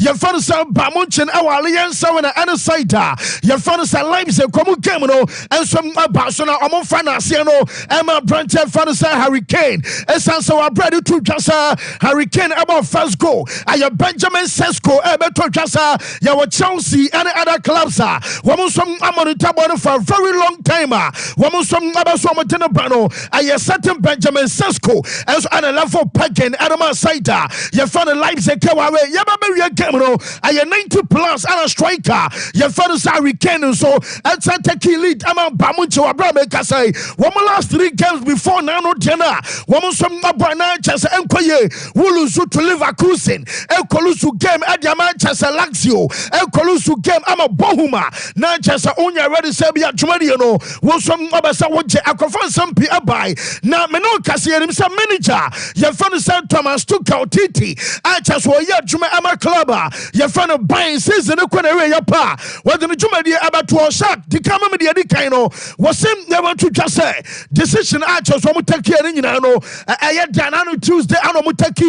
yɛfa no sɛ Bamunchen ɛwɔ Alliance na ɛne side yɛfa no sɛ Leipzig kɔmu game no ɛnso aba so na ɔmo fa na aseɛ no ɛma branch ɛfa no sɛ Hurricane ɛsan sɛ wabrɛ to twa sɛ Hurricane ɛbɔ first goal ayɛ Benjamin Sesko ɛbɛto twa sɛ yɛwɔ Chelsea and other clubs wɔn nso amonitor bɔ for a very long time wɔn nso abɛso ɔmo tene ba no ayɛ certain Benjamin Sesko ɛnso ana level packing ɛdɔm side yɛfa no Leipzig kɛwawe yɛbɛbɛwie game no ayɛ 90 plus and a striker yɛfa no sɛ Hurricane nso ɛnsa take lead ama Bamunche wabrɛ meka sɛ wɔn last 3 games before now no deɛ no wɔn nso abɔ na kyɛ sɛ ɛnkɔyɛ wulusu to Leverkusen ɛkɔlusu game ɛde ama kyɛ sɛ Lazio ɛkɔlusu game ama Bohuma na kyɛ sɛ onya ready sɛ bi adwumadie no wɔn nso abɛsa wɔgye akɔfa nsɛm pi abae na me no kase yɛnim sɛ manager yɛfa no sɛ Thomas Tuchel Titi a kyɛ sɛ ɔyɛ adwuma ama club yɛfa no ban season kɔ na ɛwɛ yɛ pa wɔde no dwumadie abɛto ɔhyɛ di kama me deɛ di kan no wɔsɛm yɛwɔ to twa sɛ decision a kyɛ sɛ ɔmo take ne nyinaa no ɛyɛ dan no Tuesday ana ɔmo take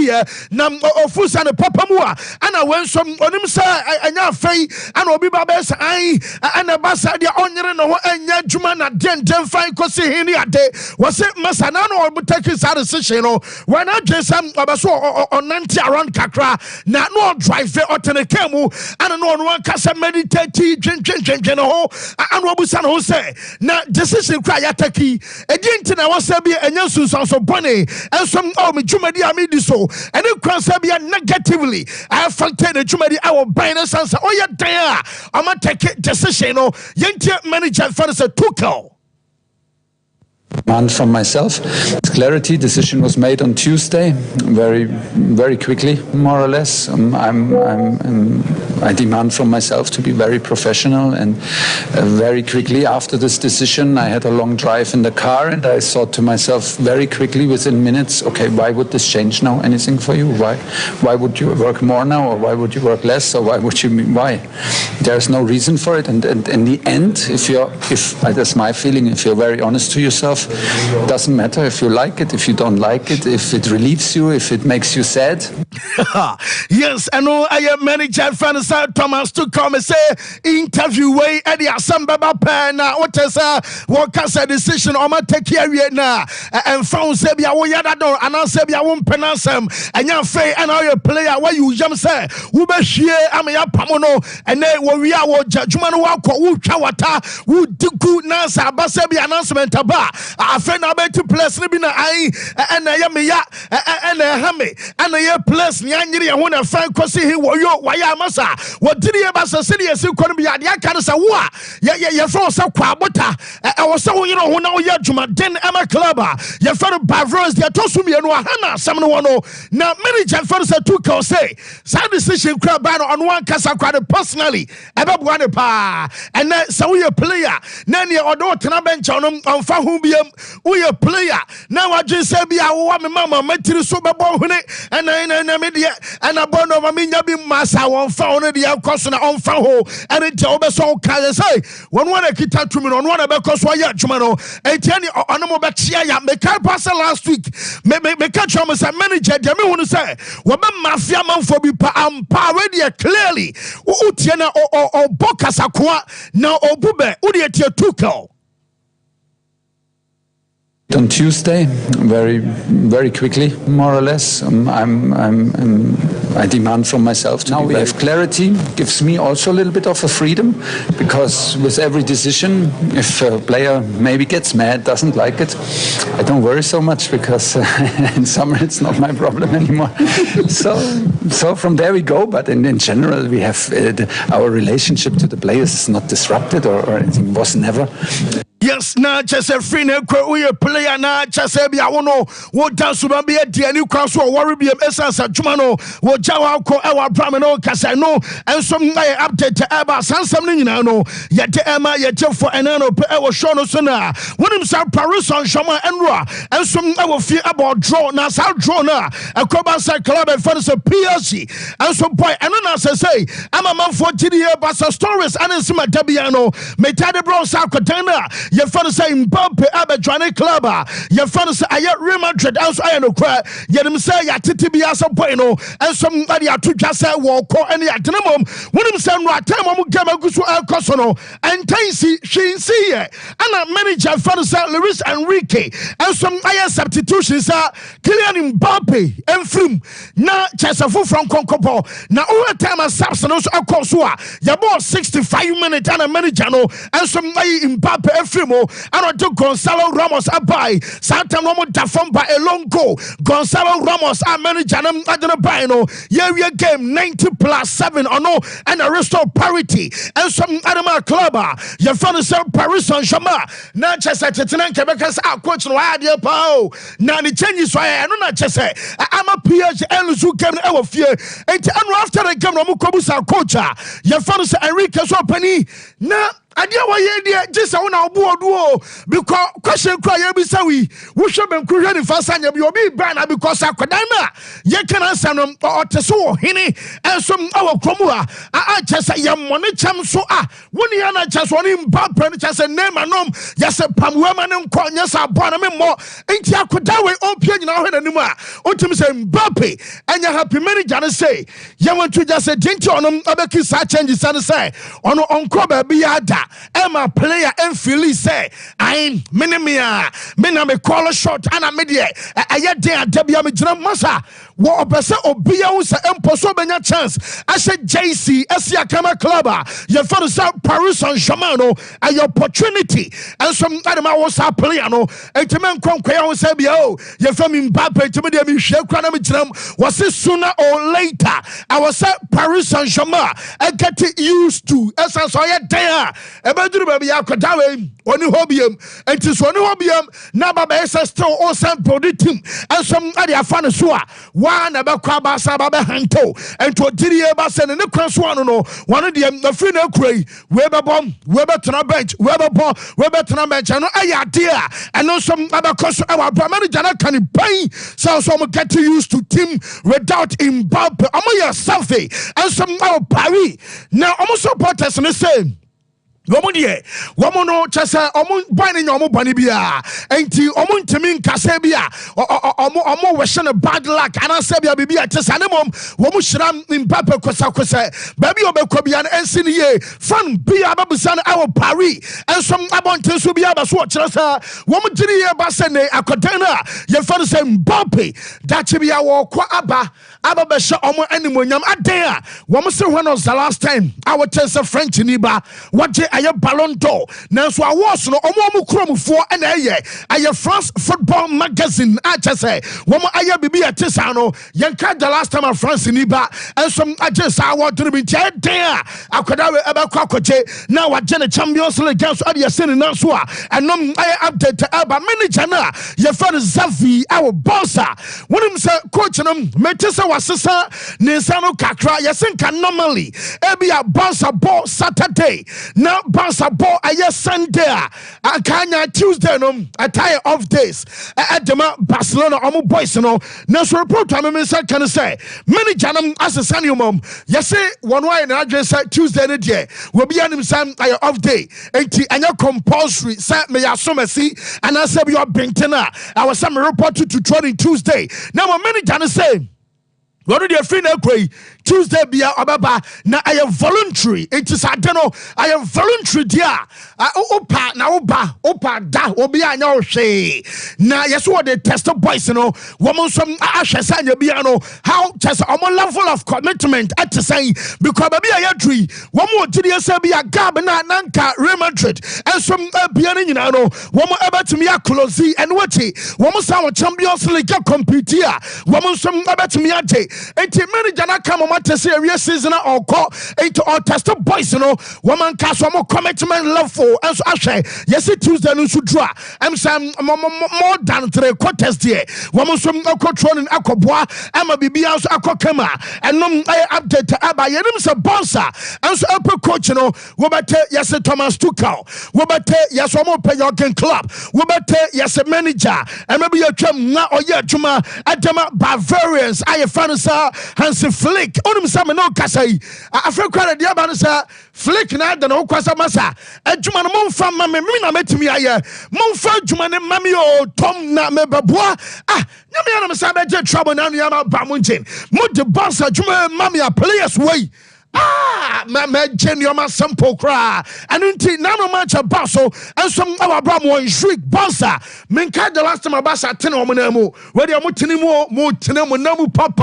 na ofusa ne papa mu ana wɔnso onim sɛ anya afei ana obi ba bɛ sɛ ai ana ba sa deɛ ɔnyere no ho anya adwuma na den fan kɔsi hini ade wɔsɛ masa na no ɔmo take sa decision no when I just ɔbɛso ɔnante around kakra na no drive ɔtene kemu ana no ɔno ankasa meditate twentwentwentwe no ho ana obusa no ho sɛ na decision kra ya take edi ntina wɔsɛ bi anya sunsanso bɔne ɛnso me dwumadi a me di so ɛne kran sɛ bi negatively I affected the dwumadi a wɔ ban ne sansa ɔyɛ dan a ɔma take decision no yɛntie manager for the Tuchel. And from myself, clarity decision was made on Tuesday, very quickly, more or less. I demand from myself to be very professional and very quickly after this decision, I had a long drive in the car and I thought to myself very quickly within minutes, okay, why would this change now anything for you? Why would you work more now, or why would you work less, or why? There's no reason for it. And in the end, if that's my feeling, if you're very honest to yourself, doesn't matter if you like it, if you don't like it, if it relieves you, if it makes you sad. Yes, I know I am manager fans Thomas to come and say interview way at the Asamba pen what is what can say decision on my take care now and found Sebia Woyador and I Sebia won't pronounce them and your fay and all your player where you jump say Uber Shie Amia Pamono and then we are judgment walk who Chawata who Duku Nasa Basebi announcement about a friend about to place Libina I and I am ya and a hammy and a place Nyanyri and when a friend crossing him why masa what did he about the city as you couldn't be at Yakanasa wa ya from so quabota I was so you know who now Yajuma den Emma Clubber your fellow Bavros they tosumi and Wahana someone now manager first Tuchel say side decision crab on one casa crowd personally about one pa and then so we a player Nani or daughter bench on Fahubium we a player now I just say be our mama metri super bone and then media and a bone of a minya massa on found the cost on Faho and it over so can say one kita to me on one about cause why Jumano and Tiani on Batia make pass last week me catch him as a manager Demi want to say what mafia man for be already clearly Utiana or Bokasakwa now Obube Udia Tuchel. On Tuesday, very quickly, more or less. I demand from myself to now we have clarity. Gives me also a little bit of a freedom, because with every decision, if a player maybe gets mad, doesn't like it, I don't worry so much, because in summer it's not my problem anymore. So from there we go. But in general, we have our relationship to the players is not disrupted or anything. Was never. Yes, na chese free na kwa uye player na chese bia wono wo dansu ba bia dia ni kwa so worry bia esansa dwuma no wo jawa ko ewa bram no kasa no enso na update eba sansam ni nyina no ye de ema ye je for enano pe ewo show no so na wonim sa Paris Saint-Germain enro enso ewo fie about draw na sa draw na akoba sa club e for so PSG enso boy eno na say ama man for GDA Barca stories anesima dabia no metade bro sa kodana yɛfa no sɛ Mbappe abɛdwane club a yɛfa no sɛ ayɛ Real Madrid ɛnso ayɛ no kora yɛnim sɛ yɛatete bi asɛ pɔi no ɛnso ade ato dwa sɛ wɔkɔ ɛne yɛadena mom wonim sɛ no atam ɔmo game agu so ɛkɔ so no ɛntansi hwinsi yɛ ana manager fa no sɛ Luis Enrique ɛnso ayɛ substitution sɛ Kylian Mbappe ɛmfirim na kyɛsɛ foforɔ nkɔnkɔpɔ na ɔwɔ time a subs no so ɛkɔ so a yɛbɔ 65 minutes ana manager no ɛnso ayi Mbappe ɛfirim o ana ɔde Gonzalo Ramos abai saa time no ɔmo da fam ba a long goal Gonzalo Ramos a manager no adene bai no yɛwie game 90+7 ɔno ɛna restore parity ɛnso adema club a yɛfa no sɛ Paris Saint-Germain na kyɛsɛ tetena nkɛbɛka sɛ coach no wayɛ adeɛ paa o na ne changes so ayɛ ɛno na kyɛsɛ ama PSG ɛlusu game no ɛwɔ fie enti ɛno after the game no ɔmo kɔbu sa coach a yɛfa no sɛ Enrique so ɔpani na adia wa ye dia jisa wona obuoduo because question kura ye bi sawi wo hwe banku hwe ni fasa nya bi obi ban na because akwadan na ye kan answer no oteso wo hene enso awo kromu a chese ye mone cham so woni ya na chese oni Mbappe ni chese name anom ya se pamwa ma ne nko nya sa bo na me mo enti akwadan we opia nyina hwe nanim a otim se Mbappe anya happy manager ne say ye want to just say denti onom abeki sa changes san say ono onko ba bi ya da Emma player and Philly say I'm minimia me call a shot and a media I there Debia me masa what opesa obia who say emposo benya chance I said JC Asia Kama Club your father South Paris Saint-Germain a your opportunity and some adama was a player no and to man conquer say bio your family Mbappe to me me share kwana me was it sooner or later I was at Paris Saint-Germain I get used to as I saw you there ebeduru baby akodawe oni hobiam enti so oni hobiam na baba esa still o sample the team and some ade afane so a wa na be kwa ba sa baba hanto enti odiri e ba se ne kwan so ano no one de na free na kurai we be bom we be tena bench we be bom we be tena bench no ayade a eno some abakoso e wa bra manager na kan pai so mo get used to team without Mbappe omo selfie and some Paris now omo supporters ne say woman ye woman no chasa omo bani nyomo bani bia enti omo ntimi nkase bia omo wehye bad luck ana se bia bibia chasa ne mom womo hira Mbappe kosa baby obekọ bia na ensi ne ye fan bia babusa na awo Paris ensom abonte so bia ba so kire sa womo giri ye ba se ne akodan na ye fa se Mbappe dachi bia wo kwa aba be hye omo animonyam adan a womo se when was the last time I would tell French ni ba what aye Ballon d'Or nanso awards no omo kromfo na aye France football magazine chese womo aye bibi atisa no yenka the last time a France ni ba enso agesa award no bi tie den akoda we ebekwa akoje na waje ne Champions League so ade yesene na so a enom aye update aba manager na ye fa Xavi awo bossa wonim se coach no metese wasesa ne nsa no kakra yesenka normally ebi a bossa ball Saturday na bossa ball aye Sunday akanya Tuesday no attire off days edema Barcelona omo boys no na so report am say kan say manager no asesa ne mom yese one way na adwe say Tuesday ne de we bi anim sam aye off day enti anya compulsory say me yasomasi and I say you are bentena I was some report to training Tuesday now my manager no say what do you feel na kwai Tuesday bia obaba na I am voluntary it is adeno I am voluntary dia opa na opa da obi anya ohwe na yeso what the test boys no woman some ahwesa anya bia no how just omo level of commitment at say because baby ayadri woman odiri esa bia gab na nanka Real Madrid and some bia ni nyina no woman ebetumi aklozi and wati woman some Champions League compete here woman some ebetumi ate enti manager na come say a season or call it or test boys no woman cast one more commitment level and so I yes it Tuesday no should draw I'm saying more than 3 quarters there woman some control in akobwa ama bibia so akokama and no update aba yenim se bonsa and so upper coach no we better yes Thomas Tuchel we better yes one pay your club we better yes manager and maybe your chum na or yeah juma adama Bavarians I fan sir Hansi Flick onum sa me no kasa yi afrekwa de aba no sir Flick na de no kwasa masa adwuma no momfa ma me na metimi aye momfa adwuma ne ma me o tom na me beboa nyame na me sa be je trouble na no ya ba mo nchen mo de boss adwuma ma me players way my genuine sample cry. And until nano match a basso and some our bram shriek bossa. Minka the last time a bassa tenomamo, where you're mutinimo, mutinamo, pop.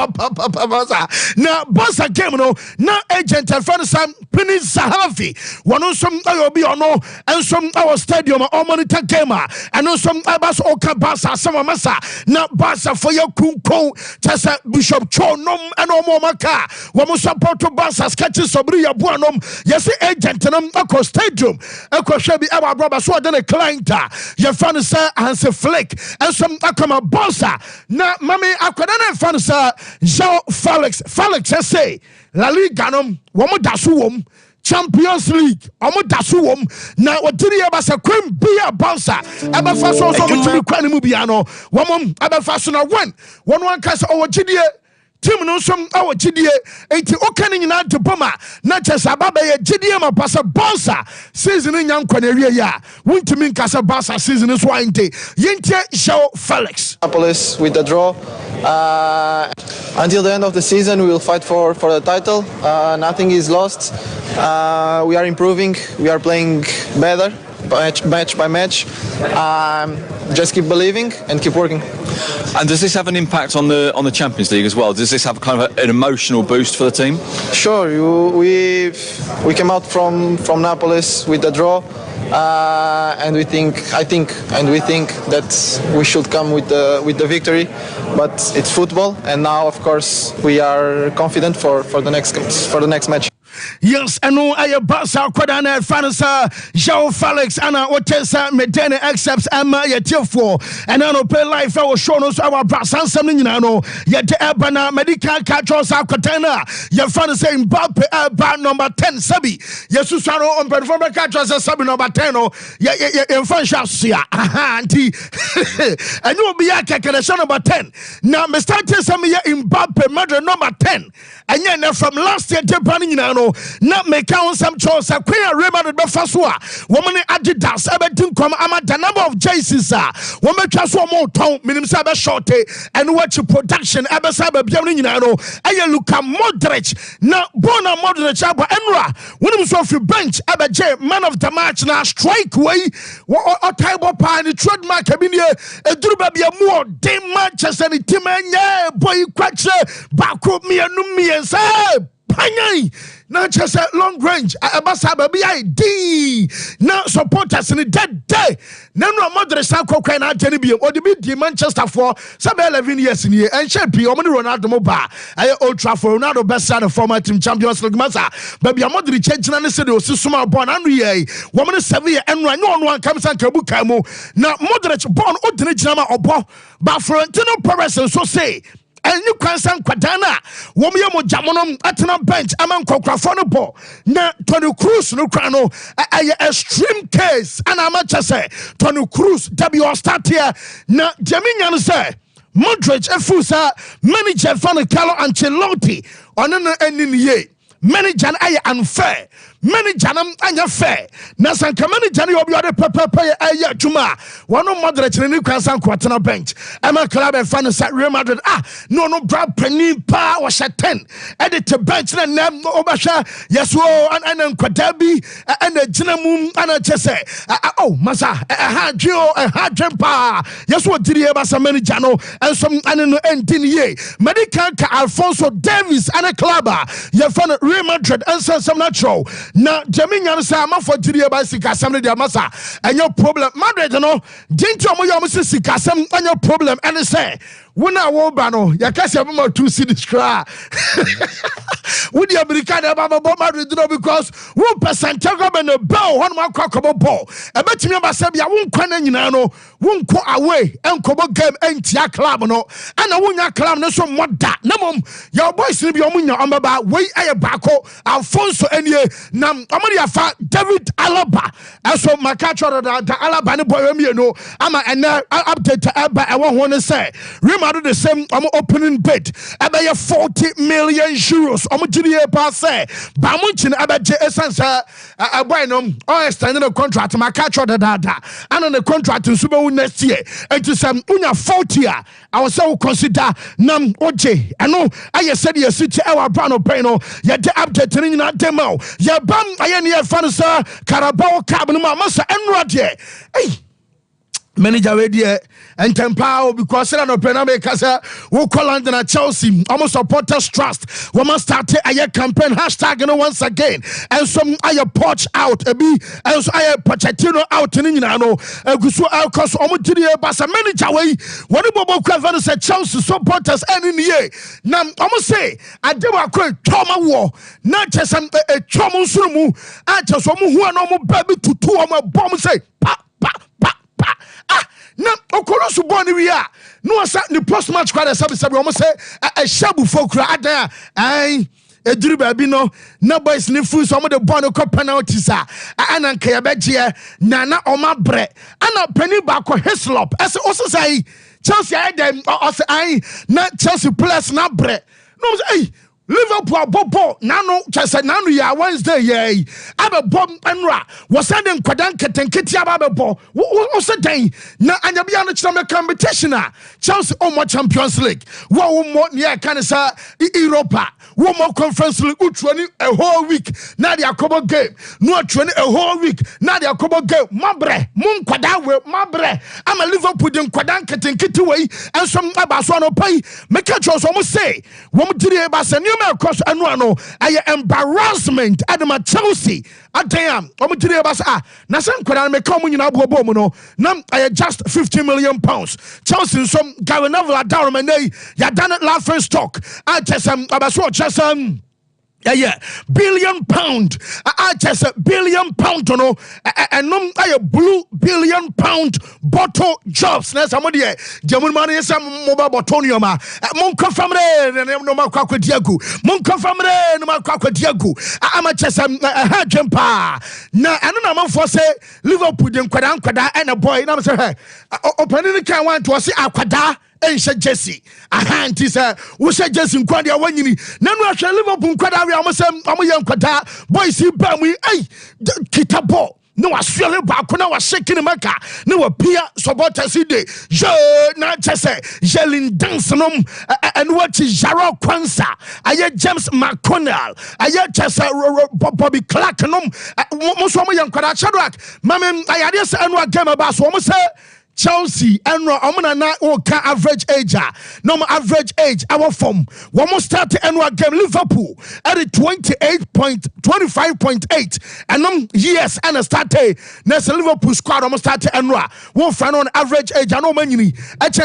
Now, bossa game no, now agent and friend Sam Penny Sahafi. One on some IOB or no, and some our stadium or monitor gamer, and on some Abbas Oka Bassa, some massa. Now, Bassa for your Kunko, Tessa Bishop Cho, Nom, and Omaka. One support to Bassa. Catches Sobria Buanom, yes, agent and Uncle Stadium, Uncle Shabby, our brother, so then a client, your fan, sir, and say Flick, and some Akama Bossa. Now, Mammy, I couldn't find sir, Joe Felix, I say, La Liga, Womo Dasuum. Champions League, Omo Dasuum. Now, what did you have a queen be a bouncer? Ever fast also to be Quanimubiano, one ever fasten a one cast over GDA. Team no some our GDA 80 opening na de boma na chesa baba ye GDA ma pasa bonsa season in yan kwaneria ya wuntimi nkasa bonsa season is why inte yente show Felix Napolis with the draw until the end of the season we will fight for the title. Nothing is lost. We are improving, we are playing better match by match. Just keep believing and keep working. And does this have an impact on the Champions League as well? Does this have kind of an emotional boost for the team? Sure. We came out from Napolis with a draw, and we think that we should come with the victory. But it's football, and now of course we are confident for the next match. Yes, I know I Bassa Quadana Fanasa, Joe Felix, Anna Otessa, Medena accepts Emma Yatifo, and I know play life our show nos our brass and something you know, yet Ebana, Medical Catros Akotena, your fan saying Mbappe number 10, Sabi, Yesusano on performer Catros Sabi number 10, your fan shall see, auntie, and you will be a calculation number 10. Now, Mr. Tessamia Mbappe, Madrid number 10, and yet from last year, Japan, you know. Not make count some choice. A queer Raymond Befasua, woman Adidas, everything come. I'm at the number of Jesus. Woman transfer more town, minimum saber shorty, and watch production. Ever saber Bianino, I look at Modric. Now, Bona Modric, Abba Enra, when it was off your bench, Abba J, man of the match, now strike way, or Taibo Pine, trademark, I mean, a Drubabia more, day matches and it, yeah, boy, quacher, back up me and me and say. Now just a long range. Abasa baby ID. Now supporters in the dead day. Now no mother Sanko can not tell you or the Manchester for some 11 years in here and champion Ronaldo Moba. I Old Trafford Ronaldo best side of former team Champions League Massa. Baby a mother changing and said was small born and woman is Sevilla and no one comes and Kabukamo. Now Modric born ordinary Jama or Bo, but Florentino Perez and so say. And you can send Quadana, Womiamo Jamonum at a bench, among Cocrafonopo, na Tony Cruz, no crano, a extreme case, and I'm just say, Tony Cruz, W. Start here, na Jaminian say, Modric, Efusa, manager Fana Carlo Ancelotti, on an ending year. Manager ay unfair. Manager anya fair. Na sanka manager ni obi ode papa ay juma. One of Madrid ni kwansan kwatena bench. Emma club e fan sa Real Madrid no grab penny pa was 10. Edit to bench na nam obasha yeso an kwadabi and ginamum ana chese. Oh masa ha dwen pa. Yeso diri e basa manager no and some an ending ye. Medical ka Alfonso Davis and a clubber. Ye fan Real Madrid and some natural. Now, Jaminian Sama for Tiria by Sikasam de Massa, and your problem, Madrid, no, Jinto Moyamus Sikasam, and your problem, and say, when I will bano, Yakasa 2 cities cry. Would you be kind of Madrid because 1% and a bow, 1 more cockable ball. I bet you about Sabia won't quanano, won't go away, and Cobo game and Tia Club, no, and I won't your club, no, so what that, no, your boys will be on your umbrella, way a backo, Alfonso and ye, Nam, Amaria David Alaba, as so my catcher, the Alabama boy, no, I'm a update to Abba, I won't want to say, do the same opening bid about 40 million euros GDA pass Bamunchin abaje essence a boy no or extending a contract my catch or the data and on the contract in Super next year and to some unya 40 I was so consider nam oje I know I said you city our brand of peno ya de update in that demo ya bam I near fansa Carabao carbon massa and roger hey manager radio and Tempower because I no pename kasa wo call London at Chelsea almost supporters trust we must start a campaign hashtag no once again and some I porch out a be and so I Pochettino out in no gusu cause omutiri basa manager way when bobo kwava say Chelsea supporters any year na almost say adewa ko toma wo na chesam e toma nsurumu a cheso mu hu na mo baby tutu o mo bom say pa na okolosu boni wi a no asa the post match kwada sabi almost say a shabu fokura ada ai eduru baabi no na boys ni full so mo de ball ko penalties a ana nka ya beje na oma bre ana pani ba ko Hislop ese osai Chelsea I dem osai na Chelsea players na bre no say Liverpool bobo nano chese nano ya Wednesday ye abe bom enra wasade nkwadan ketenketi abe bo wo se dan na anyabia no chama competition a Chelsea o mo Champions League wo mo ne kan sa Europa wo mo Conference League utruani a whole week na dia kobo game no atruani a whole week na dia kobo game mabre mun kwada we mabre ama Liverpool de nkwadan ketenketi we ensom abaso no pai make sure so mo say wo mo dire ba se because ano ay embarrassment adama Chelsea adam omutire basa na san kwara me come nyina bobo mu no na ay just 50 million pounds Chelsea some Gavin down me ya done it laughing stock at some abaso chesam yeah, £1 billion. I just £1 billion no, and no, I blue £1 billion bottle jobs. Now somebody, German money is some mobile botonium. Monka family, no more quack with Diago. Monka family, no more quack with Diago. I'm a chess a jumper. Now, I don't know for say Liverpool didn't quada and a boy. And I'm saying, opening the can want to see Aquada. Ensha Jesse aha ntisa wo sha Jesse nkwade awanyini nanu ahwe Liverpool nkwada we amosem amoye nkwada boys ba mu ai kitabo no wasule ba ko na wa shaking maka na wa pia supporters dey je na chese jelin dance nom and what is Jaro Kwanza aye James McConnell aye chese Bobby Clark nom mo so mo nkwada Shadrack mamem ayade se anu game ba so mo say Chelsea and Omana na oka average age no average age our form one more start and game Liverpool at 25.8 and years and a start next Liverpool squad almost start and one fan on average age and no many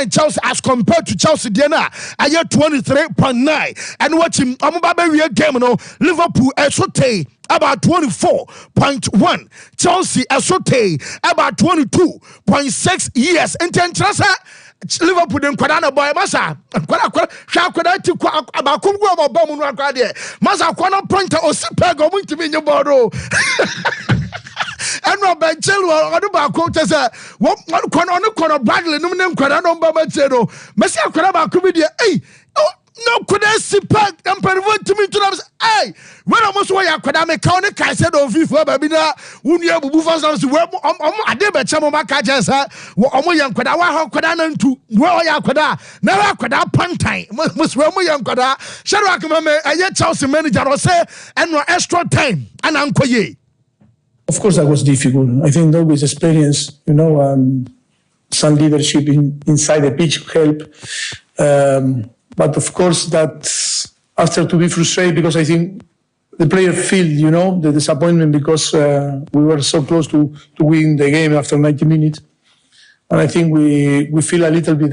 Chelsea as compared to Chelsea Diana I get 23.9 and watching Omobabe game no Liverpool esote about 24.1 Chelsea esote about 22.6 years in Tentrasa Liverpool den kwadana boy masa kwada sha kwada ti kwa abakumgu ababam nu akwa de masa kwana pointer osipego mu ntimi nye bodo eno benchel odu ba ko tese wo kono Bradley num ne kwada no ba machero mesi akwada ba ko bi de no could I see pack and pervert to me to them? Hey, when I must wear academic county, I said, oh, FIFA, baby, when you have buffers, I did bet some of my catches, what young could I how could I to where I could never could I pantine, must wear my young could I shall I come a yet Chelsea manager or say, and no extra time, and Uncle Ye. Of course, that was difficult. I think always experience, some leadership inside the pitch help. But of course, that after to be frustrated because I think the player feel, the disappointment because we were so close to win the game after 90 minutes, and I think we feel a little bit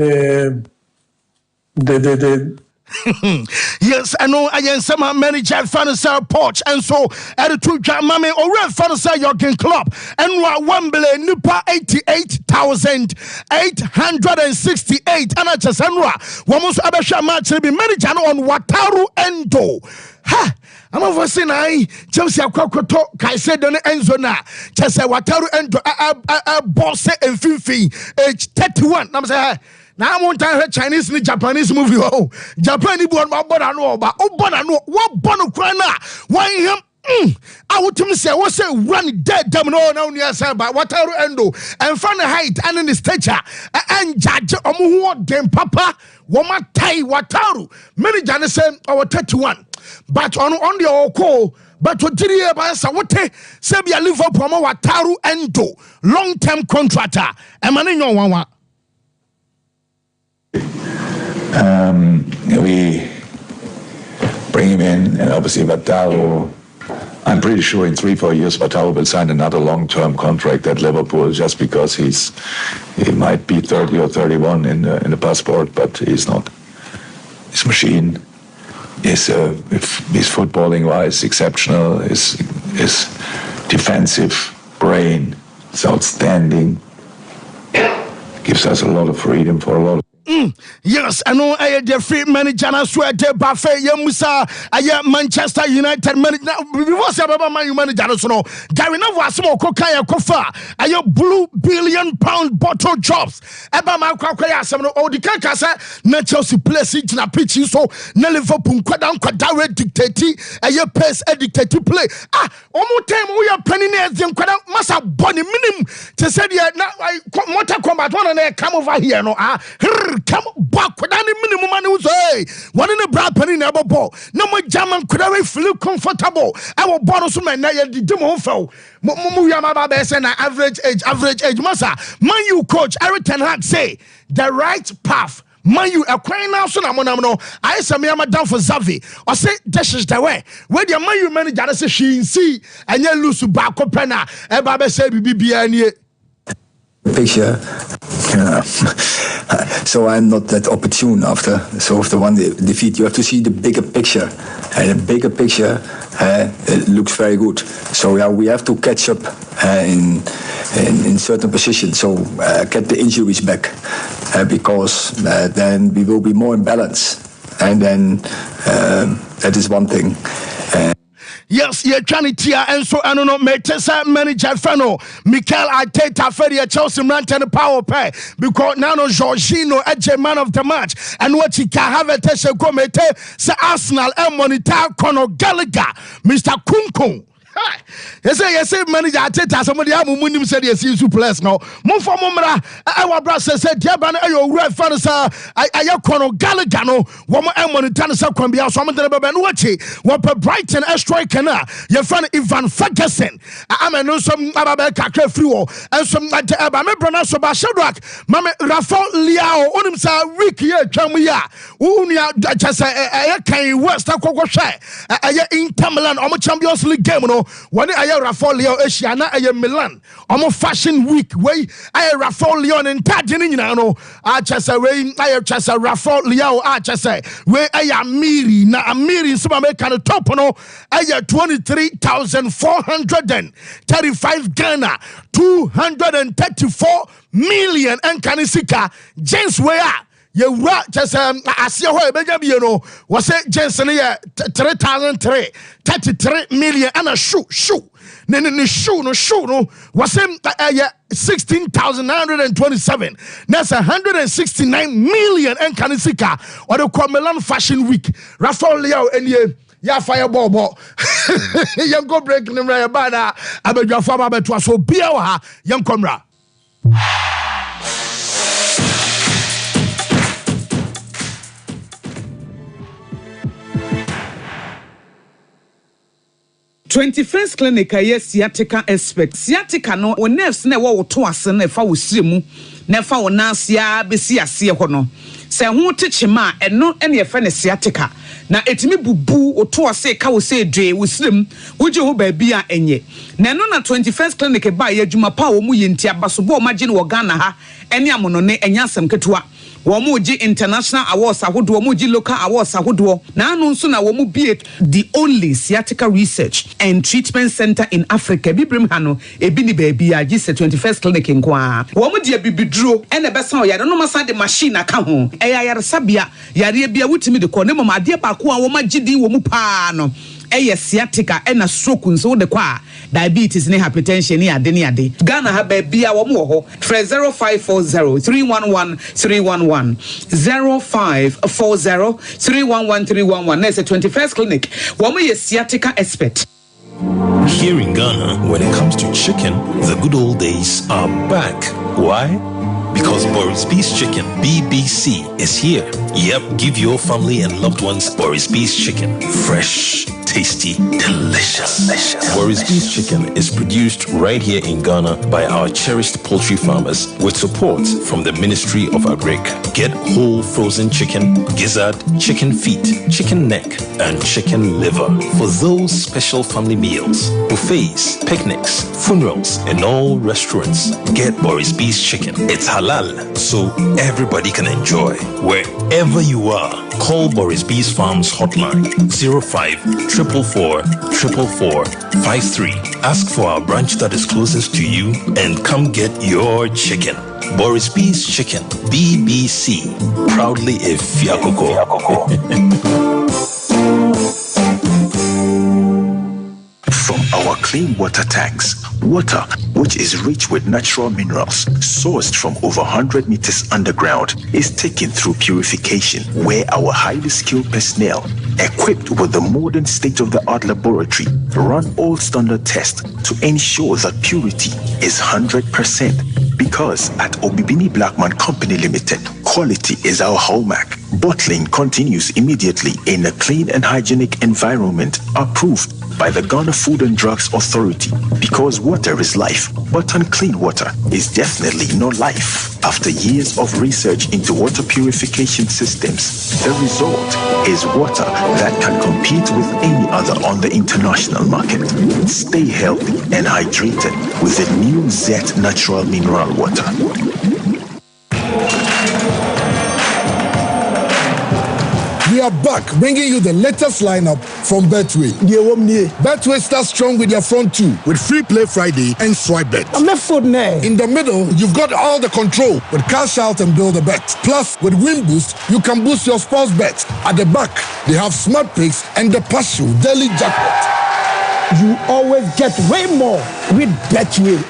the yes, I know. I am some manager Fanasa Porch, and so at the two Mame or Fanasa Yorkin Club, and Wembley Nipa 88,868, and I just Enra. Wamos Abasha match be manager on Wataru Endo. Ha! I'm over saying I Chelsea Akwakoto Kaise Don Enzona. Chelsea Wataru Endo a boss and Fifi age 31. I'm saying Now I'm on time Chinese and Japanese movie. Oh, Japanese born my born no oba. Oh, born no what born Ukraina. Why him? I would say what's a run dead damn no now near but what are endo and find the height and in the stature and judge dem papa woman tai wataru many janisen or 31 but on the oko but to diri ba sa wote say be Liverpool mo wataru endo long-term contractor e mane nyon wanwa we bring him in and obviously Wataru, I'm pretty sure in 3-4 years Wataru will sign another long-term contract at Liverpool just because he might be 30 or 31 in the passport, but he's not. His machine is footballing wise exceptional. His defensive brain is outstanding. Gives us a lot of freedom for a lot of. Yes, I know I had the free manager and I swear to Buffet, Yamusa, I am Manchester United manager. Before Sababa, my manager, so no, Gary Nova, small Kokaya Kofa, I have blue £1 billion bottle jobs. Eba Makaya, some of the Kakasa, Chelsea place it in a pitch, so Nelliver Punkwadam Quadare dictate, a year pace a dictate play. Almost time we are penny as young Quadam Massa Bonnie minimum to say, yeah, now I Mortal Kombat one and I come over here, no, come back with any minimum money was one in a brand penny never bought. No more German could ever feel comfortable. Our bonus man, the demo fell. Muyama and average age, massa. Man, you coach Eric Ten Hag say the right path. Man, you acquire now, so no. I say, me, I'm down for Zavi. I say, this is the way. Where the man you manage, I say, she see, and you lose to back up, and Baba say, BB, picture. So I'm not that opportune after one defeat. You have to see the bigger picture. And the bigger picture it looks very good. So yeah, we have to catch up in certain positions. So get the injuries back because then we will be more in balance. And then that is one thing. Yes, you're trying to and so I don't know, Metesa manager Fano, Mikel Arteta, Feria Chelsea Rantan power pay because now Jorginho, a man of the match, and what he can have a test comete, say Arsenal and monitor Conor Gallagher, Mr. Kunkun. Yes, manager Arteta, somebody Munim said yes, you plus no. Move Mumra, our brother said, Jaban, your red fans are Conor Gallagher, no, woman and monitor Sakwambia, so I'm going to watch it. What Brighton, a striker, your friend Ivan Ferguson. I'm a no some Ababeka Fluo, and some Abamebra Sobashadrak, Mamma Rafael Liao, Unimsa, Ricky, Chamia, Unia, just a Kanye West, a Inter Milan, or Champions League game, no. When I have Rafael Leon Asiana, I am Milan. I'm a fashion week way. I have Rafael Leon and Tajinino. I just say, I have just a Rafael Leon. I just say, where I am Miri. Now, I'm Miri in some American top. No, I have 23,435 Ghana, 234 million and Kanisika. James, where? You right, just I see how Benjamin, you know, was it Jensen here 33 million and a shoe. No, was him 16,927. That's 169 million and Kanisika or the Milan Fashion Week. Rafael Leo and yeah, fireball. Young go break them right about your father, but was so beer, young comrade. 21st clinic aye sciatica expert sciatica no o nerves na wo to ase na fa wo siremu na fa wo nasia besi ase ho no se ho techema eno ene efa ne sciatica na etimi bubu o to ase ka wo se dwe wo sirem wo je ho ba bia enye na no na 21st clinic ba ye adwuma pa wo mu yenti abaso bo magine wo Ghana ha ene amono ne enya asem ketewa Womuji international awards ahodo womuji local awards ahodo na anu nso na womu be the only sciatica research and treatment center in Africa bibrim ha no ebi ni baabi a gise 21st clinic nkwa womu de bibiduro ene besa o yare no masa de machine aka ho eya yare sabia yare bia wutimi de ko ne mama ade ba ko a woma gidi womu pa no sciatica ena stroke nso de kwa diabetes ne hypertension ne ade Ghana ha ba bia wo mo ho 0540 311 311 0540 311 311 na 21st clinic wo mo sciatica expert. Here in Ghana, when it comes to chicken, the good old days are back. Why? Because Boris B's Chicken, BBC, is here. Yep, give your family and loved ones Boris B's Chicken. Fresh, tasty, delicious. Boris B's Chicken is produced right here in Ghana by our cherished poultry farmers with support from the Ministry of Agric. Get whole frozen chicken, gizzard, chicken feet, chicken neck, and chicken liver for those special family meals, buffets, picnics, funerals, and all restaurants. Get Boris B's Chicken. It's halal, so everybody can enjoy. Wherever you are, call Boris B's Farms hotline 05 444 444 53. Ask for our branch that is closest to you and come get your chicken. Boris B's Chicken, BBC, proudly a Fiakoko. From our clean water tanks, water which is rich with natural minerals sourced from over 100 meters underground is taken through purification, where our highly skilled personnel, equipped with the modern state-of-the-art laboratory, run all standard tests to ensure that purity is 100%. Because at Obibini Blackman Company Limited, quality is our hallmark. Bottling continues immediately in a clean and hygienic environment approved by the Ghana Food and Drugs Authority, because water is life, but unclean water is definitely not life. After years of research into water purification systems, the result is water that can compete with any other on the international market. Stay healthy and hydrated with the new Zet Natural Mineral Water. We are back, bringing you the latest lineup from Betway. Betway starts strong with their front two, with Free Play Friday and Swipe Bet. In the middle, you've got all the control with Cash Out and Build a Bet. Plus, with Win Boost, you can boost your sports bets. At the back, they have Smart Picks and the Partial Daily Jackpot. You always get way more with Betway.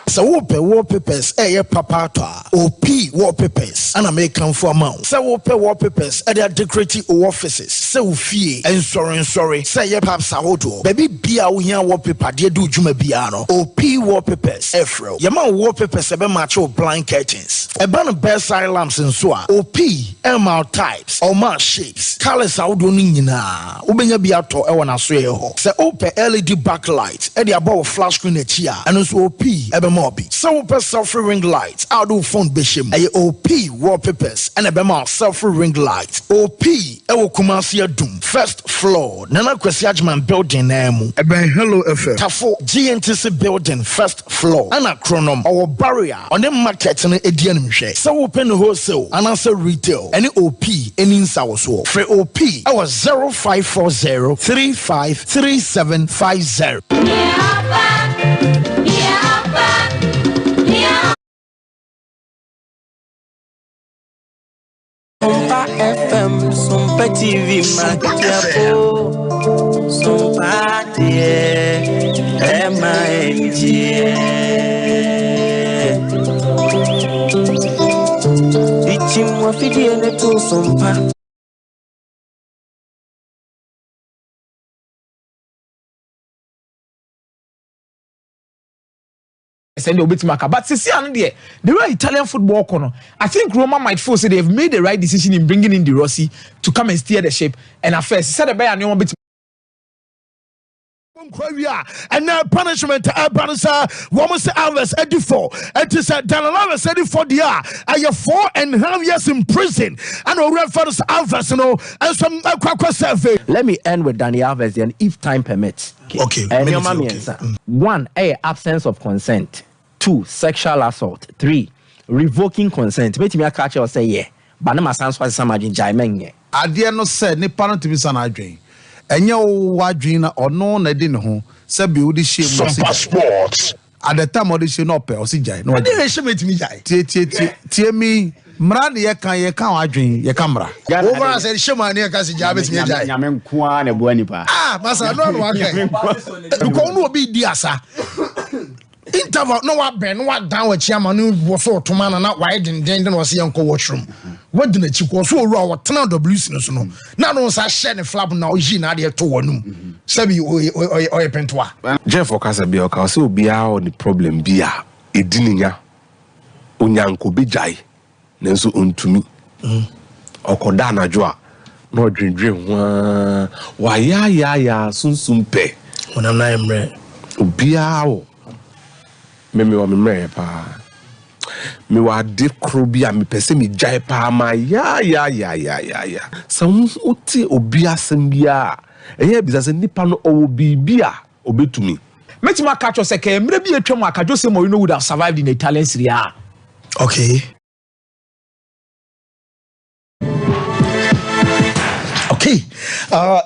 So wallpapers, papa OP wallpapers, and American for amount. So wallpapers at their decorative offices. So fee and sorry. Say ye paps ahodo. Baby bia unya wallpaper de do juma biano. OP wallpapers, Efro. Yama wallpapers ebe macho blind curtains. Ebana bedside lamps and so OP MR types, or mar shapes. Colors ahodo nina. Ubenya biato ewa na so ye ho. Say OP LED backlight. Edi above flash screen echia. And also OP ebe Mobi. So selfie ring lights. I'll do phone bishim. A OP wallpapers and a bema selfie ring lights. OP ewo Kumasi Doom. First floor. Nana Kwesiajman building name. Ebe hello FM. Tafo GNTC building first floor. Ana chronom our barrier on the market in Edian Mshe. So open wholesale and answer retail. Any OP any insawo. For OP our 0540 353750. Sompa FM, Sompa TV, Matiapo, Sompa MING. Bichim wa fidi ene to Sompa. Send the Obitimaka. But the way Italian football corner, I think Roma might feel say they've made the right decision in bringing in the Rossi to come and steer the ship. And at first, said the Bayern no bit. And now punishment Banasa woman say Alves 84. It is Danalavas 84 dia. I have 4.5 years in prison. And no reference Alves, and some survey. Let me end with Danny Alves then, if time permits. Okay. One, absence of consent. 2, sexual assault. 3, revoking consent. Make me a catch or say yeah. But no sans was some jaimen. Adia no said ni parent to be san adwin. Enya wadwin or no na di ne ho. Se bi udi shame Sompa sports. At the time of the show no pe o si jai. No. I didn't shame it me jai. Tie me Mra de ye kan adwen ye kamera. Over said shema ne ka si jabe timi jai. Nyame nkoa na boa nipa. Masa no okay. Because no be di asa. Interval no wa ben no wa down wa chiama no wo so otoma na wa den no se yanko washroom. What did the chico so raw what turn WC no na no sa share ne flap na oji na de to wonum. Sabi o pentoa. Jeff Okasa bi o se obi a o ni problem bi a edininya onyanko bi jai nenso ontumi. Okoda anajo a na odwendwen wa ya sunsum pe. Onam na emre. Obi a o me wa me pa me wa de kro bi a me pese me jai pa ma ya sa uti obi asem bia eye bi se nipa no owo bibia obetumi metima catch us ke emre bi atwam akajo se Mourinho would have survived in the Italian Serie A. Okay.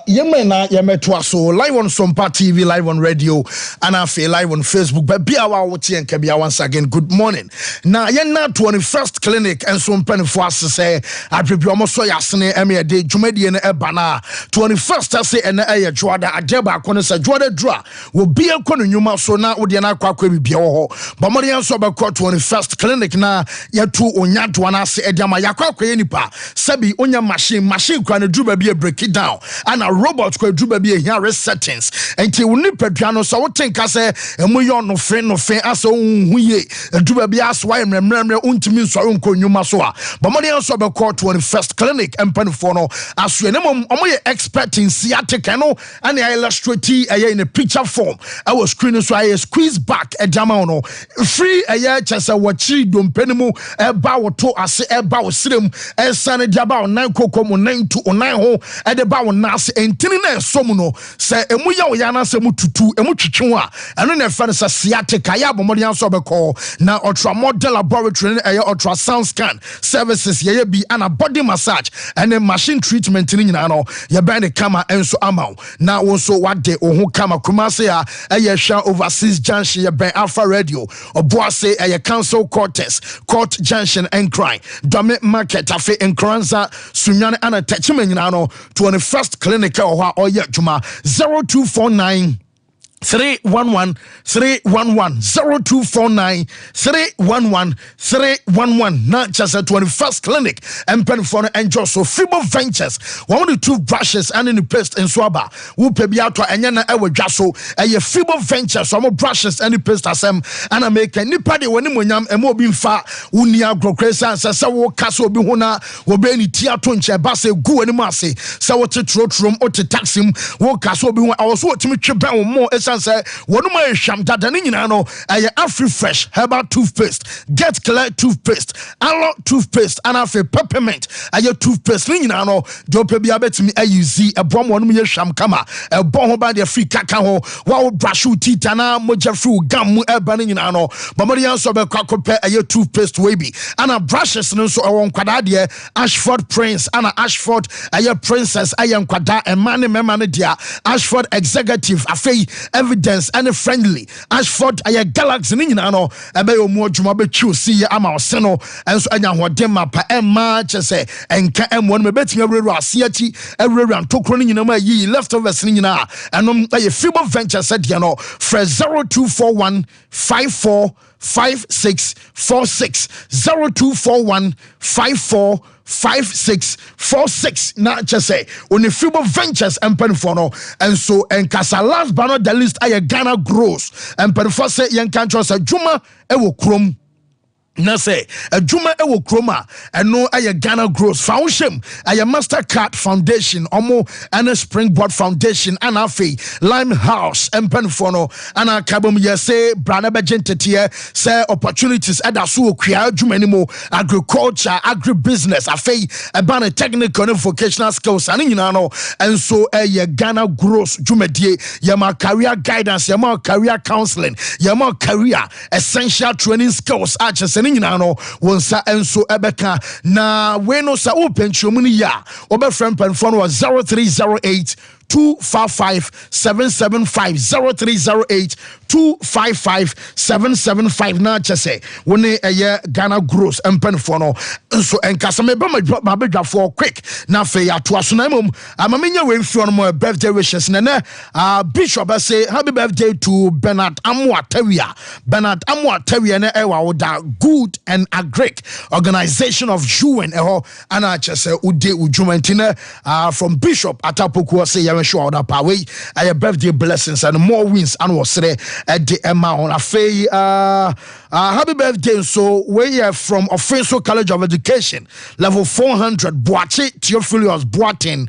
Yemena yemetwa so live on Sompa TV, live on radio, and I feel live on Facebook. But be our watching and Kebia once again. Good morning. Now yena 21st clinic and Sompa for us to say I prepare almost so yasne emia de Jumedian ebana 21st say and a juada adeba kone sa juada dra will be a konu nyuma so na udiana kwa kwe bi ho. But Morian so ba 21st clinic na yetu onyatu wana se ediama yakwa kwe nipa sabi onya machine kwa ne dru be break it down and a robot could do baby here settings and ti woni pedua so what think say emu yo no fe as huye do baby as why mremre untimi so nkonyuma so a but money also be called 21st clinic and pen for no as we omo ye expert in sciatica no and I illustrate in a picture form I was screen so I squeeze back a jama no free chese wachi dompenimu e ba wo to ase e ba wo sirem e sane diaba 9 kokom 9 to 9 ho e de ba wo nas entini na esom no se emu ya wo ya na se mu tutu emu twetwe a eno na fa se sciatica ya bomode anso be call na ultramodel laboratory na ultrasound scan services ye bi ana body massage and machine treatment ni nyina no ye ban de kama enso ama na wo so wade o ho kama kuma se a ye hwa overseas junction ye ban alpha radio obo se ye council quarters court junction and cry dome market afi enkranza sunyane ana techime nyina no 21st clinic or yet juma 0249 311 0249 311 311 not just a 21st clinic and pen for enjoy so Fibo Ventures one of the two brushes and in the paste and swaba who pay be out and yana ewe jaso a Fibo Ventures some brushes and the paste asem and I make any party when munyam and more being far unia grocresa and sa wo castle be hona will be any theatre basse go any massy so what to trot room or to tax him wo castle be I was what to me trip more say one of my sham dadani no Afri Fresh herbal toothpaste, Get Clear toothpaste, Aloe toothpaste, and Afri Peppermint. Your toothpaste, no, don't be able to me. You see a bomb one me sham kama, a bomb by the free cacao, wow, brush teeth and moja fruit gum, a banning in ano, but Marian Sober compare a your toothpaste baby, and a brushes no so I want quadadia, Ashford Prince, and a Ashford, a your princess, I am quada, and money manadia, Ashford executive, a fee, evidence and friendly Ashford aya galaxy ni nyina no ebe yo mu adwuma be twi osi ama ose no enso anya hodem mapa emma chese enka emwo no betimi awreru ase achi awreru antokro ni nyina ma yi leftovers ni nyina enom aya Fibo Venture said you know for 0241 54 5646 0241 54 5646 na just say on the Fibo Ventures and Penfono and so and Casa last but not the least I Ghana grows and Penfo say yan country say Juma e wo krom na say adwuma e wo kroma eno aye Ghana Growth Foundation aye Mastercard Foundation omo and Springboard Foundation and afi Limehouse empenfono and akabom yese brana begentete say opportunities adaso okua adwuma ni mo agriculture agribusiness afi ebana technical and vocational skills and nyina no and so aye Ghana Growth dwumadie yama career guidance yama career counseling yama career essential training skills achese nyina no wonsa enso ebeka na we no sa open chomuni ya obe friend pen phone was 0308 255-775 0308-255-775 na chese woni eye Ghana gross empenfo no nso enkasa me ba mabedwafo quick na fe ya to aso na mom amamenya we mfi on mo birthday wishes na bishop say happy birthday to Bernard Amuatawia na ewa woda good and agric organization of UN eho ana chese ude ujumantina from Bishop Atapoku say ya show oda pa we birthday blessings and more wins and was say at the Emma on a fay happy birthday so we are from Official College of Education level 400 Boache Theophilus Boatin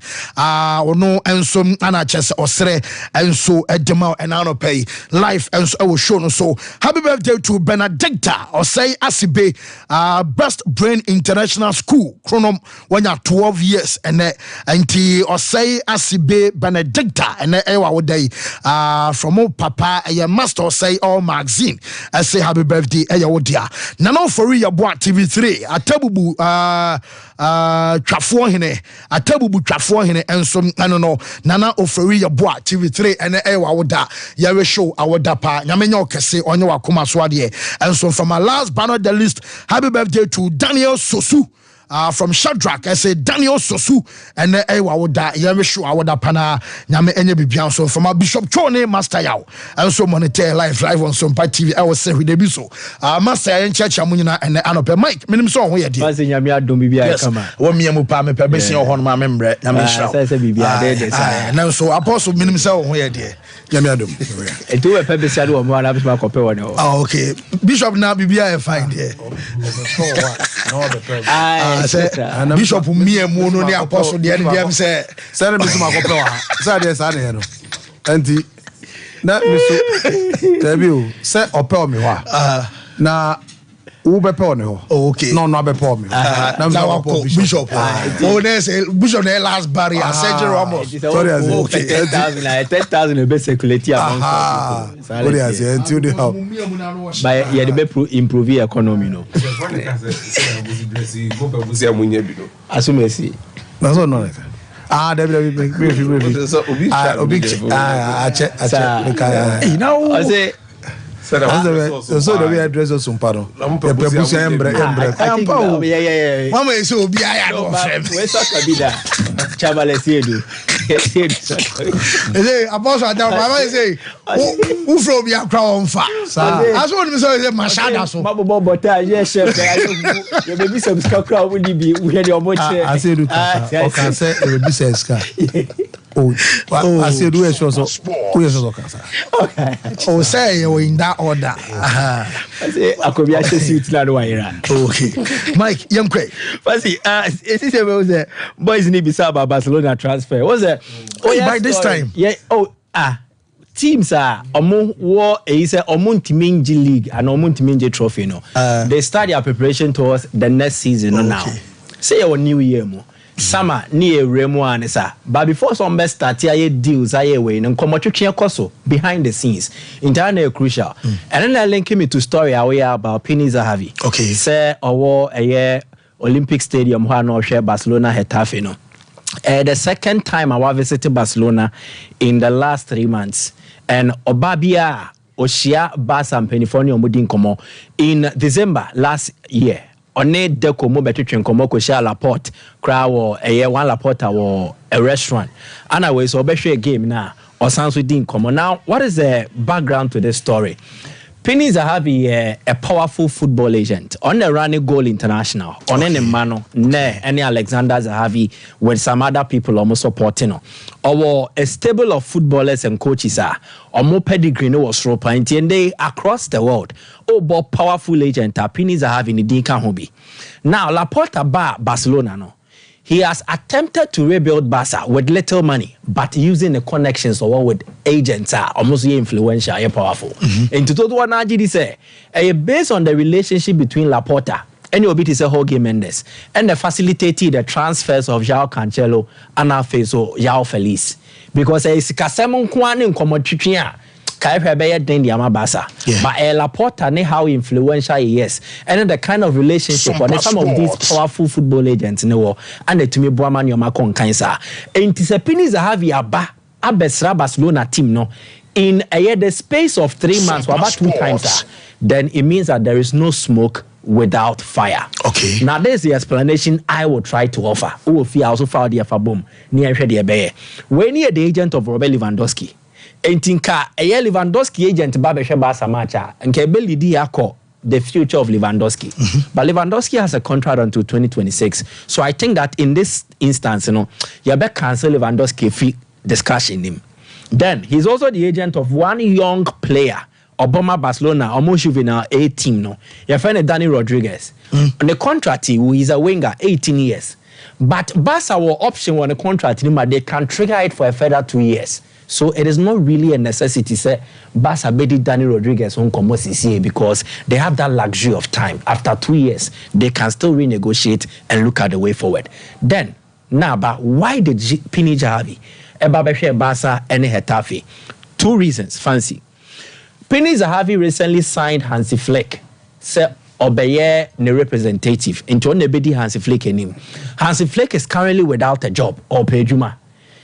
no and so ana chese osre and so at the mouth and ano pay life and so I will show no so happy birthday to Benedicta or say Asibe Best Brain International School chronom when you're 12 years and or say Asibe Benedicta and ewa woday from old papa a master say all magazine I say happy birthday wodia nano for your boy TV3 atabubu twafo hene atabubu twafo hene enso no nana ofori your boy TV3 and ewa woda yawe show awoda pa nyamenya okese onye wakoma so ade enso from my last but not the least happy birthday to Daniel Sosu from Shadrach I say Daniel Sosu and ewa woda yawe show awoda pana nyame enye bibia so from Bishop Chone Master Yaw and so monitor live on Sompa TV I was say we debi so Master en church amunyina and anope Mike minim so ho ye die Master nyame adom bibia kama wo miamu pa me pe besi ho no ma membre nyame shira say bibia dey say na so apostle minim so ho ye die nyame adom etu we pe besi ade wo mo na bishop akope wo ne okay Bishop na bibia e fine there Bishop miamu no ne apostle de dem say na bisu makope wa say dey say na no anti na miso tabi o say ope o me wa na wo be pe o ne ho okay no be pe o me na Bishop o ne say Bishop na last barrier surgery almost sorry as okay 10,000 be circulate among sorry as until the how by ye dey improve economy no asumesi na so no David I say so the way address us Sompa no pebusia embre mama is obi aya no frame we so kabida chabale siedu apostle adam mama say who from be akra on fa as one me say mashada so mabo bota ye chef you baby subscribe crowd we be we hear your much I say do o can say e be ska I say do so who is so can say okay o say you in that order I say akobia suit na do wire okay Mike yemkwe fancy esi say we say boys need be say about Barcelona transfer was it by this time yeah teams are war say Omuntiminji League and Omuntiminji Trophy no they start their preparation towards the next season now say your new year mo summer near Remo and sa but before some best start here deals I way and come koso behind the scenes internal crucial and then I link me to story away about Penny Zahavi okay say war a year Olympic Stadium where no share Barcelona Hetafe no the second time I visited Barcelona in the last 3 months and Obabia Oshia Bas and Penifoni Omudin Komo in December last year on a deco mo between Komo Koshia Laporte crowd or a year one Laporte or a restaurant and I was a game now or sounds within Komo. Now what is the background to this story? Penny Zahavi a powerful football agent on the running goal international on any mano ne any Alexander Zahavi with some other people almost supporting or a stable of footballers and coaches are or more pedigree no was rope and they across the world but powerful agent Penny Zahavi ni dinka hobi now Laporta Barcelona no. He has attempted to rebuild Barca with little money, but using the connections or with agents are almost influential and powerful. And to total one RGD say, based on the relationship between Laporta and Jorge Mendes and the facilitated the transfers of João Cancelo and Alfredo João Feliz. Because it's Casemon Kwan in Comotricia. But Laporta know how influential he is, and then the kind of relationship with some of these powerful football agents in the world, and to me, Boaman Yoma Konkansa. And Tisapini Zahavi Aba abesra Barcelona team no in a year the space of 3 months or about 2 times, then it means that there is no smoke without fire. Okay. Now there's the explanation I will try to offer. Who will also found the boom near the when you're the agent of Robert Lewandowski. Entinka a Lewandowski agent Babesha Basamacha and Kebeli Diako the future of Lewandowski. But Lewandowski has a contract until 2026. So I think that in this instance, you better cancel Lewandowski fee discussion him. Then he's also the agent of one young player, Obama Barcelona, almost juvenile 18. No, your friend Danny Rodriguez. On the contract, he is a winger, 18 years. But Barca will option on the contract, they can trigger it for a further 2 years. So it is not really a necessity, say, Barca bedi Danny Rodriguez on CCA because they have that luxury of time. After 2 years, they can still renegotiate and look at the way forward. Then, now, but why did Pini Zahavi, Barca and Getafe? 2 reasons, fancy. Pini Zahavi recently signed Hansi Flick, say, Obeye ne representative, into Nebedi Hansi Flick in him. Hansi Flick is currently without a job or pejuma.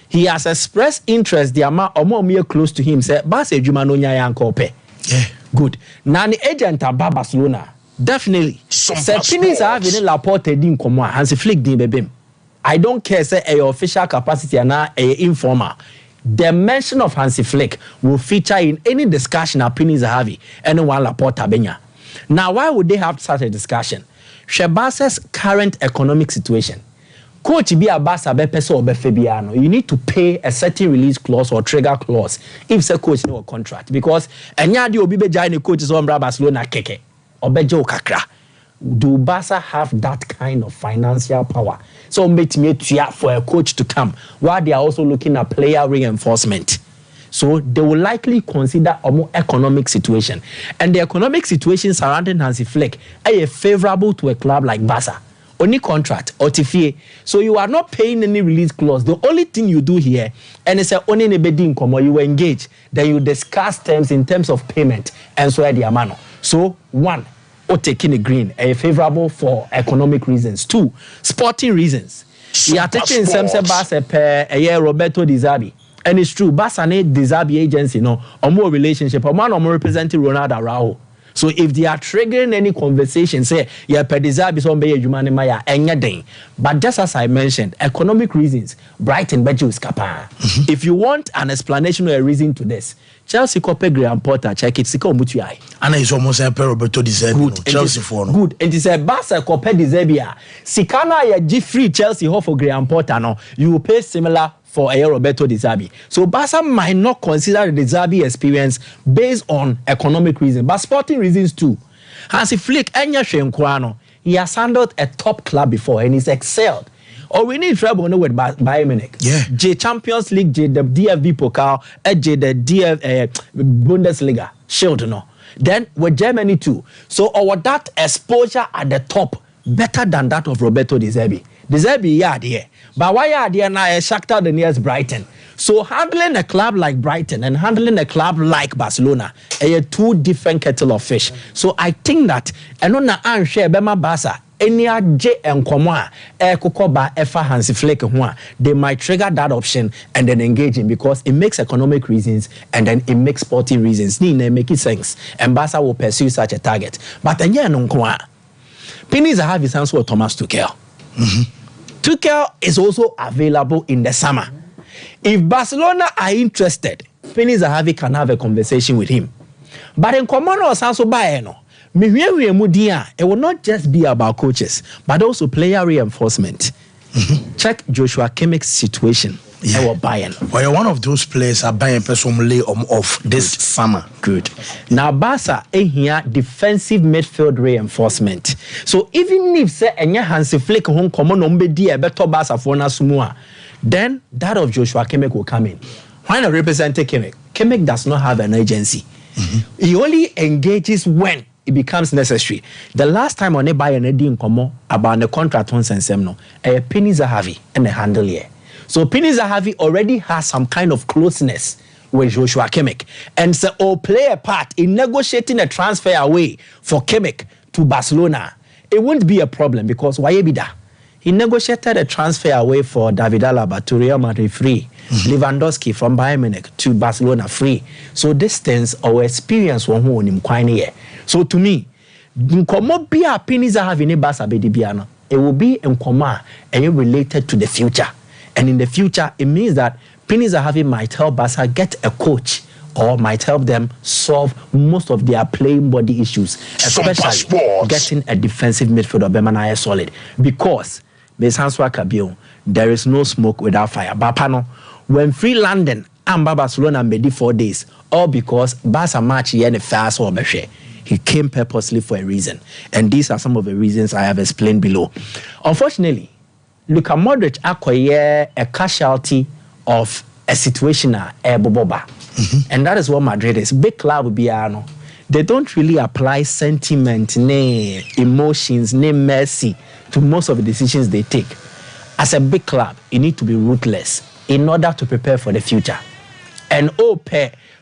He has expressed interest, the amount or more close to him, say, Basa Juma no nya yankope. Yeah. Good. Now, the agent at Barcelona, definitely. Say, Pini Zahavi ne Laporte din komo, Hansi Flick din bebem. I don't care, say, a official capacity and a informer. The mention of Hansi Flick will feature in any discussion at Pini Zahavi, anyone Laporte Benya. Now, why would they have such a discussion? Shebasa's current economic situation. Coach be a Barca be peso or be Fabiano. You need to pay a certain release clause or trigger clause if say coach no contract because enya di obi be jai ne coach so mbra Barcelona keke or be jo kakra. Do Barca have that kind of financial power? So metime tua for a coach to come while they are also looking at player reinforcement. So they will likely consider a more economic situation. And the economic situation surrounding Hansi Flick is favorable to a club like Barca. Only contract or TFA. So you are not paying any release clause. The only thing you do here, and it's only a bidding come or you engage, then you discuss terms in terms of payment and so at the amount. So 1, or taking a green, a favorable for economic reasons. 2, sporting reasons. You are taking some Barca a year Roberto Di Zerbi. And it's true, Barca and Di Zerbi agency, or more relationship, or one or more representing Ronaldo Araujo. So if they are triggering any conversation, say, yeah, Di Zerbi is on Bayer Jumani Maya, and but just as I mentioned, economic reasons, Brighton, Beju is Kapa. If you want an explanation or a reason to this, Chelsea copy Graham Potter, check it, Siko Mutuai. And it's almost a Roberto Di Zerbi, Chelsea for good. And it's a Barca copy Di Zerbi. Sikana ya G free Chelsea ho for Graham Potter, no, you will pay similar for a Roberto Di Zerbi. So Barca might not consider the Di Zerbi experience based on economic reasons, but sporting reasons too. Hansi Flick, he has handled a top club before and he's excelled. Or we need trouble with Bayern Munich. Yeah. J Champions League, J the DFB Pokal, J the DF Bundesliga Shield, no. Then with Germany too. So our that exposure at the top better than that of Roberto Di Zerbi. Di Zerbi, yeah, there. But why are there now a Shakhtar the nearest Brighton? So handling a club like Brighton and handling a club like Barcelona are 2 different kettle of fish. So I think that and on the share Bema Barca any J and Komwa Kokoba Efa Hansi Flick they might trigger that option and then engage in because it makes economic reasons and then it makes sporting reasons. They make it sense and Barca will pursue such a target. But then yeah, no Pini Zahavi stands for Thomas Tuchel. Tuchel is also available in the summer. If Barcelona are interested, Pini Zahavi can have a conversation with him. But in Komano Sanso Baeno, it will not just be about coaches, but also player reinforcement. Check Joshua Kimmich's situation. Yeah. Bayern. Well, you're one of those players are buying personally off this summer. Good. Now, Barca here defensive midfield reinforcement. So even if say Enya Hansi Flick home common ombedi a better Barca for Nasumua, then that of Joshua Kimmich will come in. Why not represent Kimmich? Kimmich does not have an agency. He only engages when it becomes necessary. The last time on a Bayern didn't come about the contract on Sensemno, a Pini Zahavi and a handle here. So Pini Zahavi already has some kind of closeness with Joshua Kimmich and so all play a part in negotiating a transfer away for Kimmich to Barcelona. It won't be a problem because why be that? he negotiated a transfer away for David Alaba to Real Madrid free. Lewandowski from Bayern Munich to Barcelona free. So distance or experience one who in Quine. So to me, nkomo bia pennies are having a Barca bedibiano. It will be in coma and related to the future. And in the future, it means that pennies are having might help Barca get a coach or might help them solve most of their playing body issues, especially getting a defensive midfielder Bemana solid. Because there is no smoke without fire. Bapano, when free London and Barcelona made 4 days, all because Barca match here in the fast or he came purposely for a reason. And these are some of the reasons I have explained below. Unfortunately, Luka Modric acquired a casualty of a situation boboba. And that is what Madrid is. Big club Biano. They don't really apply sentiment, emotions, mercy to most of the decisions they take. As a big club, you need to be ruthless in order to prepare for the future. And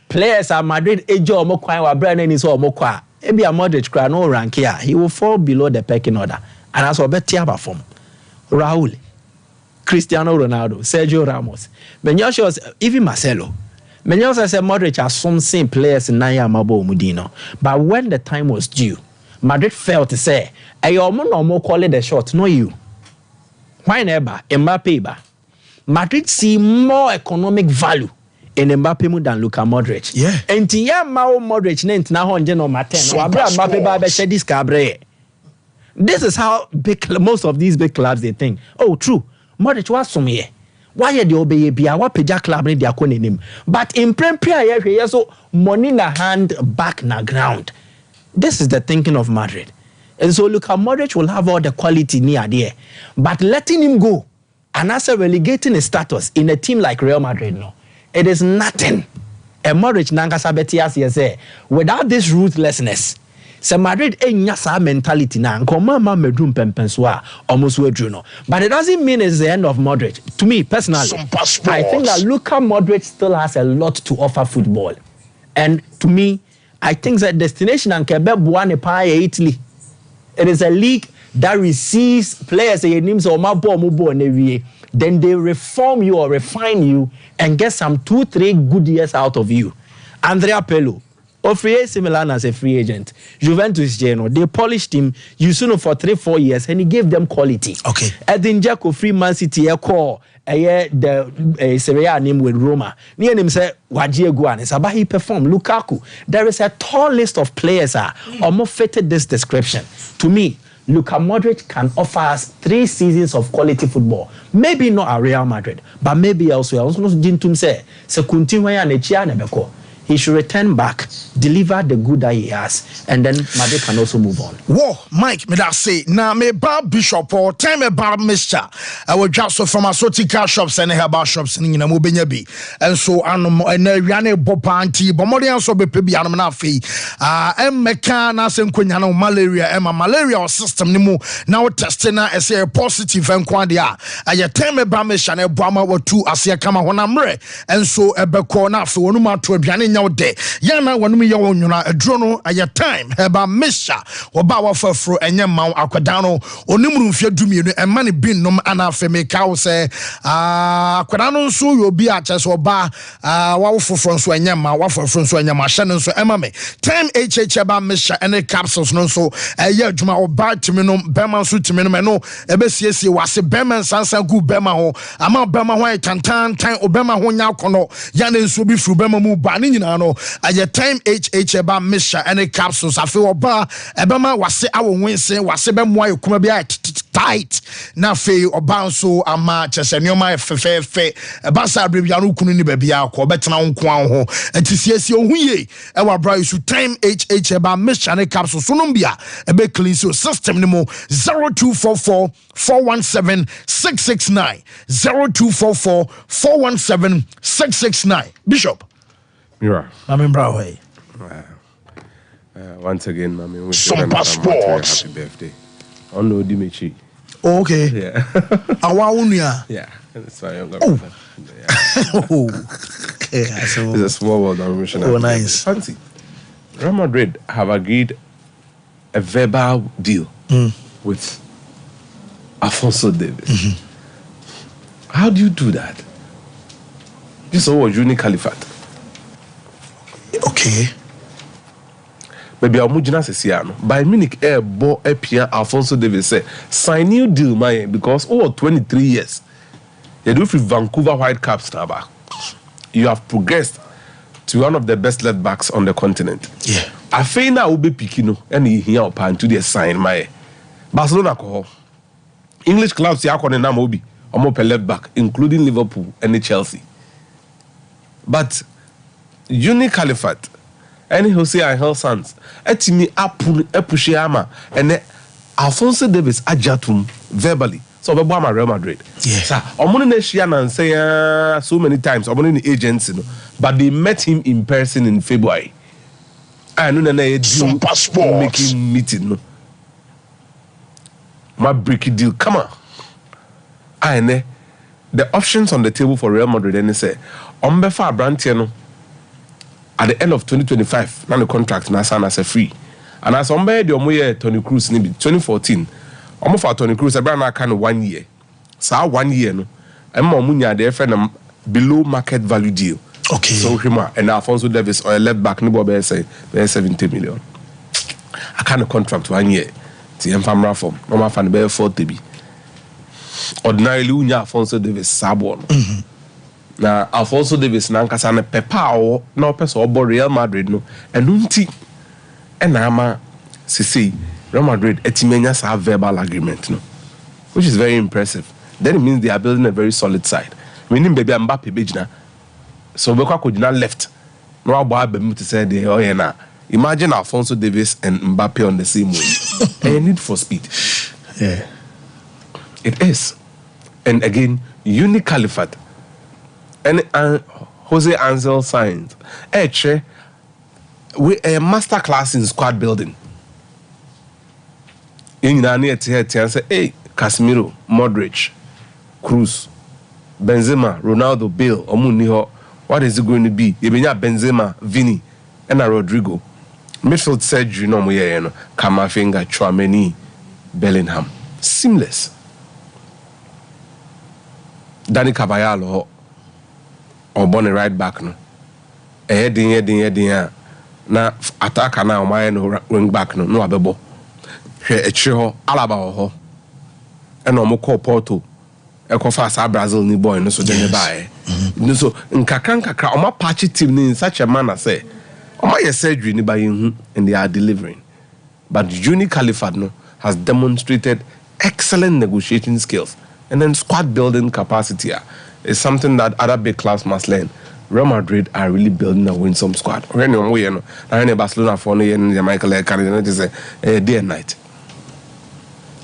players at Madrid, Ejo Omokwa, wa Brian is Omokwa. Ebi a Modric cry no rank here. He will fall below the pecking order. And as Obetia form, Raul, Cristiano Ronaldo, Sergio Ramos, Menyosha, even Marcelo. Menyosha said Modric are some same players in Naya Mabo Mudino. But when the time was due, Madrid felt to say, Ayomo no more call it the shot, no you. Why never Mbappe? Madrid see more economic value in Mbappe than Luka Modric. Yeah. And Tia Mao Modric nent na honje no maten. Wabra Mbappe ba be shedis cabre. This is how most of these big clubs they think. Oh, true. Modric was some here. Why the obey bia wa peja club ni dia konenim. But in Premier here so money na hand, back na ground. This is the thinking of Madrid. And so Luka Modric will have all the quality near there. But letting him go and also relegating his status in a team like Real Madrid, no, it is nothing. And Modric Nangasabetias without this ruthlessness, so Madrid nyasa mentality na nkomama medrum pempenswa almost wedruno. But it doesn't mean it's the end of Modric. To me personally, I think that Luka Modric still has a lot to offer football. And to me, I think that destination and Quebec Buane Pie Italy. It is a league that receives players then they reform you or refine you and get some 2-3 good years out of you. Andrea Pirlo, of free AC Milan as a free agent, Juventus Genoa, they polished him, you know, for 3-4 years, and he gave them quality. Okay. Edin Dzeko, free Man City, the Serie A name with Roma. Near him say Wajie Guanes, but he performed. Lukaku. There is a tall list of players almost fitted this description. To me, Luka Modric can offer us 3 seasons of quality football. Maybe not at Real Madrid, but maybe elsewhere. Also, Jintum say, he should return back, deliver the good that he has, and then Madrid can also move on. Whoa, Mike, me that say, now me bar bishop or time me bar mixture. I will just so from asotica shops and herbal shops in Mubinyabi. And so, and Riane Bopanti, Bomodian so be pebi anamanafi. Mekana Senquino malaria, Emma malaria system nimu now testing as a positive and quandia. I time me bar mixture and a Brahma or 2 as a kama honamre. And so a becona for one to a piano. Day. Yana when me yaw nyuna adrono aya time heba mesha oba wa fafro enye maw akwadano onimru mfia dumie no emane bin nom ana afeme kawo se akwadano nso yo bi a chese oba wa foforo nso enye maw wa foforo nso enye ma hye nso emame time hba mesha ene capsules no nso eye adwuma oba timi no bema nso timi no me no ebesiesie wase bema sansan gu bema ho ama bema ho tantan tan obema ho nya akono yana nso bi fru bema mu ba ni no at your time eba misha any capsules I feel oba ebema wase awo wense wase be moa ekuma bia tight na fe oba so ama chese nyoma fe basa brebia no kunu ni bia ko betena nko ho antisiesie ohuye e wa bra you time eba misha any capsules so no bia ebe clean so system ni mo 0244 417 669 0244 417 669 Bishop Mira. I'm in Broadway. Once again, I mean, Sompa Sports. Happy birthday. On no Dimechi. Okay. Yeah. Awaunia. Yeah. That's why I'm going to. Yeah. So it's a small world I'm wishing. Oh, nice. Fancy. Real Madrid have agreed a verbal deal with Alphonso Davies. How do you do that? This is all Uni Caliphate. Okay. Maybe I'll move by Munich bo Epia Alphonso Davies say sign new deal my because over 23 years you do for Vancouver Whitecaps now. You have progressed to one of the best left backs on the continent. Yeah. I feel now will be picking and he here up to the sign my Barcelona call. English clubs here on na mobi omo per left back including Liverpool and Chelsea. But Uni Caliphate and Jose Angel Sanz etimi push ama and Alphonso Davies ajatum verbally. So we am Real Madrid. Yes. Omoni na shia na say so many times omoni ni agents no, but they met him in person in February. I know na Sompa Sports making meeting no. My breaky deal, come on. And the options on the table for Real Madrid and they say Ombefa Brantiano at the end of 2025, now the contract na sign as a free. And as Ombe the Omoye Tony Cruz ni 2014, Omofa Tony Cruz a brand kind of 1 year. So 1 year no. Emma Omunya the friend below market value deal. Okay. So him and Alphonso Davies or a left back nibo be say 70 million. I kind of contract 1 year. The family form. Mama fan be 40 bi. Ordinarily unya Alphonso Davies sabon. Na Alphonso Davies na nkasa na pepa o na opese obo Real Madrid no enunti na ama sisi Real Madrid etimenya sa verbal agreement no, which is very impressive. Then it means they are building a very solid side. Meaning baby Mbappe bejina so be kwa kojina left no abo abem to say the oh na imagine Alphonso Davies and Mbappe on the same way. A need for speed. Yeah. It is. And again, Uni Caliphate and Jose Angel Sanz we a master class in squad building. In Nani say, hey, Casemiro, Modric, Cruz, Benzema, Ronaldo, Bale, Omuniho. What is it going to be? Yebenya Benzema, Vini, and Rodrigo. Midfield surgery no mo ye no. Kamavinga, Chouameni, Bellingham. Seamless. Dani Carvajal or Bonnie right back no. Heading na attack na o no wing back no abebo. Hwe echi ho Alaba ho. E no mo call Porto. E ko fa sa Brazil ni boy no so je ne bae. No so nkakra o ma patch team ni in such a manner say o ma ye surgery ni ba yin and they are delivering. But Uni Caliphate no has demonstrated excellent negotiating skills. And then squad building capacity is something that other big clubs must learn. Real Madrid are really building a winsome squad. When you know, I Barcelona for no year in Michael Carrigan is a day and night.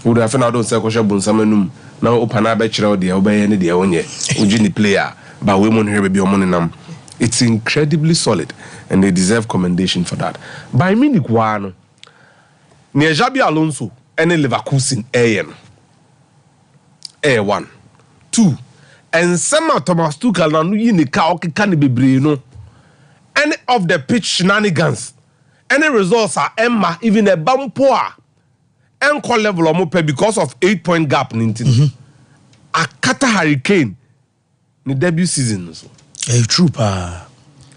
Would have found out say Kosha Bunsamanum now open a bachelor the obey any day on ye. Ujini player, but women here be your money nam. It's incredibly solid and they deserve commendation for that. By Munich one near Xabi Alonso and Leverkusen AN. A1 2 and some Thomas Tuchel na no yinika okeka ne bebre no any of the pitch shenanigans any results are emma even a bampo a enko level omo because of 8-point gap nintin akata Hurricane ni debut season so true pa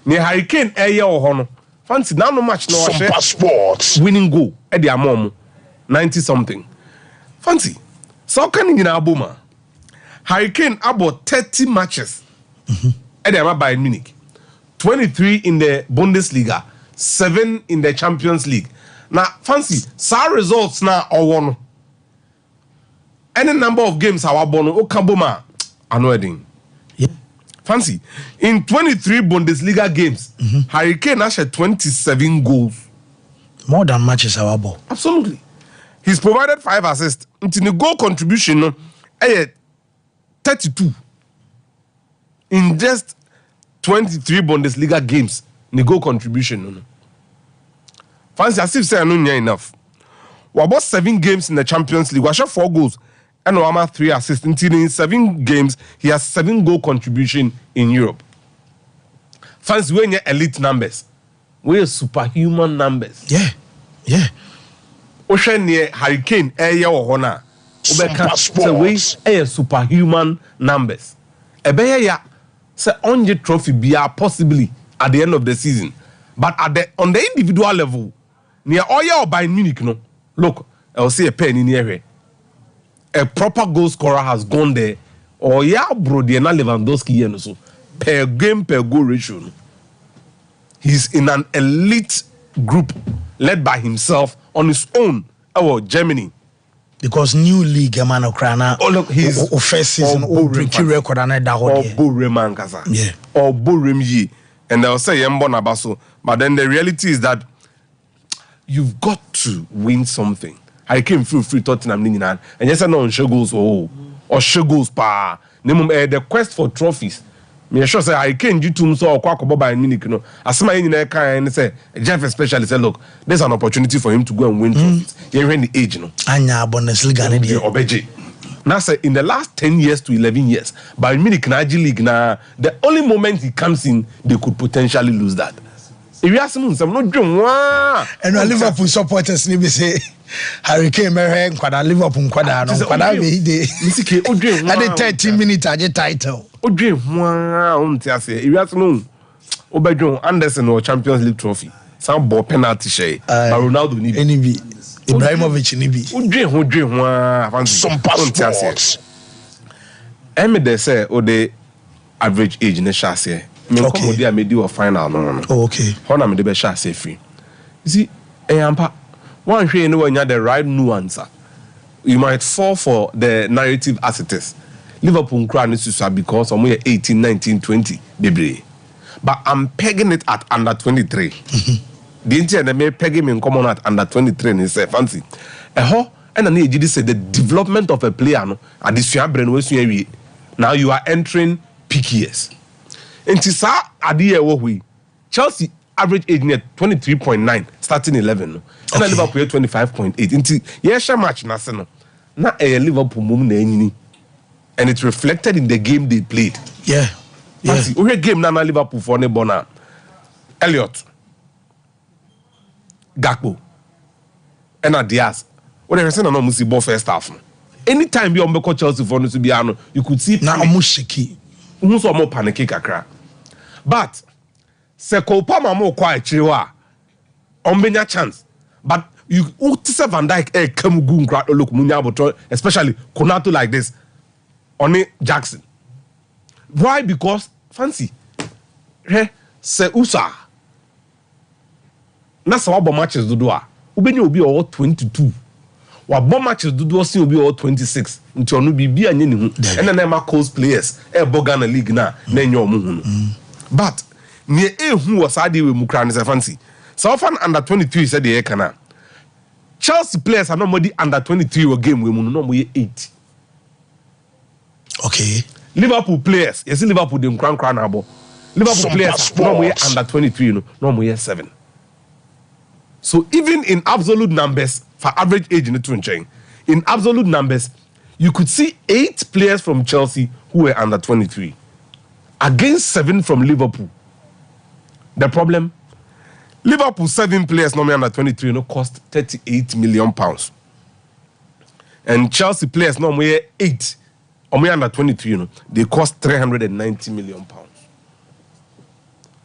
ni Hurricane eye ho no fancy na no match no Sompa Sports winning goal e dey amom 90 something fancy so can you aboma Hurricane about 30 matches at the Bayern Munich, 23 in the Bundesliga, 7 in the Champions League. Now fancy some results now or one any number of games our bono okaboma annoying. Yeah. Fancy in 23 Bundesliga games, Hurricane has 27 goals. More than matches our ball. Absolutely. He's provided 5 assists. Until the goal contribution, 32 in just 23 Bundesliga games. The goal contribution. Fancy as if say I know enough. We about 7 games in the Champions League. We shot 4 goals and we 3 assists. Until in 7 games, he has 7 goal contribution in Europe. Fancy when you elite numbers, we superhuman numbers. Yeah. Ocean near Hurricane area or Hona Sompa Sports. Say superhuman numbers. Ebeye ya say only trophy be possibly at the end of the season. But on the individual level, near Oya or Bayern Munich, no. Look, I'll see a pen in here. A proper goal scorer has gone there. Or bro, the Lewandowski and so per game per goal ratio. No. He's in an elite group led by himself on his own. Germany. Because new league, man, Ukraine. Oh look, he's first season breaking record and that or Boreman Kasa. Yeah. Or Borem Yi. And they'll say Yembona Baso. But then the reality is that you've got to win something. I came through free Tottenham and yes, I know on Shugos or Shugos pa. The quest for trophies. Me sure say I can't do too so or Kwako Boba and Munich. No, as my in and say Jeff especially said, look, there's an opportunity for him to go and win trophies. You're in the age, no. Anya Bundesliga Obeji. Now say in the last 10 years to 11 years, by Munich Naji League na the only moment he comes in, they could potentially lose that. If you ask me, I'm not doing and Liverpool supporters need to say Hurricane Merhen kwada Liverpool kwada no kwada we dey. Misike odwe at the 13 minutes at the title. Odwe hwa on tia say. If you ask me, Obedron Anderson or Champions League trophy. Some ball penalty share. But Ronaldo ni bi. Ibrahimovic ni bi. Odwe hwa Sompa Sports. They say the average age ne shase. Okay. I made you a final no. Oh, okay. How na me dey be shase free. You see, ampa one way you had the right nuance. You might fall for the narrative as it is. Liverpool crown is because somewhere 18, 19, 20 debris. But I'm pegging it at under 23. The internet may peg him in common at under 23 and say fancy. And then you say the development of a player no at this brain now you are entering peak years. And Tisa Adia Wohui Chelsea average age near 23.9 starting 11 no. And Liverpool 25.8 into yes match na a Liverpool mum and it's reflected in the game they played. Yeah. We game na Liverpool for ne bona Elliot Gakpo and Diaz. What they say na no musi ball first half. Anytime you on Chelsea for no to be ano, you could see na omushiki. Umuso mo panic kakra. But se ko pa ma mo kwa chiriwa ombenya chance. But you utise Van Dijk come gu nkra look munya boto especially Konato like this. Oni Jackson. Why? Because fancy. Se usa. Na sa wabo matches do a. Ubeni obi o 22. Wabo matches do o sin obi o 26. Nti onu bibi anye ni hu. Ena na ma close players e Bogana league na enye omu hu. But ne ehu was ade we mukra ne se fancy. So often under 23 said the kana. Chelsea players are normally under 23 or game we no mo 8. Okay. Liverpool players, you see Liverpool dem crown abo. Liverpool Sompa players normally under 23 no normally 7. So even in absolute numbers for average age in the chain, in absolute numbers you could see 8 players from Chelsea who were under 23 against 7 from Liverpool. The problem, Liverpool 7 players normally under 23 no cost 38 million pounds. And Chelsea players normally 8 under 23 no they cost 390 million pounds.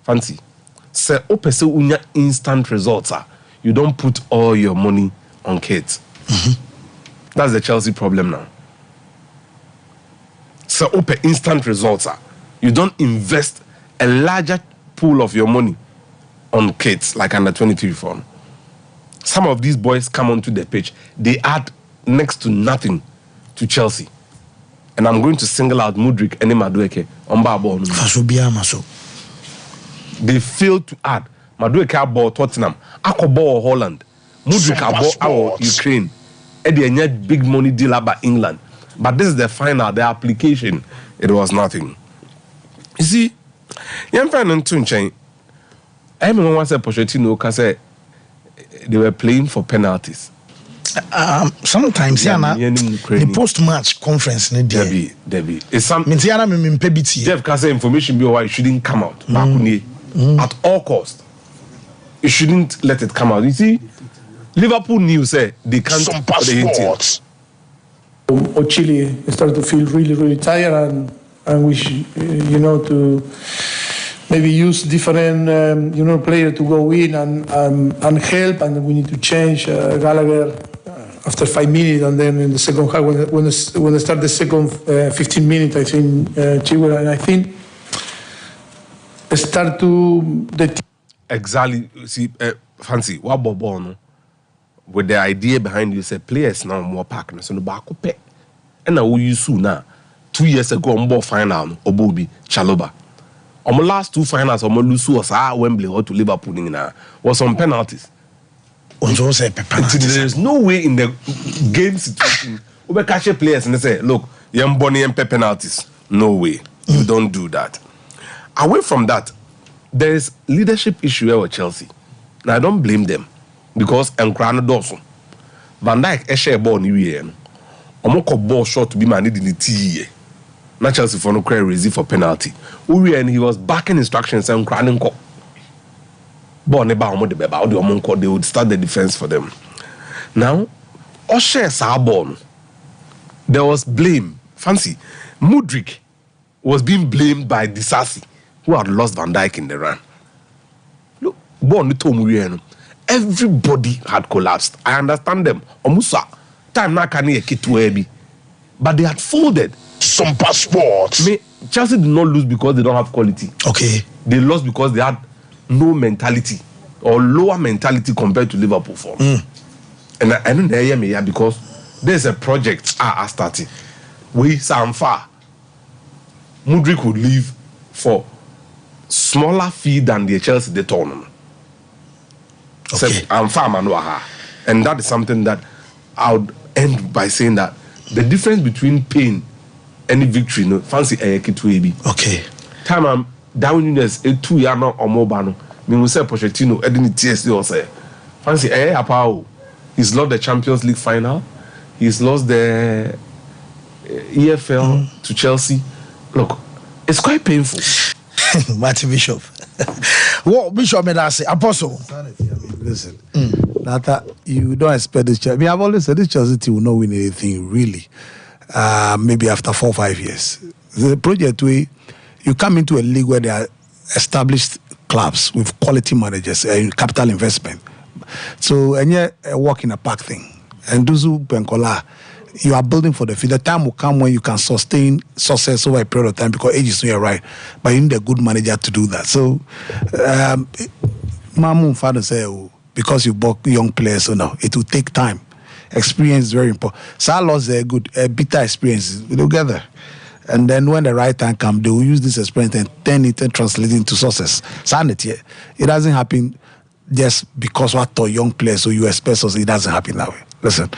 Fancy. Say opese unya instant results you don't put all your money on kids. That's the Chelsea problem now. So open instant results you don't invest a larger pool of your money on kids like under 23 form. Some of these boys come onto the pitch, they add next to nothing to Chelsea. And I'm going to single out Mudryk and Madueke on Babo. They failed to add Madueke ball Tottenham, Ako ball Holland, Mudryk ball Ukraine, and they had big money deal about England. But this is the final, the application, it was nothing. You see, young fan on Tunchain, everyone wants a Pochettino because they were playing for penalties. Sometimes the post-match conference Debbie. It's something. Jeff can say information be why it shouldn't come out. At all cost. You shouldn't let it come out. You see, Liverpool knew say they can't Sompa Sports. or Chile start to feel really, really tired, and we should, to maybe use different, player to go in and help, and we need to change Gallagher after 5 minutes, and then in the second half, when they start the second 15 minutes, I think Chilwell, and I think start to the exactly. See, fancy what ball no. With the idea behind you, say players now more partners, so no back up. And now we use now 2 years ago on ball final Obobi Chaloba. On my last 2 finals, on my lose was Wembley or to Liverpool was on penalties. There's no way in the game situation we catch players and they say, look, you're Bonnie and penalties. No way. You don't do that. Away from that, there is leadership issue here with Chelsea. Now I don't blame them because Enkrano Dawson, Van Dijk share ball new year. Omoko ball shot to be managed in the T. Not Chelsea for no crazy for penalty. And he was backing instructions and crying. They would start the defense for them. Now, Osher Sarbon, there was blame. Fancy, Mudryk was being blamed by Disasi, who had lost Van Dijk in the run. Look, everybody had collapsed. I understand them. Omusa, time na kani ekituebi, but they had folded. Sompa Sports. Chelsea did not lose because they don't have quality. Okay. They lost because they had no mentality or lower mentality compared to Liverpool for. And I don't hear me here because there's a project are starting. We Sompa Mudryk would leave for smaller fee than the Chelsea they tournament. Okay. And that is something that I would end by saying that the difference between pain and victory, no fancy okay. Time I'm down in this 2 years or more bano. Me will say Pochettino, Edini TSD or say fancy he's lost the Champions League final, he's lost the EFL to Chelsea. Look, it's quite painful. Martin Bishop. What Bishop made us say, Apostle. Listen, Nata, you don't expect this Chelsea. I mean, I've always said this Chelsea team will not win anything really. Maybe after 4 or 5 years. The project where you come into a league where there are established clubs with quality managers and capital investment. So, and yeah, a walk in a park thing. And Duzu Penkola, you are building for the future. The time will come when you can sustain success over a period of time because age is not right. But you need a good manager to do that. So, Mamu father say, because you bought young players, so now it will take time. Experience is very important. So I lost a good, bitter experience together. And then when the right time comes, they will use this experience and turn it and translate it into success. Sanity, it doesn't happen just because what are young players, so you expect us. It doesn't happen that way. Listen,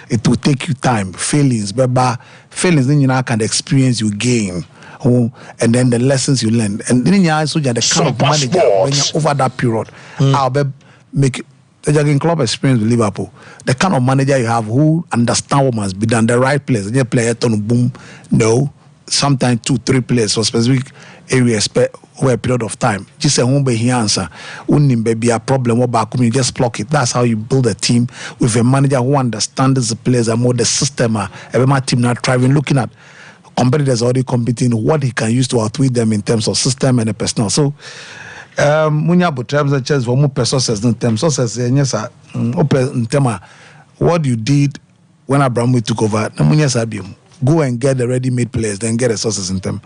it will take you time, feelings, but feelings, then you now can experience you gain. And then the lessons you learn. And then you also the kind of manager when you're over that period. I'll be make the jogging club experience with Liverpool. The kind of manager you have who understand what must be done, the right players. And you play it on boom. No. Sometimes 2-3 players for specific areas over a period of time. Just a home be answer. Be a problem about you just block it. That's how you build a team with a manager who understands the players and more the system. Every team not thriving, looking at competitors already competing, what he can use to outwit them in terms of system and the personnel. So munya but terms of chess for more resources in terms of what you did when Abramovich took over. Go and get the ready-made players, then get resources in them.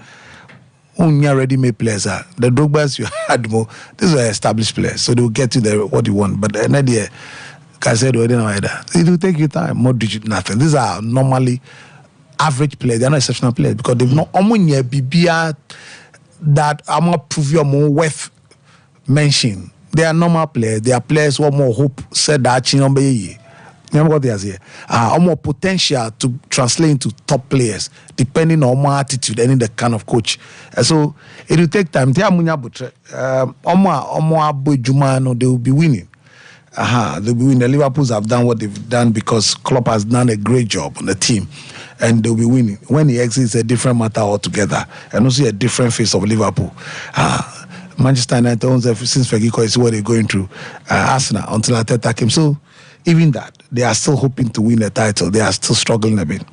Unya ready-made players are the Drogbas you had more. These are established players, so they will get you what you want. But the idea, I said, it will take you time, more digit nothing. These are normally average players. They are not exceptional players because they've not that I'm not prove you more worth mention. They are normal players. They are players who have more hope. Said that remember what they are here. More potential to translate into top players depending on my attitude and the kind of coach. So it will take time. They will be winning. They'll be winning. The Liverpools have done what they've done because Klopp has done a great job on the team, and they'll be winning. When he exits, a different matter altogether, and also a different face of Liverpool. Manchester United, since Fergie is what they're going through. Arsenal until Arteta came. So even that, they are still hoping to win the title. They are still struggling a bit.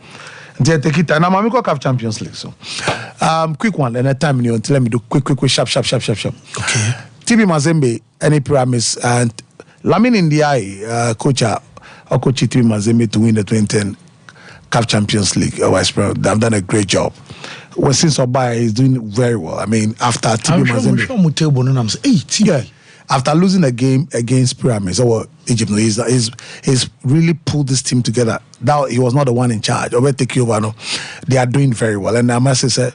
They take it. Now, I'm CAF Champions League. So, quick one. And a time you let me do quick, sharp. Okay. TB Mazembe, any promise and Lamin in the eye, coach TB Mazembe to win the 2010 CAF Champions League. They've done a great job. Well, since Obaya is doing very well. I mean, after TB Mazembe. After losing a game against Pyramids or Egypt, he's really pulled this team together. Now he was not the one in charge. They are doing very well. And I must say,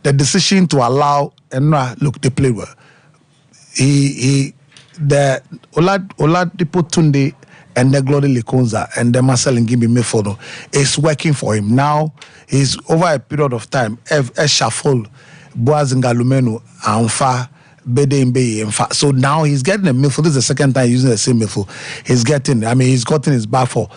the decision to allow and look, they played well. The Oladipo Tunde and the Glory Lekonza and the Marcel Ngimbi Mefono is working for him. Now he's over a period of time. Eshafol, Boaz Ngalumenu, Anfa. So now he's getting a midfield. This is the second time using the same midfield. He's gotten his back for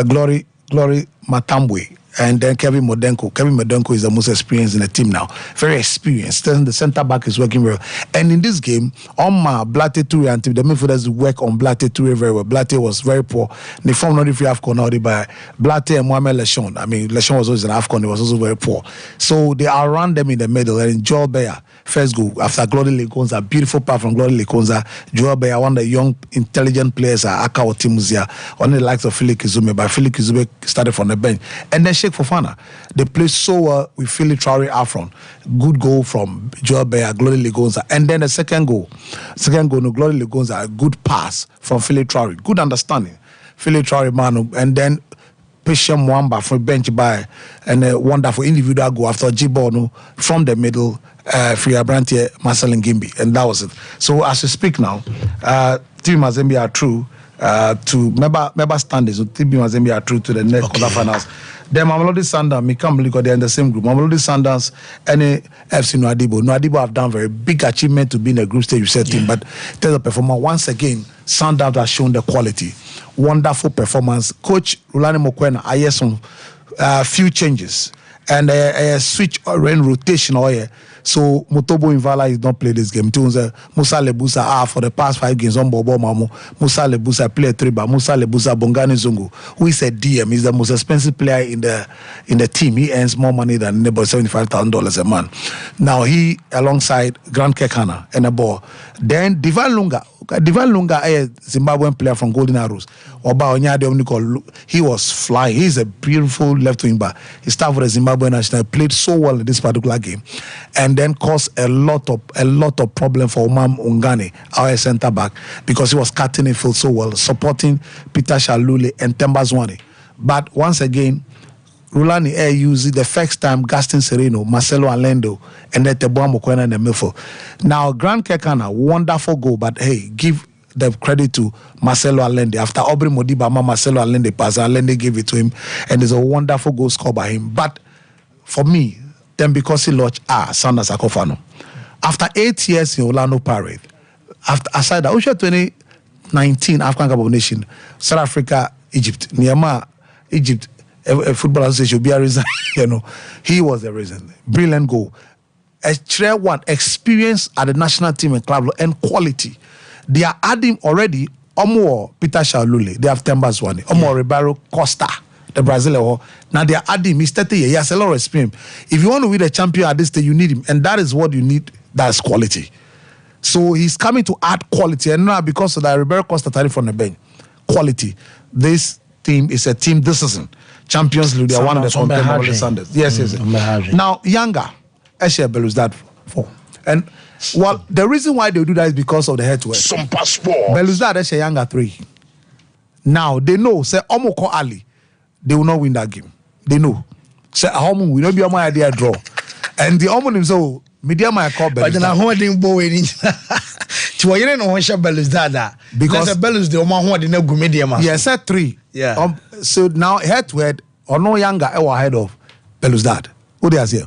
Glory Matambwe and then Kevin Modenko. Kevin Modenko is the most experienced in the team now. Very experienced. Then the centre back is working well. And in this game, Oma Blatte Toure and the midfielders work on Blatte Toure very well. Blatte was very poor. They formed not if you have Conaldi by Blatte and Mohamed Lechon. Lechon was always an AFCON. He was also very poor. So they are around them in the middle. And Joel Beyer, first goal after Glory Lekonza, beautiful pass from Glory Lekonza. Joel Beyer, one of the young, intelligent players at Aka Otimuzia, one of the likes of Felix Kizume. But Felix Kizume started from the bench. And then Sheikh Fofana, they played so well with Philip Traore out front. Good goal from Joel Beyer, Glory Lekonza. And then the second goal, no Glory Lekonza, a good pass from Philip Traore. Good understanding. Philip Traore, man, and then Patient Mwamba from bench by and a wonderful individual goal after Jibono from the middle. Free Abrantie, Marcel Ngimbi, and that was it. So as we speak now, Team Mazembe are through to member standings. So Team Mazembe are through to the next quarterfinals. Then Mamelodi Sundowns, Mikamliko, they're in the same group. Mamelodi Sundowns and FC Nouadhibou. Nouadhibou have done very big achievement to be in a group stage team, but tell the performer once again, Sundowns has shown the quality. Wonderful performance. Coach Rulani Mokwena, I hear some few changes and a switch or rotation or so Motobo Invala is not play this game. Musa Lebusa for the past 5 games on Bobo Mamu. Musa Lebusa play 3 but Musa Lebusa Bongani Zungu, who is a DM, is the most expensive player in the team. He earns more money than about $75,000 a month. Now he alongside Grant Kekana and a ball. Then Divan Lunga, a Zimbabwean player from Golden Arrows. He was flying. He's a beautiful left wing back. He started for the Zimbabwe national, played so well in this particular game, and then caused a lot of problem for Umam Ungani, our centre back, because he was cutting it so well, supporting Peter Shalule and Tembazwane. But once again, Rulani Air used the first time Gaston Sereno, Marcelo Allende, and then Teboa Mokwena in the midfield. Now, Grant Kekana, wonderful goal, but hey, give the credit to Marcelo Allende. After Aubrey Modiba, Marcelo Allende passed, Allende gave it to him, and there's a wonderful goal scored by him. But for me, then because he launched Sanders Akofano. After 8 years in Orlando Pirates, aside that, 2019 African Cup of Nations, South Africa, Egypt, Niamey, Egypt, a football association, be a reason, he was the reason. Brilliant goal. A clear one, experience at the national team and club and quality. They are adding already Omo Peter Shalule. They have Tembazwane. Omo Ribeiro Costa, the Brazilian. Now they are adding Mr. T. He has a lot of experience. If you want to win a champion at this stage, you need him. And that is what you need. That's quality. So he's coming to add quality. And now because of that, Ribeiro Costa started from the bench. Quality. This team is a team this season. Champions League, they are one of the contemporary standards. Yes. Now, Yanga, Eshe Belouizdad for. And well, the reason why they do that is because of the head-to-head. Sompa Sport. Belouizdad, Eshe Yanga 3. Now, they know, say, Omoko Ali, they will not win that game. They know. Say, Ahomu will not be on my idea draw. And the Omo himself, media might call Belouizdad. But then I'm holding Bowie. To you know, Belouizdad. Because Belouizdad, the Omo who didn't go media. Yes, said 3. Yeah. So now head-to-head, or no Yanga ever ahead of Belouizdad. Who they are here?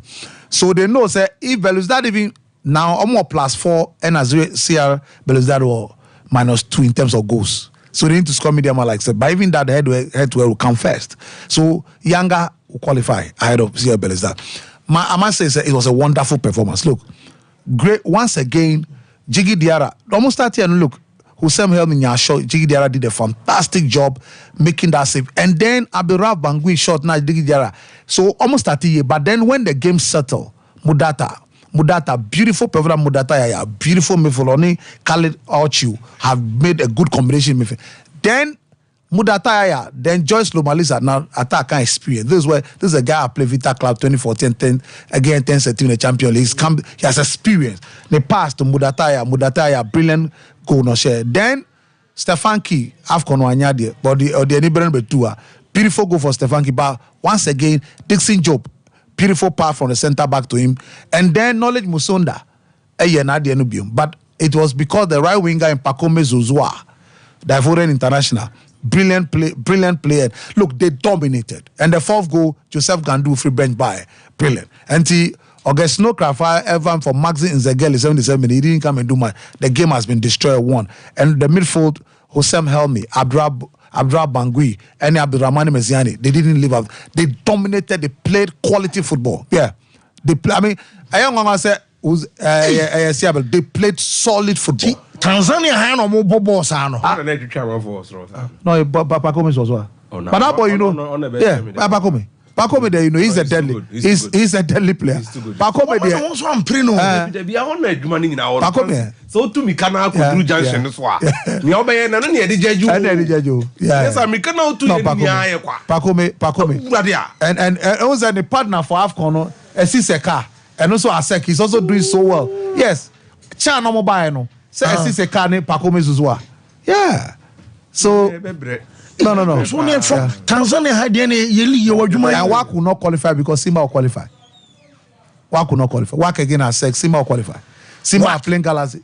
So they know, say, if Belouizdad even now Omo +4 and as CR Belouizdad or -2 in terms of goals. So they need to score medium like said. But even that head-to-head will come first. So Yanga will qualify ahead of CR Belouizdad. I must say it was a wonderful performance. Look, great once again. Jiggy Diarra almost started and look. Hussein Helmi Nyasho, Jiggy Diarra did a fantastic job making that save. And then Abdurrahman Bangui shot now Jiggy Diarra. So almost 30 years. But then when the game settled, Mudata, beautiful performance, Mudata, beautiful midfield. Khalid Auchu have made a good combination midfield. Then Mudata, then Joyce Lomalisa now attack experience. This is a guy who played Vita Club 2014, 10 again 10-17 in the Champions League. He has experience. They passed to Mudata, brilliant goal no share. Then Stefanki Afcon Wanyadi, but the Nibran Betua, beautiful goal for Stefanki. But once again, Dixon Job, beautiful pass from the centre back to him. And then Knowledge Musonda, but it was because the right winger in Pacome Zuzua, the foreign international. Brilliant player. Look, they dominated. And the fourth goal, Joseph Gandu free bench by. Brilliant. And August Snowcraft, Evan for Maxi Nzegeli 77 he didn't come and do much. The game has been destroyed 1. And the midfield, Hossein Helmi, Abdurrahman Bangui, and Abdurrahman Meziani, they didn't live up. They dominated, they played quality football. Yeah. They they played solid football. Tanzania had no more bobos. No, Pacome was well. But that boy, you know, Pacome there, you know, he's a deadly. He's a deadly player. Pacome there. Pacome. So to me, can I do junction as well? Yes, I'm making out to Pacome. And also the partner for AFCON, Siseka, and also Asek. He's also doing so well. Yes, Chan no mobile no. Say Siseka, Pacome Zuzua. Yeah. So. No. So from Tanzania had any and Wak will not qualify because Simba will qualify. Wak will not qualify. Wak again has sex. Simba will qualify. Simba are playing Galazi.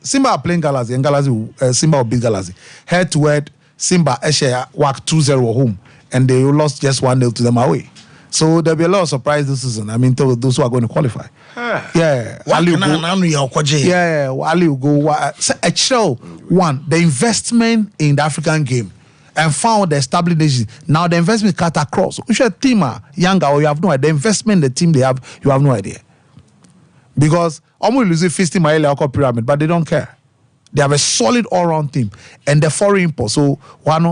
And Galazi, Simba will beat Galazi. Head to head, Simba Eshe Wak 2-0 at home, and they lost just 1-0 to them away. So there'll be a lot of surprise this season. I mean, those who are going to qualify. Yeah, Ali will go. A show one the investment in the African game. And found the established nations. Now the investment cut across. If you're a team younger or you have no idea, the investment the team they have, you have no idea. Because almost losing 50 Maele pyramid, but they don't care. They have a solid all-round team. And the foreign import, so 1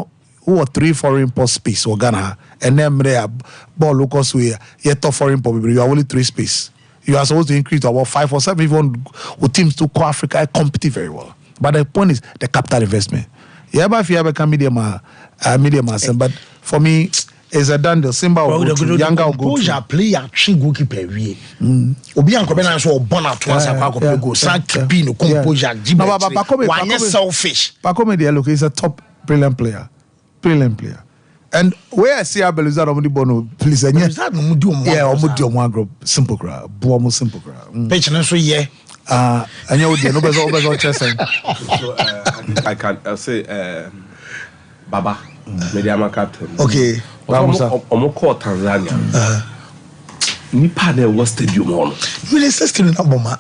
or 3 foreign import space or Ghana, and then they have ball locals where yet foreign import, you have only 3 space. You are supposed to increase to about 5 or 7 even with teams to call Africa compete very well. But the point is the capital investment. Yeah, but if you ever come medium, but for me, it's a done deal. Simba will go to younger will go to player, goalkeeper. Obian Kobena so born at once. I go. Sank Pino composure. One selfish. Pacome there, look, he's a top brilliant player. And where I see Abel is that Omudi Bono, please, and yes, Omudi one group, simple crowd, Bomo simple crowd. Patient, so yeah. And you would always chest. So I can say Baba, Mediama captain. Okay. Omoko Tanzania. Nipa ne was stadium on. Really seskin na bomba.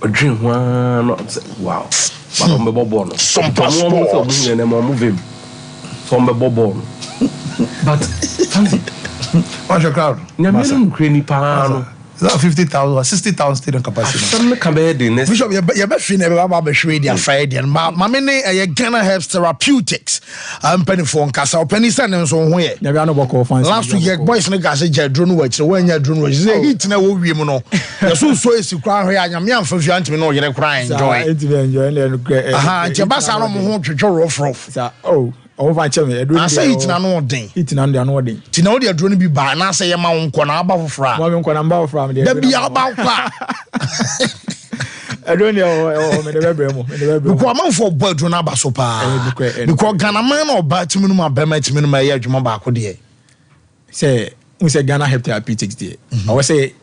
A dream one wow. But on the bobo. Sompa sport. From the bobo. But what's your crowd? Nyamenu kreni pa. Is that 50,000 or 60,000 stadium capacity? Bishop, you're best friend about the Shredia Friday and Mamine, a Ghana Herbs Therapeutics. I'm penny for Casa, penny sandals on where. Last week, boys and guys said, drone watch, when you're drone watch, they eat no women. So is to cry, I'm young for you to know you're crying. Jabasa, I'm home to draw off. Oh. I say it's an old day. It's an underwater. Tino, they are drone be by, and I say, I'm on Konaba from. There be about I don't know. Because for bird run about so far. Because Ghana man or Batimuma Bemetimuma Yajuma Baco. Say, we say Ghana Health Therapeutics day. I will say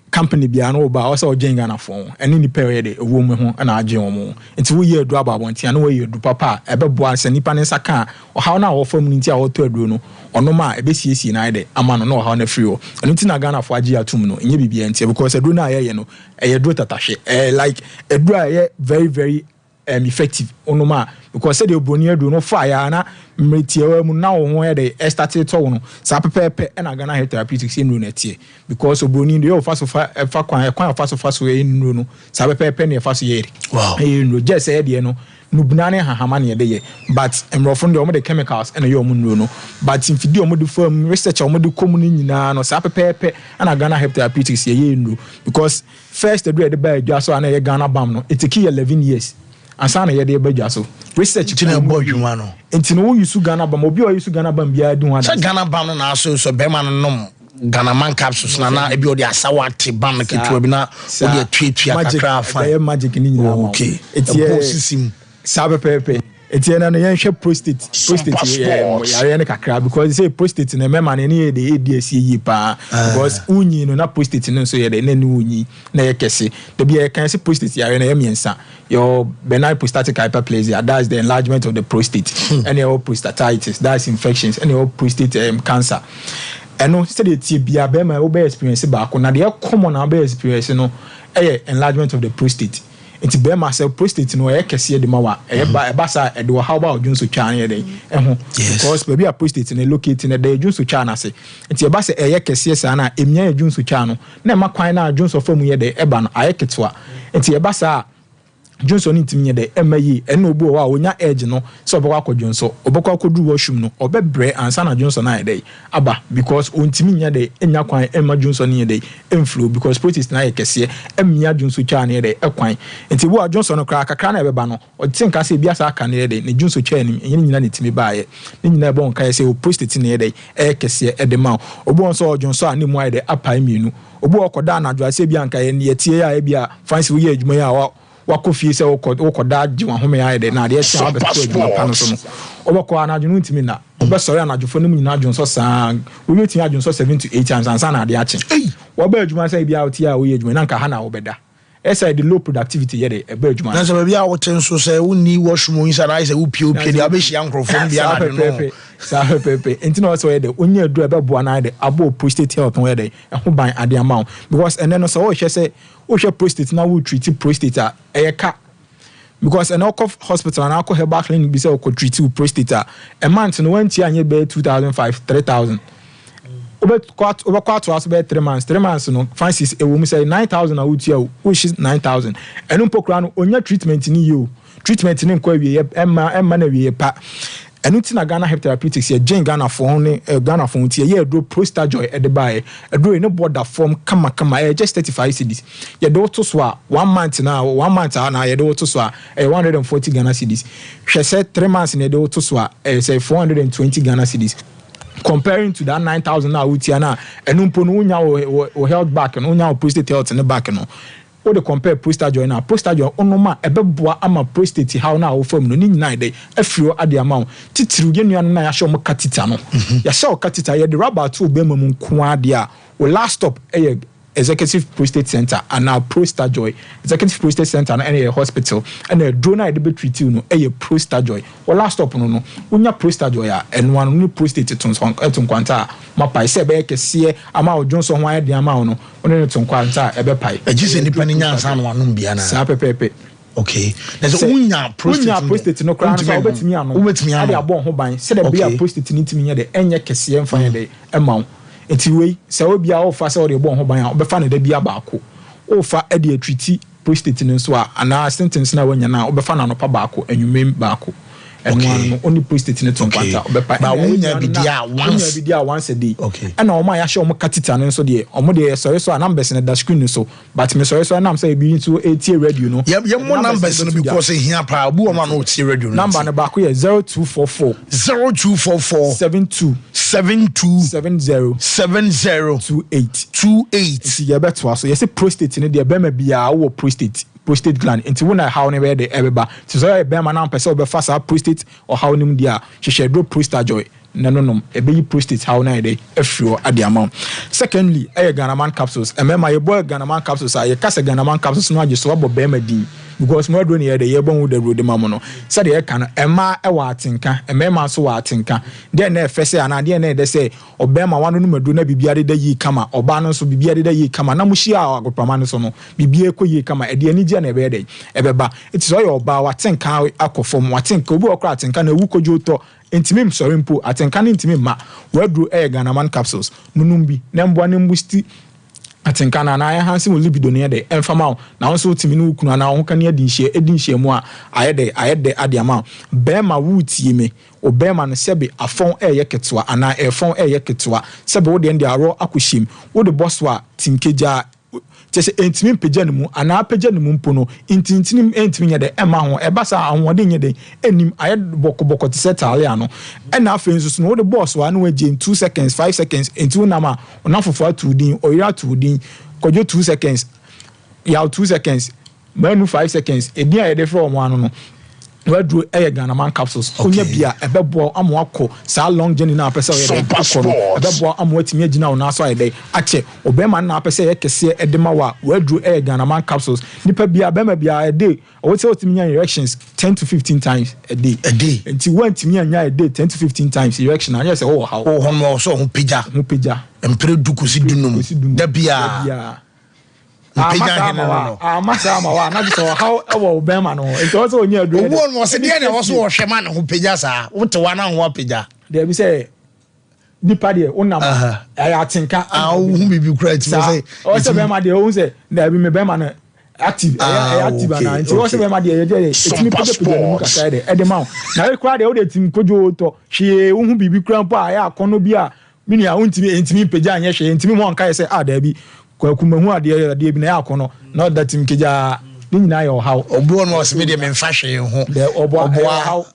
company be an over also Ghana phone and in the period a woman and our Jomo. It's we year drop about and way you do papa, a boss and Nipanesaka or how now for Mintia or Bruno or no ma a BCC neither a man no how ne free and it's not Ghana for Gia Tumno in BBNT because I do not you know a do attache like a dry very effective onoma because said the Obroni do no fire na mmetie mu na wo ho de started to no sa pepepe na Ghana Health Therapeutics in netie because Obroni dey fa so fa kwan fa so in no sa pepepe na fa so ye wow no just say de no nubnane hahama ne de but emrofo de omo de chemicals na ye omo no but in video omo de form research omo de commune nyina no sa pepepe na Ghana Health Therapeutics ye no because first the day the by so na ye Ghana bam no it take 11 years ansana ye de ba so research tina boy dwuma no enti no use Ghana bam obi o use Ghana bam bia du so Ghana bam na so be man nom Ghana man capsules na ebi o de asawate bam ketua bi na o de twetwa kakra fa magic ni nyina okay eti sabe pepe etiena no yenhwe prostate yare ne kakra because say prostate na mema ne ne de ADS yi pa because unyi no na prostate no so ye de na ne unyi na ye kese de bia kan say prostate yare na ye miensa your benign prostatic hyperplasia, that's the enlargement of the prostate and your prostatitis, that's infections and your prostate cancer. And no study bia be my obe experience back na the common obe experience no enlargement of the prostate. It's be myself prostate no e kese de mawa e ba sa e do how about junso twa na dey because baby a prostate no locate na dey junso twa na se it's e ba se e kese sa na emia junso twa no na ma kwan na junso famu ye dey e ba no ayeketwa it's e ba sa Johnson intimi de emayi eno obu wa onya edge no so obekwa akwadwonso obekwa akodu washroom no obebre ansa na Johnson na dey aba because ontimi nya de enya kwan ema Johnson ne dey inflow because prostate na yekese emia Johnson twa ne dey ekwan enti wo Johnson no kra kakra na ebeba no o tinka se bia sa aka ne dey ne Johnson twa ni enye nyina ne timi baaye ne nyina ebo nka se o prostate ne dey ekese edema obu so Johnson ani mu aye dey apa mienu obu okoda na adwa se bia nka ye ne tie ya bia fancy wo ye adwuma ya wakofie se wokoda jiwa home ya de na de tia abeto adwuma pa no so no obekọ anadwo no ntimi na obesori anadwofo no nyina adwonso saa wo yeti adwonso 7 to 8 times ansa na de ache wo ba adwuma sai bia otia wo ye adwuma na nka ha na wo beda esa the low productivity ye de eba adwuma na so bia wo tenso se wo ni washroom inside I say wo pie de abehia nkrofo bia na no sa pepe enti no so ye de onya adu ebebo na de abo prostate health no ye de ho ban ade amount because and then so wo hwe se wo prostate na wo treat prostate a eyeka because an alcohol hospital and alcohol herbal clinic be say wo treat prostate a month no wanti anye be 2005 3000 over 3 months no Francis e wo mu say 9000 a wo tia which is 9000 eno pokra no onya treatment ni yo treatment ni nkwa wie emma na wie pa enu ti na Ghana Health Therapeutics ye gen Ghana for ne Ghana for ti ye do Prostajoy e de bae e do no border form kama just 35 cedis ye do to so a 1 month na ye do to so a 140 Ghana cedis hwe say 3 months ne do to so a say 420 Ghana cedis comparing to that 9000 na utia na enu mpo no unya o health back no unya o prostate health ne back no o de compare Prostajoy na Prostajoy onoma ebeboa ama prostate how na wo fam no ni nyina dey afiro ade amount titiru ye nua no na ya hye o katita no ya hye o katita ye de rubber to be mamu nko ade a o last stop Executive Prostate Center and now Prostajoy Executive Prostate Center and any hospital and a drone de be treat you no Prostajoy o last stop no unya Prostajoy and one new prostate to kwanta mapa se be kese ama o Johnson ho ade ama no one to kwanta e be pai agise nipa ni nyansa no anum bia na sa pepe okay there's unya prostate no kran so obetimi ano ade abon ho ban se de be prostate ni timi ye de enye kese emfa de ema enti wei se obi a ofa se o de bon ho ban a obefa ne da bia baako ofa e de treat prostate no so a ana sentence na wanya na obefa na no pa baako anwumem baako and only prostate ne ton kwanta obepa ba wonya bidia once a day and o ma ya hye o katita no so de o mo de sorry so numbers na da screen so but me sorry so na am say be into 80 radio no ye mo numbers no because here pa obu o ma no 80 radio no number na baako ye 0244 72 70 ye beto so ye say prostate ne de be ma bia wo prostate gland into when I how never the ebeba so so be man am person be fast prostate or how nim dia she do Prostajoy no e be prostate how na dey afro at the amount. Secondly Ghana man capsules e me my boy Ghana man capsules ye kase Ghana man capsules no age so abo be ma din because more do near the yebon with the road mamono said the can ema e wa atinka emema so wa atinka then na fese anade na de say obema wanu no madu na bibiade da yi kama oba no so bibiade da yi kama na muhia agopama no so no bibie ko yi kama e de ani je na ebe de ebeba it is all your ba wa atinka akofom wa atinka obi okra atinka na wu kojo to intimim sorry mpo atinka na intimim ma wadu Ghana man capsules nunumbi na mbo na mbusti atinka na na hansi mo libido ne de enfama na won so timi no kunu na ho kan edinhye mu a ayede ade ama be ma wutie me obema no sebe afon eye ketwa ana efon eye ketwa sebe wo de ndi aro akohyem wo de bosswa tinkeja chese entimi peja ne mu ana peja ne mu mpo no intintini entimi nya de ema ho ebasa ahode nya de enim ayed bokoboko te setale ano ena afensu no wo de boss wa na waje 2 seconds 5 seconds enti wonama onafofo atudin oyira atudin kojo 2 seconds ya 2 seconds manu 5 seconds edin ayede from anu no wadu Ghana man capsules onya bia ebebo amwako sa long journey na apese oyede ebebo amwatimi agina ona so ayede ache obema na apese yekese edema wa wadu Ghana man capsules nipa bia bema bia a day owose otimi nya erections 10 to 15 times a day nti wantimi nya a day 10 to 15 times erection anya se ho how ho no so ho pija empre duku si dunum da bia amasa ma wa na so how ewo obema no nti also onya adu wo no se de na wo so wo hwema na ho pija sa wo te wa na ho pija there be say nipa de onam aya tinka hu bibi kra ti say o se bema de o se na bi me bema na active active na nti o se bema de ye etimi pija mu kaka de edema na e kra de o de tim kojo to hwe hu bibi kra mpo aya akono bi a mini a ntimi pija anye hwe ntimi mo nka say da bi kwakumahu ade bi na yakono na that team keja ni nyina ya how obo no se me de me mfa hwe ho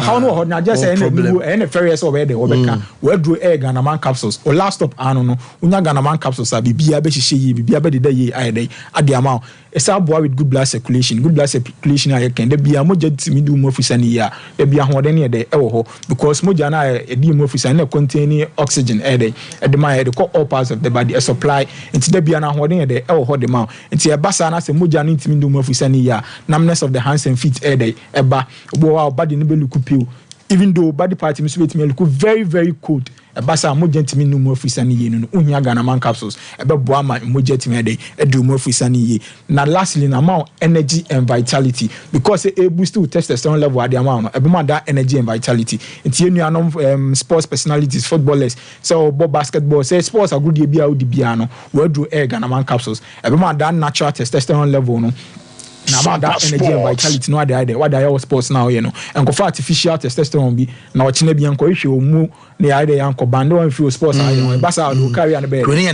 how no ho na just say na ferries over there obeka wadu Ghana man capsules o last stop anu no unya Ghana man capsules a bibia be hihye yi bibia be de yi ayede ade ama esa boa with good blood circulation aye ken de bia moja timi du mo ofisa ni ya de bia ho de ne de ewo ho because moja na e di mo ofisa na contain oxygen de ma de call all parts of the body a supply into de bia na ho de de ewo ho de ma into e basa na se moja na timi du mo ofisa ni ya numbness of the hands and feet de eba obo wa body ne be look pale even though body part me so betimi look very very cold ebasa mo gentimi no mo ofisa ni ye no unya Ghana man capsules ebebo ama mo gentimi dey edu mo ofisa ni ye na lastly na amount energy and vitality because e boost to testosterone level at the amount ebema that energy and vitality nti enu anom sports personalities footballers so basketball say sports are good bia odi bia no we do Ghana man capsules ebema that natural testosterone level no na about that energy and vitality no ade what dey sports now you know and for artificial testosterone bi na ochine bi anko ihwe omu na ade yanko bando and feel sports you know basa do carry and be we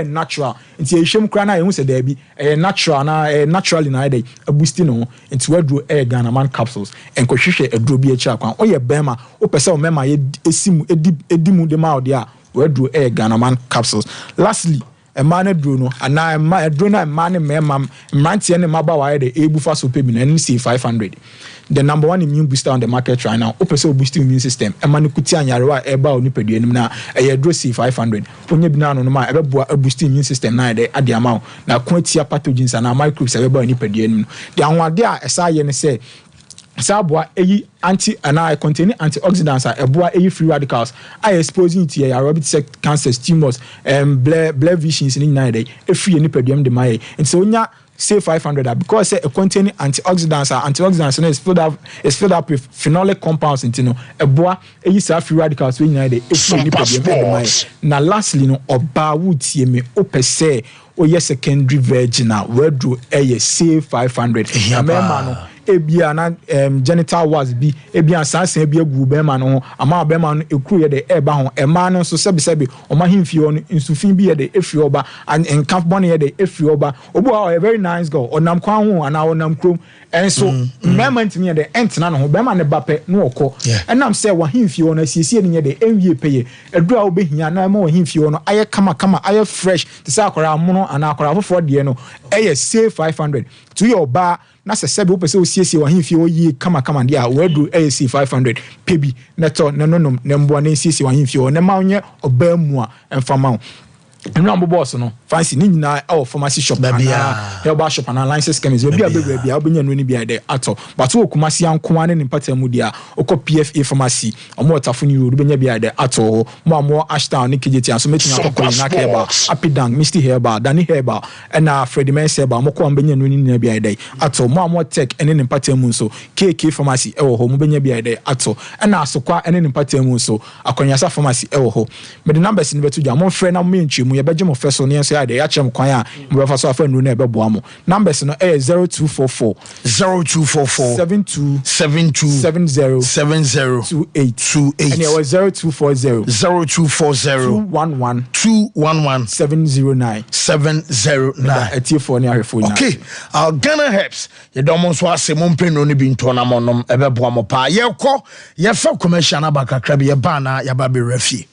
natural nti ehwem kra na ehun se da bi natural na naturally na ade boost no nti we do Ghana man capsules enko hwehwe aduro bi echi akwan oye bema o pese o mema esimu edimu de ma ode a we do Ghana man capsules lastly a man dro no ana a dro na man mema mrantie ne maba wa de ebufa so pe bi na NC 500 the number one immune booster on the market right now opese boost immune system e man kuti anyarewa e ba oni pedua nim na e dro C 500 onye bi na no ma e beboa boost immune system na de ade ama na ko atia pathogens na microbes e ba oni pedua nim de anwade a esa ye ne se sabwa containing antioxidants eboa free radicals exposing to aerobic cancer tumors blood visions in nine day free any pedium de my and so nya say 500 because containing antioxidants is filled up with phenolic compounds into no eboa free radicals we nine day free any pedium de my na lastly no oba would see me opese secondary virginal where do say 500 remember no ebia na genital was bi ebia sansan ebia gu be ma no ama be ma no ekuru ye de eba ho ema no so sebe o ma himfie no insufin bi ye de efi oba and camp money ye de efi oba obu a very nice girl onam kwa ho ana onam krom enso moment me de entena no ho be ma ne bape no okọ enam say wa himfie no asiesie ne ye de enwie peye edura obehia na ma wa himfie no aye kama aye fresh te say akora amono ana akora afofo de no eye say 500 to your bar na sebe wo pese osiesie wa himfie oyi kama dia wedu AC 500 pebi neto nenonom nemboa na siesie wa himfie o ne ma onye oba mu a emfama Enrambo boss no fancy ni nyina e pharmacy shop na herbal shop and license chemist obi abegwe bia obenya no ni bia de ato but wo kumasi anko ane ni mpatam dia okọ PFA pharmacy omo otafo ni ro benya bia de ato mo Ashtown ni KJT aso metin akọ na herbal Apidang Misty herbal Danny herbal na Freddy Mens herbal mo ko benya no ni bia de ato mo tech ene ni mpatam so KK pharmacy e wo ho mo benya bia de ato na asokwa ene ni mpatam so Akonyasa pharmacy e wo ho me the numbers ni betu ja mo frɛ na mo ntwi mu ye beje mo first on so ya de ya chem kwan a mo befa so afa nu na ebeboa mo numbers no 0244 72 70 28 and it was 0240 211 709 etifo ni ahefo nya. Okay, Ghana Herbs ye don mo so ase mo mpeno ni bi nto na mo nom ebeboa mo pa ye kɔ ye fa commercial na bakakra bi ye ba na ya ba be refie.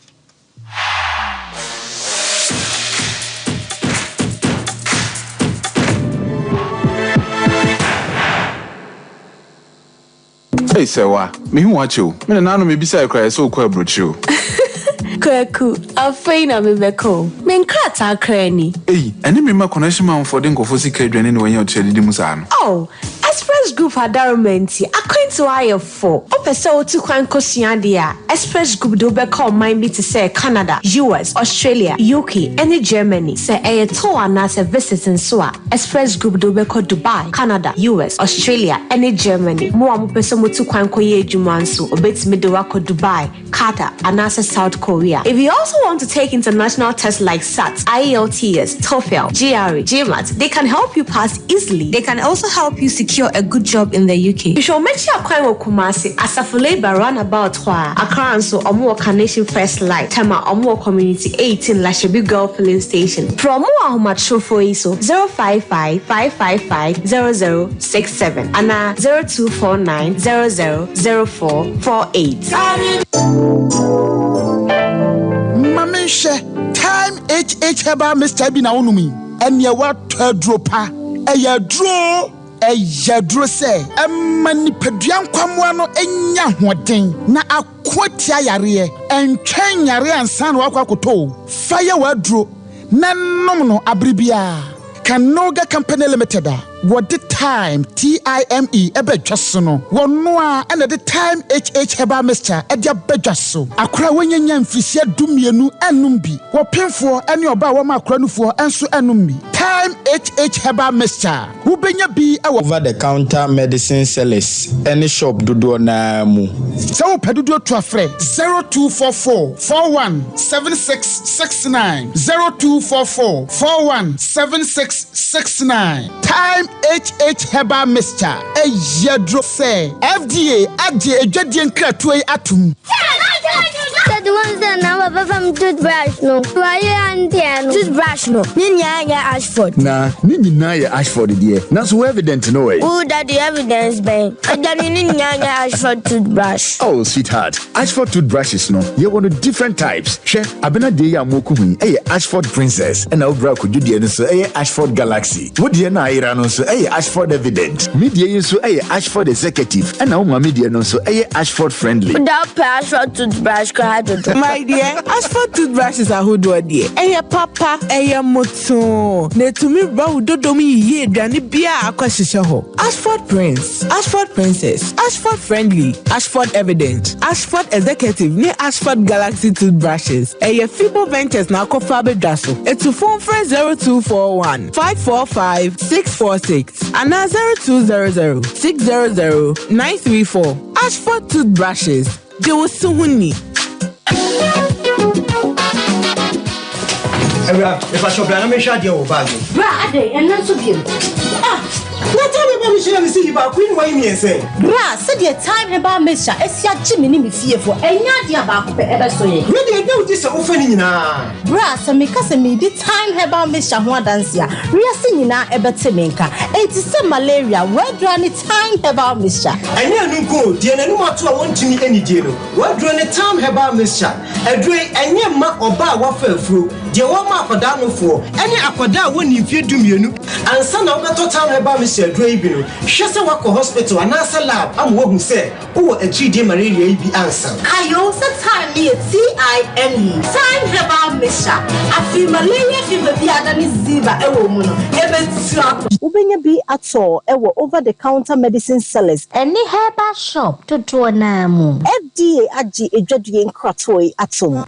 Hey, Sewa, me who watch you. Me na no me bisa cry so kwa brochu. Kwaku, afeina me beko. Me nkrata kra ni. Hey, ene me ma connection man for den kofo sika dwane ne wanya otche di musa no. Oh, Express Group adarumenti akwanto ayefo. Opese otu kwan kosua de a Express Group do beka man bi to say Canada, US, Australia, UK, and Germany. Say e to ana se visiting so a Express Group do beka Dubai, Canada, US, Australia, and Germany. Mo amopese motu kwan koye adwuma nso obetimi de wako Dubai, Qatar, and South Korea. If you also want to take international tests like SAT, IELTS, TOEFL, GRE, GMAT, they can help you pass easily. They can also help you secure a good job in the UK. You should make sure you Kumasi Asafule Roundabout Accra so Omo Carnation First Light, Tema Omo Community 18 Lashabi Girl Filling Station. From more mature for ISO 055 555 0067 and 0249 000448. Mamisha, time HH Heba Mr. Bina Unumi, and your what dropa, a ya draw, a ya draw say, a manipedian quamuano, and ya wadding, na a quatia yarie, and train yare and san wakakoto, fire word draw, nan abribia, Canoga Company Limited. What the time TIME ebe jasono wonwa and the time HH Heba Mr. Edia bejaso akra wenya mfisia dumienu enum bi wopemfo ene oba wo makra nufo enso enum bi time HH Heba Mr. Who benya bi over the counter medicine sellers any shop dodo na mu so pedodo to afre 0244 417669 0244 417669 time HH Heba Mr. Yadro say FDA adje edwadie nkratoe atum. The ones that now from toothbrush no. Why you toothbrush no? Ninya Ashford. Nah, Ninya Ashford dear. Not so evident no way. Who that the evidence bang? And then Ninya Ashford toothbrush. Oh sweetheart, Ashford toothbrushes no. You want different types. She abena de ya moku hu. Ashford Princess. And now bra could you dear so Ashford Galaxy. What dear na ira no so Ashford Evident. Media so Ashford Executive. And now media no so Ashford Friendly. That Ashford toothbrush my dear, Ashford toothbrushes are who do dear. Papa, moto. Ne to me bow dodo mi ye dani bia akwashisha ho. Ashford Prince, Ashford Princess, Ashford Friendly, Ashford Evident, Ashford Executive, ne Ashford Galaxy toothbrushes. Fibo Ventures na kofabe daso. It's phone friend 0241 545 646 and 0200 600 934. Ashford toothbrushes. They will soon need. If I shop, I'm sure you'll buy me. Right, and not so good. Not tell me about Michelle and see about Queen Wayne and say, Bra, said your time about Misha, as your Jimmy fear for any idea about ever so. Maybe I know this offending now. Bra, some make us a the time about Misha one dance ya. We are singing now about Semenka. It is some malaria. Where do any time about Misha? I never go, dear, and no matter want to me any deal. What do any time about Misha? A drink and your mark or bar waffle through. de wo ma akoda no fo ene akoda woni mfie dumienu ansa na obeto time herbal mixture aduro yi bi no hwe se wako hospital anasa lab am wo hu se wo achidi malaria yi bi ansa ayo se time me TIME time herbal mixture afi malaria fever bi adani ziva ewo mu no ebetua ubenya bi ato ewo over the counter medicine sellers any herbal shop to do na mu FDA agi edwadue nkratoi ato.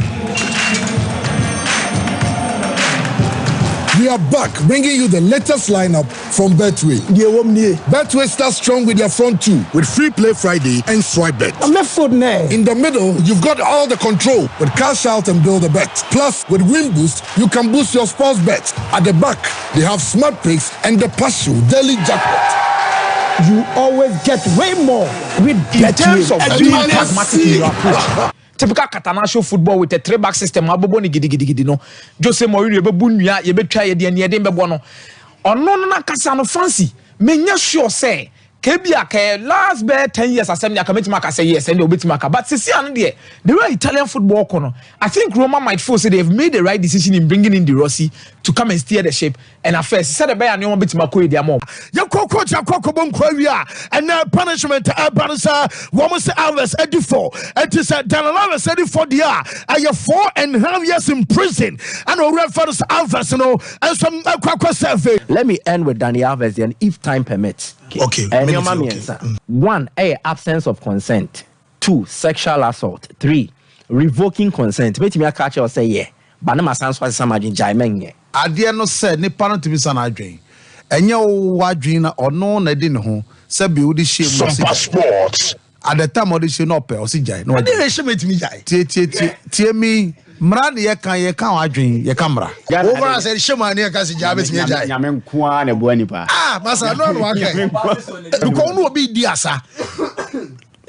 We are back, bringing you the latest lineup from Betway. Betway starts strong with their front two, with Free Play Friday and Swipe Bet. In the middle, you've got all the control with Cash Out and Build a Bet. Plus, with Win Boost, you can boost your sports bet. At the back, they have Smart Picks and the Passion Daily Jackpot. You always get way more with Betway. In terms of being pragmatic in your approach. Typical Catanasio football with a 3-back system. Aboboni gidi no. Jose Mourinho bebu nua ye betwa ye de ne be bo no. Ono no na kasa no fancy. Menya sure say Kebia ke last 10 years assembly akametima ka say yes and obetima ka but sisi anu de the way Italian football kono I think Roma might feel say they've made the right decision in bringing in De Rossi to come and steer the ship and at first said the Bayern no betima ko e dia mo ya coach akokobom kwawia and punishment abansa woman say Alves edifo it is Alves edifo dia are 4.5 years in prison and reference Alves no and some kwakwa survey. Let me end with Dani Alves then if time permits. Okay. One, absence of consent. 2, sexual assault. 3, revoking consent. Wait me catch or say yeah. But no sans was some jaimen. I dare not say ni parent to be son adwin. Enya wadwin or no na di ne ho. Say be udi shame Sompa sports. At the time of the shame not pay or si jai. No. Dey shame it me jai. Tie me Mran ye kan adwin ye kamera. Over say shame an ye kan si jai bet me jai. Nyame nko a na bo anipa. Masa no no akai. Because no be di asa.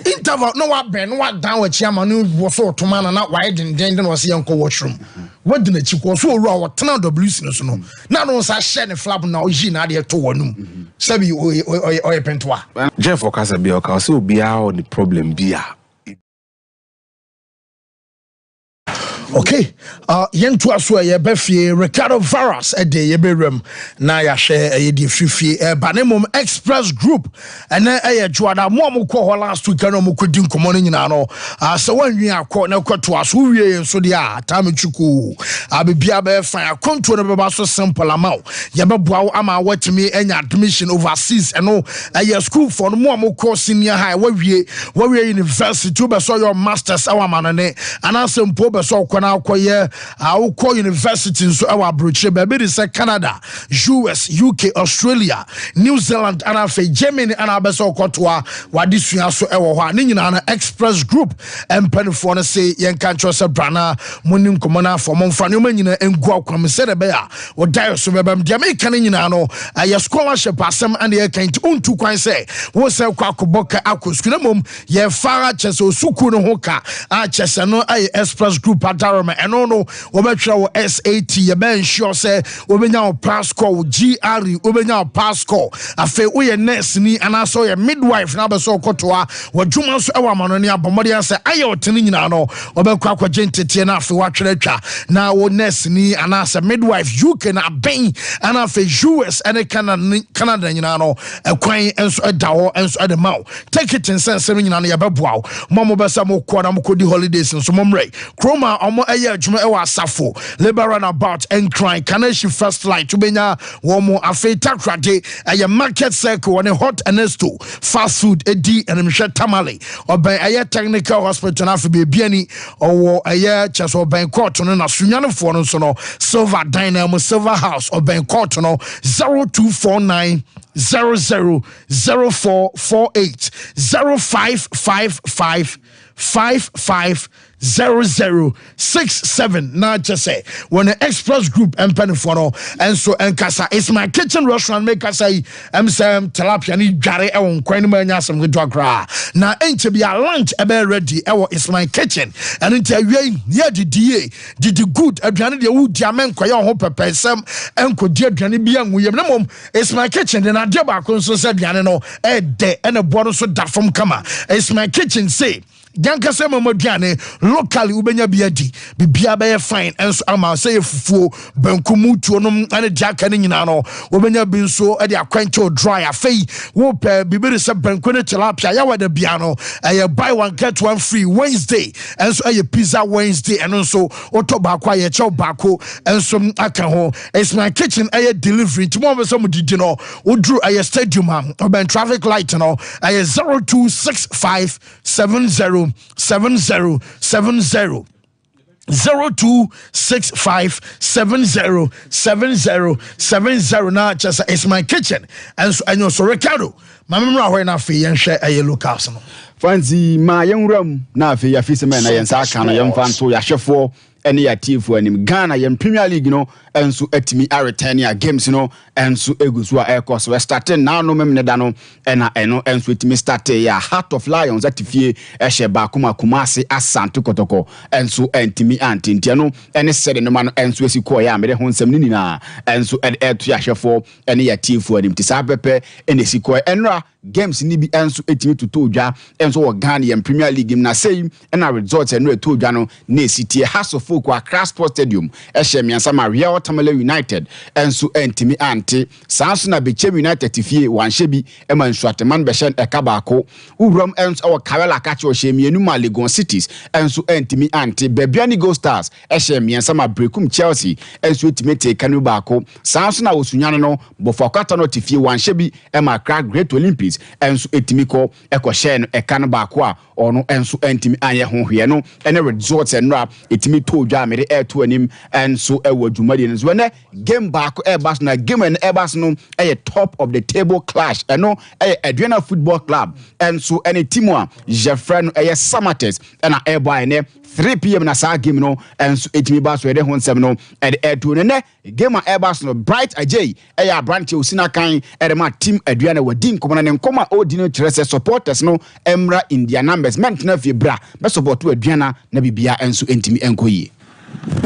Interval no wa ben no wa down wa chiama no wo so otoma na wa den no se yanko washroom. What did the ko so ru a wotena WC no so no. Na no sa share ne flap na o ji na de to wonum. Sabi o pentoa. Jeff Okasa bi o ka so obi a o ni problem bi a. Okay, yentu aso ye befie Ricardo Varas ede ye berem na ya hwe ye di fifie banemom Express Group ene ye juada mo ko last week na mo kodi nkomo no nyina no so wanwi akọ na kwato aso wie so de a tamechuku abibia be fan akonto no be so simple amount ye beboa ama watimi enya admission overseas eno ye school for no mo ko senior high wawie university be so your masters awamanane anasempo be so na akoye awko university so awa broche be be say Canada, US, UK, Australia, New Zealand and afa Germany and abeso kotoa wadisua so ewo ho ani nyina na Express Group empanifo no say yenka ncho se brana munim komona for monfa no manyina engu akwam se de be a wo dai so bebam de America ni nyina no aye scholarship asem and ye kan untu kwan say wo se kwa koboka akosku na mom ye fara chese osuku no ho ka a chese no aye Express Group eno no obetwa wo SAT ye ben sure say obenya wo pass score GRE obenya wo pass score afa wo ye nurse ni anaso ye midwife na be so kotoa wadwuma so ewa manoni abomode say aye otene nyina no obekwa kwagentete na afa watweretwa na wo nurse ni anasa midwife UK na ben ana afa US ene Canada nyina no ekwan enso edawo enso edemaw take it in sense nyina no ye beboawo momo besa mo kwa na mo kodi holidays nso momre Chroma omo eye adwuma ewa asafo labor runabout and crying Kaneshi first light ubenya womo afeta krade eye market circle one hot anesto fast food edi enimhwe tamale oban eye technical hospital na afi bebiani owo eye cheso oban court no na sunyanefo no so no silver dynamo silver house oban court no 0249 000448 0555 550067 na just say when the Express Group empanifo no enso enkasa it's my kitchen restaurant make us say tilapia ni dware e won kwan ma nya asem gedo akra na enche bia lunch e be ready e wo it's my kitchen and enti awie ye didi good aduane de wo dia men koye ho pepesem enko di aduane bia nwuyem na mom it's my kitchen de na de ba ko so se aduane no e de e na bo no so da from kama it's my kitchen say Ganka se mamoduane locally ubenya biadi bibia be fine enso ama say fufuo bankumu tuonom ane diaka ne nyina no ubenya binso e de akwanche dry afei wo pe bibiri se banku ne tilapia ya wada bia no buy one get one free Wednesday enso pizza Wednesday enso oto baako aye chew baako enso aka ho it's my kitchen delivery tomorrow some didi no odru stadium oben traffic light no 0265707070 0265707070 na just it's my kitchen and so Ricardo my memory when I feel and share a locals no fancy my young room na fe ya fisema na yensa aka no yemfa nto ya hwefo ene ya tifu anim Ghana yem Premier League no enso atimi a return ya games no enso egusu a ekos we starting now no memne da no ena eno enso atimi start ya Heart of Lions atifie ehye ba Kumasi Asante Kotoko enso entimi antintia no ene sede no ma no enso esiko ya mede ho nsem ni na enso eto ya hwefo ene ya tifu anim tisa pepe ene esiko enra games ni bi enso etimi tutu odwa enso wo Ghana yem Premier League na say ena results eno eto odwa no na esitie House of Folk Accra Sports Stadium ehye miansa Maria Tamale United enso entimi anti sanso na Bechem United tifie wanhye bi ema nsuateman behyen ekabaako urom enso awo Kawela kache ohye mienu ma Legon Cities enso entimi anti Bebiani Gold Stars ehye miansa ma Brekum Chelsea enso etimi teka no baako sanso na osunyane no Bofokata no tifie wanhye bi ema Accra Great Olympics enso etimi ko ekohye no eka no baako a ono enso entimi anye ho hwe no ene results enra etimi todwa mere eto anim enso ewo dwumade no ne game back Airbus na game and Airbus no top of the table clash eno Adriana Football Club enso any team a Jeffrey Samates na airboy ne 3 p.m. na sa game no enso etimi ba so ede ho nsem no eto ne game a Airbus no Bright Ajay branch osina kan ma team Adriana wadin komona ne nkoma odi no kire se supporters no emra India numbers ment na fi bra be support Adriana na bibia enso entimi enkoyi.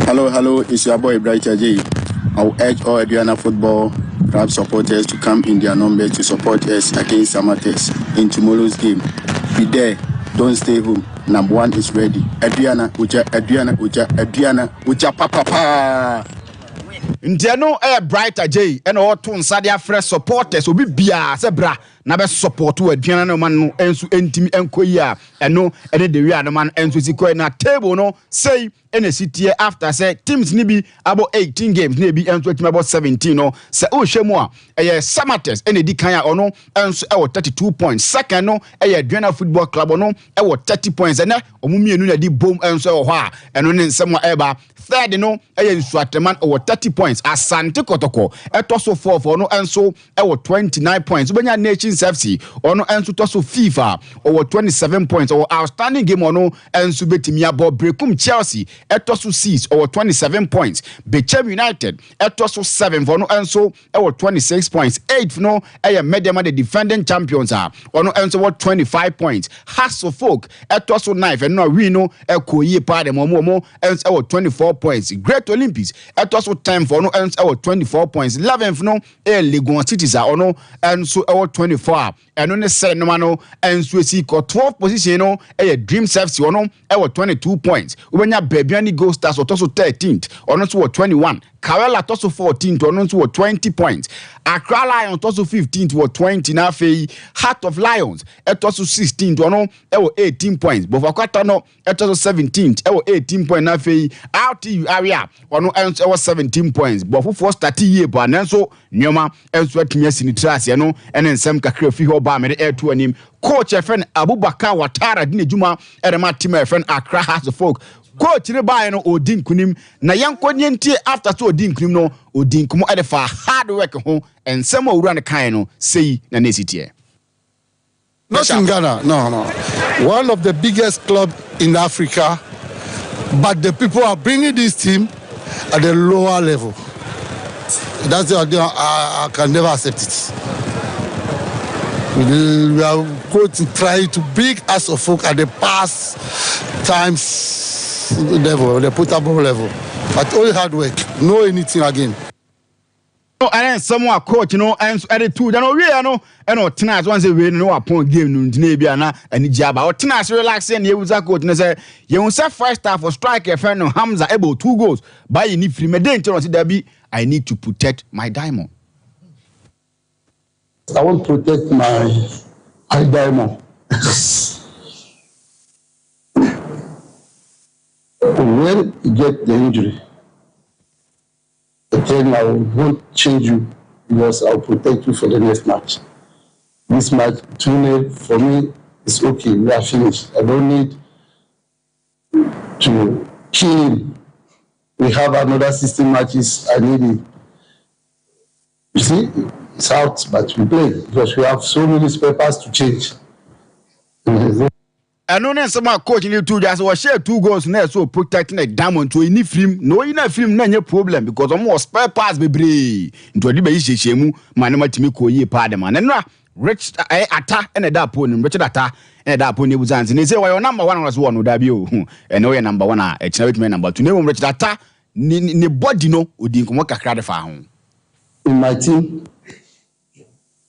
Hello, it's your boy Bright Ajay. I will urge all Adriana football club supporters to come in their numbers to support us against Samates in tomorrow's game. Be there, don't stay home. Number 1 is ready. Adriana, uja, papa. Ndiano Bright Ajay and all to Sadia fresh supporters will be bia zebra na be support to Adriana no man no ensu entimi enkoya eno ene de wi no man ensu siko na table no say ene city after say teams ni bi about 18 games na bi ensu team about 17 no say o hwemu a Samates ene di kan a ono ensu 32 points second no Adriana Football Club no 30 points ene omumienu na di bom ensu ho a eno ne nsem a eba third no nsuateman 30 points Asante Kotoko etoso 4 no enso 29 points obenya Nations FC ono enso toso FIFA 27 points outstanding game ono enso betimi abo Brekum Chelsea etoso 6 27 points Bechem United etoso 7 for no enso 26 points 8 no Mediama the defending champions ono enso 25 points House of Folk etoso 9 no we no ekoyi pa dem omo enso 24 points Great Olympics etoso 10 for no enso 24 points 11th no Legon Cities ono enso 24 eno ne se no mano enso esi ko 12 position no Dream FC ono 22 points ubenya Bebiani Gold Stars otoso 13th ono so 21 Kawela toso 14th ono so 20 points Accra Lions toso 15th 20 na fei Heart of Lions etoso 16th ono 18 points Bofokata no etoso 17th 18 points na fei RTU area ono enso 17 points Bofofo start year ba nanso nyoma enso atumi asini trase no ene nsem kakra fi ho ba me eto anim coach friend Abubakar Watara di nejuma erema team friend Accra House of Folk coach ne ba no odin kunim na yankonye ntie after so odin kunim no odin kumo edefa hard work ho ensem awura ne kan no sei na nesitie. Not in Ghana, no. One of the biggest clubs in Africa, but the people are bringing this team at the lower level. That's what I can never accept it. We are going to try to bring us of folk at the past times level, the potable level. But only hard work, no anything again. And someone coach, and added two, then we are no, and tonight once a win, no upon game, Nebiana, and Jabba, or tonight relaxing, you was a coach, and say, you will say 5-star for striker, friend of Hamza, able 2 goals, by you need free danger, I need to protect my diamond. I want to protect my diamond. When you get the injury, then I won't change you because I'll protect you for the next match. This match, 2-0, for me, is okay. We are finished. I don't need to kill him. We have another 16 matches. I need him. You see, it's out, but we play because we have so many spare parts to change. And no some coach in 2 just was share 2 goals now, so protecting a diamond to any film. No, in a film, no problem because I'm more spare parts be brave. Into a debate, shemu, my name Timiko ye pardon. And rich atta and a dap on Richard atta and a dap on was and they say, well, your number 1 was one with W. And no, your number 1, a charity man number 2. Never Richard atta, ni body no, would didn't come work a crowd farm. In my team,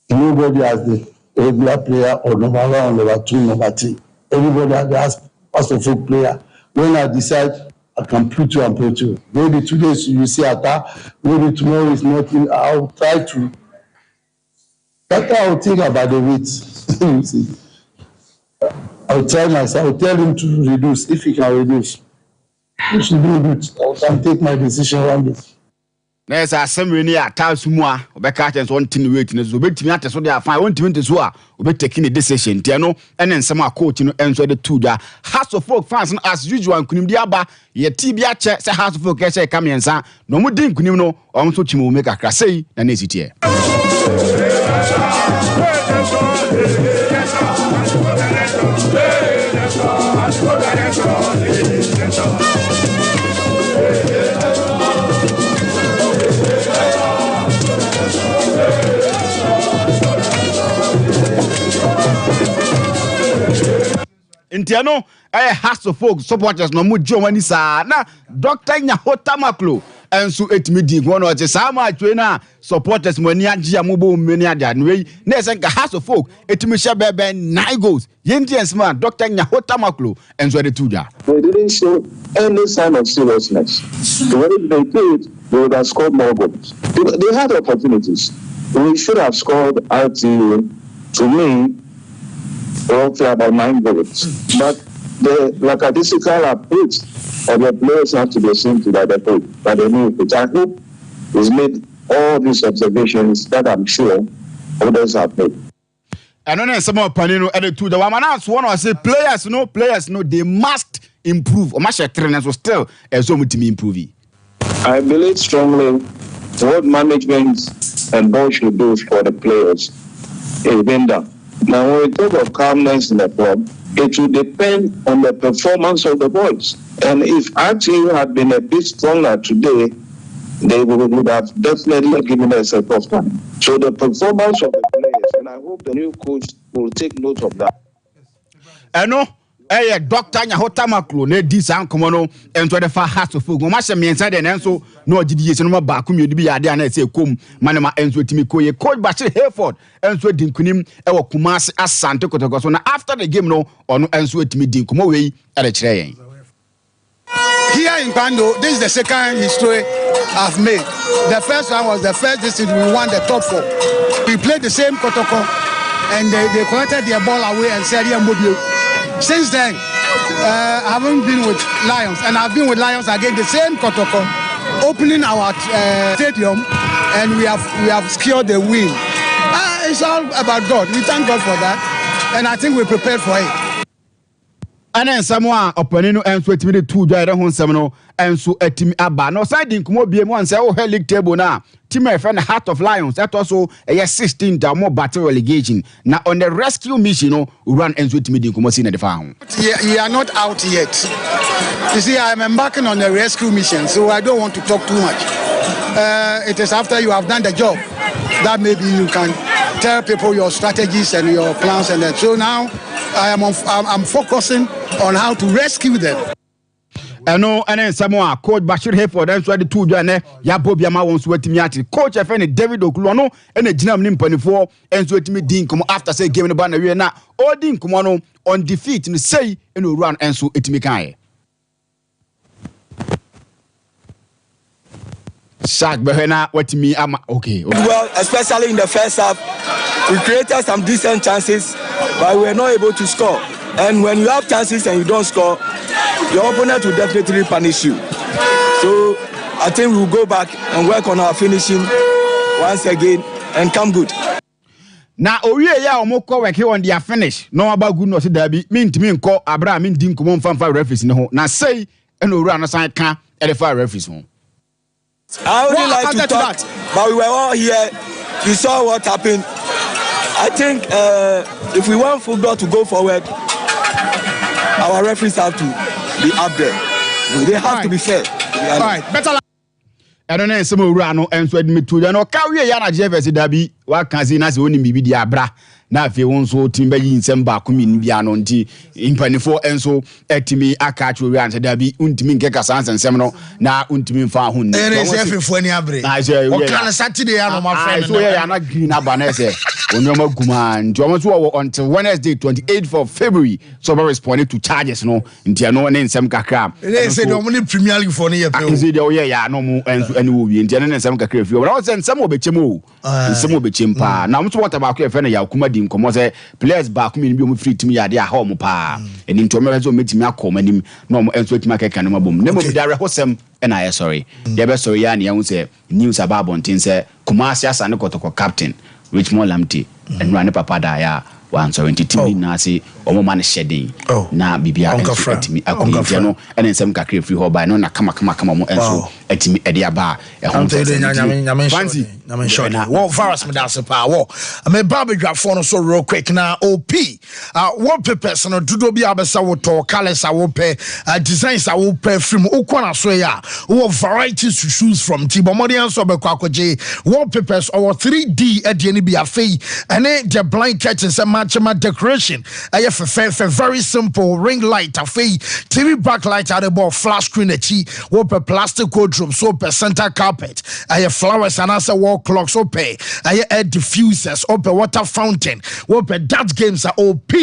nobody has the regular player or number 1, number 2, number 3. Everybody has a folk player. When I decide, I can put you and put you. Maybe 2 days you see attack, maybe tomorrow is nothing. I'll try to. That's how I'll think about the weight. I'll try myself, I'll tell him to reduce. If he can reduce, he should do it. I can take my decision one day. There's a summary near Tausumwa, Obecatans 1 tin waiting as obey me at so they are 5 to obey taking a decision, Tiano, and then some coach answer the 2 da. House of folk fans as usual, and Kunimdiaba, yet Tibia check, say House of folk, say, come and say, no more drink, Kunimo, or so Chimu make a crassay, and is it here. Intiano, has of folk supporters no more Germany sa na Dr. Nyahota Maklo and so it me one or the sama trainer supporters money Giamubo many adan way nesenka has of folk it me share 9 goals Indians man Dr. Nyahota Maklo and so the 2 da. They didn't show any sign of seriousness. When they played, they would have scored more goals. They had opportunities. We should have scored out to me roughly about 9 goals. But the lackadaisical approach of the players have to be seen to that approach. But they know it. I hope he's made all these observations that I'm sure others have made. And then some more panino added to the one one I say players no they must improve. Or must trainers will still so much to improve. I believe strongly what management and board should do for the players is being done. Now, when we talk of calmness in the club, it will depend on the performance of the boys. And if RTU had been a bit stronger today, they would have definitely given us a tough time. So the performance of the players, and I hope the new coach will take note of that. I know. Dr. Nyahota Maklo, ne di san komono ento de fa hat of go ma hye me inside and so no gidi no ba ku me bi ade na say kom manema enso timi koye coach Bashir Hayford enso di nkunim e wo Kumasi Asante Kotoko so na after the game no ono enso timi di nkomo we e de kire yen. Here in Bando, this is the second history I've made. The first one was the first district we won the top 4. We played the same Kotoko and they collected their ball away and said yeah Mobile. Since then, I haven't been with Lions, and I've been with Lions again, the same Kotoko, opening our stadium, and we have secured the win. It's all about God. We thank God for that, and I think we're prepared for it. And then someone opening and so to 2 joy the hon and so a team aba no side nkumo biem one say oh league table now team my friend Heart of Lions that also a 16 down more battle relegation now on the rescue mission no run and so to me nkumo see na the farm. You are not out yet. You see, I'm embarking on a rescue mission, so I don't want to talk too much. It is after you have done the job that maybe you can tell people your strategies and your plans and that. So now I'm focusing on how to rescue them. eno ene nsemo a coach Bashir Hayford and so the two join ya bobia ma won so watimi ati coach efe ne David Okulo no ene ginam ni mpanifo enso watimi din komo after say game no ba na wie na odin komo no on defeat no say eno run enso etimi kan Shaq Behena watimi ama okay. Well, especially in the first half, we created some decent chances, but we were not able to score. And when you have chances and you don't score, your opponent will definitely punish you. So I think we'll go back and work on our finishing once again and come good. Na owie ya omoko work on their finish. No about good no say derby. Me ntimi nko abra me ndin komo mfa referees ne ho. Na say eno owura no san ka elefa referees ho. I would like to talk, but we were all here. We saw what happened. I think if we want football to go forward, our referees have to be up there. They have to be fair. All right, better. I don't know some rano and so admit to no carry ya na Jefferson Dabi wa kan say na say oni bibi dia bra na afi won so timba yi nsem ba kumi ni bia no nti impanifo enso etimi aka chori an Dabi untimi nkeka sansensem no na untimi mfa ho ni ene se afefo ani abre o kan Saturday ya no ma friend so ya na green aba na say onyoma guma nti o so until Wednesday 28th of February so be responding to charges no nti no ne nsem kakra ene say the only Premier League for ne ya pe o say the ya no mu enso ani wo wie nti ne nsem kakra fi o na say nsem obechem o nsem obechem pa na mo so what about e ya kuma di nkomo say players back me bi o free team ya de a home pa eni nti o me so metimi akoma nim na o enso etimi akeka no mabom ne mo bi da rehosem and I sorry ye be sorry ya ne ya say news about bontin say Kumasi asa ne kotoko captain Richmond Lamte and run papa da ya wan so team na say o mo man shedding na bibia etimi akoma no ene nsem kakra free ho by no na kama mo enso etimi ede aba e ho fancy na men short what virus me that's pa wo me babedwa for no so real quick na op what papers no dudo bi abesa wo to colors wo pe designs wo pe film ukona so ya wo varieties to choose from tibomodian so be kwakoje what papers or 3D ade ni bi afei ene the blind curtains and matchma decoration very simple ring light afei TV backlight at the ball flash screen achi wo pe plastic wardrobe so per center carpet flowers and as wall clocks so pay air diffusers or water fountain wo pe that games are OP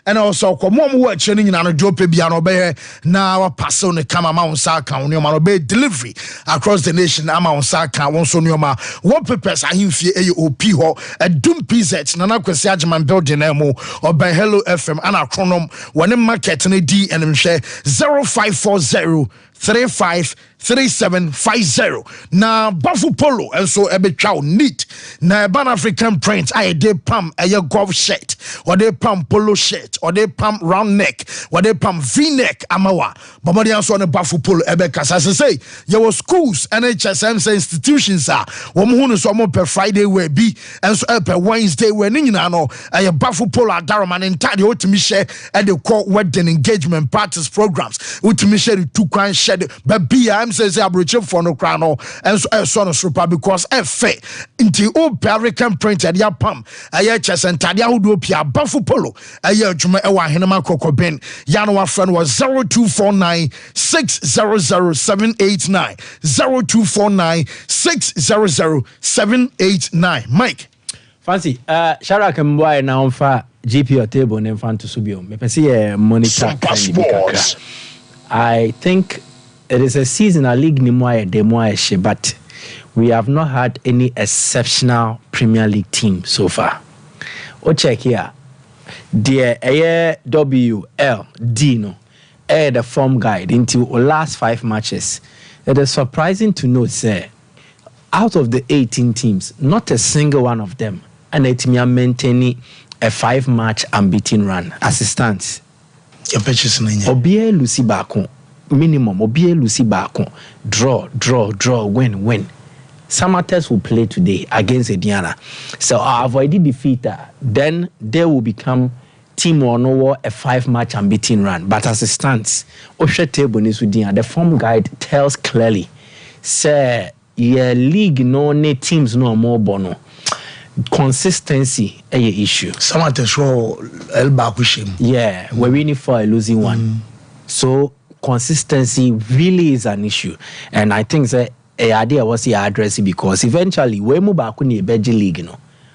and also come on watching in an drop piano be now a pass on the camera mount saka on your man be delivery across the nation amount saka one so nyoma what papers are him fie OP ho a dum pz nana kwesi agman building emo or by Hello FM and acronym one market ne D and share 0540 353750 na Bafu Polo and so ebe chow neat na ban African print I de pam a golf shirt or de pam polo shirt or de pam round neck or de pam v-neck amawa bomodi also on Bafu Polo ebe kasa say your schools NHSM institutions are womu so mo per Friday we be and so per Wednesday we ni nyina no a Bafu Polo adaraman entire otimi share at the court wedding engagement parties programs otimi share two kwan share baby I'm saying abroche for no crown and so no super because fa inti o American printed ya pam aye chess and tadia hudo pia Bafu Polo aye adwuma e wa henema kokoben ya no friend was 0249 600 789 0249 600 789 Mike Fancy Sharak Mboy na onfa GP or table and fan to subio me pese monitor I think it is a seasonal league but we have not had any exceptional Premier League team so far. O check here. The WLD no the form guide into the last 5 matches. It is surprising to note, sir, out of the 18 teams, not a single one of them and it me maintaining a 5-match unbeaten run as it stands. Obie Lucy Bako. Minimum obie Lucy Bako draw win Samatex will play today against Ediana, so avoiding defeat then they will become team or no a 5-match unbeaten run but as it stands Osha table is with the form guide tells clearly say your league no ne teams no more bono consistency a issue Samatex show El Bakushim we're winning for a losing one so consistency really is an issue, and I think that a idea was the address because eventually we move back in the Belgian league,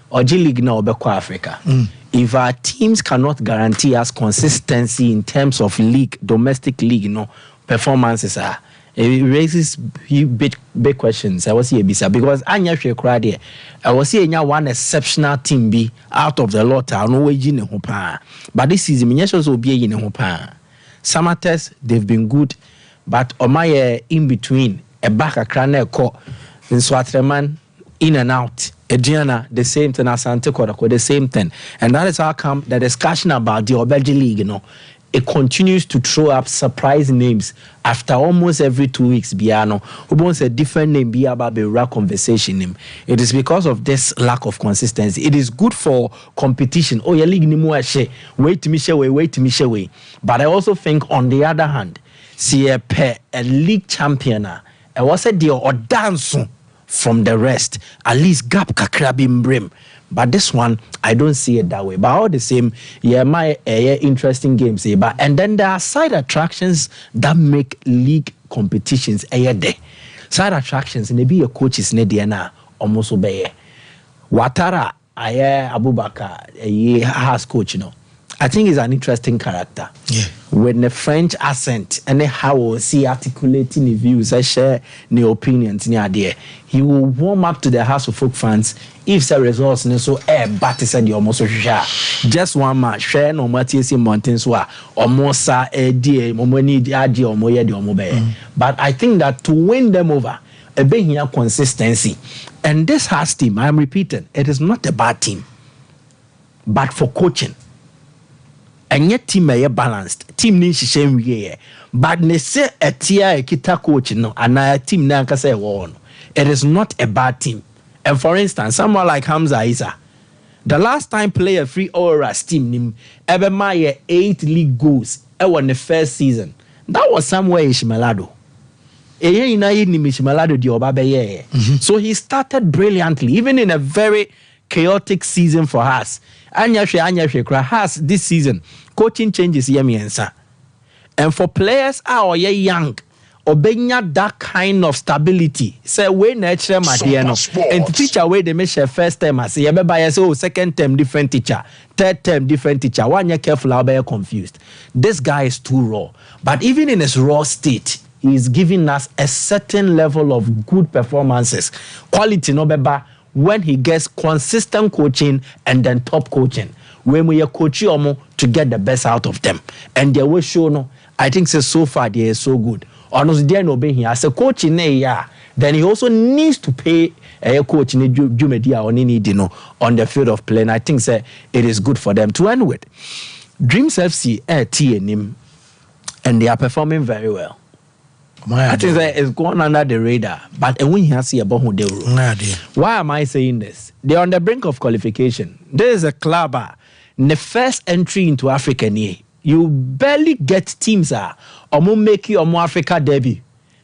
or G League now, Africa. If our teams cannot guarantee us consistency in terms of league, domestic league, performances it raises big questions. I was here because Anya Shekradi, I was here one exceptional team be out of the lot. I know in Hopa, but this season Minyashos will be in Hopa. Samates, they've been good, but on my in between a back a crane court in Swatreman in and out. Adriana, the same thing as Santeco, the same thing. And that is how come the discussion about the Belgian League, it continues to throw up surprise names after almost every 2 weeks. Biano, who wants a different name, be about the rare conversation name. It is because of this lack of consistency. It is good for competition. Oh, your league ni mo ashe. Wait to me way. But I also think on the other hand, see a league champion, I was a deal or dance from the rest, at least gap kakrabim brim. But this one, I don't see it that way. But all the same, my interesting games. And then there are side attractions that make league competitions day. Side attractions, maybe your coaches na almost obey. Watara, Abubakar, has coach, I think he's an interesting character. Yeah. With the French accent and how he articulating the views, I share the opinions near there. He will warm up to the House of Folk fans if the results so but said you almost just one match, share no Matthias Mountains or almost a dear money or more. But I think that to win them over, a big here consistency. And this has team, I'm repeating, it is not a bad team. But for coaching. And yet team may balanced. Team needs to shame we but they say a tia kita coach and a team nanka say one. It is not a bad team. And for instance, someone like Hamza Isa, the last time player free Aura's team nim ever my 8 league goals in the first season. That was somewhere in Shimalado. So he started brilliantly, even in a very chaotic season for us. Anya has this season coaching changes and for players are young obeying that kind of stability say we natural and teacher away they make first term as second term different teacher, third term different teacher. 1 year careful, I'll be confused. This guy is too raw, but even in his raw state he is giving us a certain level of good performances, quality no beba. When he gets consistent coaching and then top coaching, when we are coaching to get the best out of them, and they will show I think so far they are so good. Honestly, they are obeying him as a coach in a year. Then he also needs to pay a coach in the on the field of play. And I think it is good for them to end with. Dreams FC and they are performing very well. I think that it's gone under the radar, but when you see about who they rule. Why am I saying this? They're on the brink of qualification. There is a club, the first entry into Africa. You barely get teams or make you a Africa debut.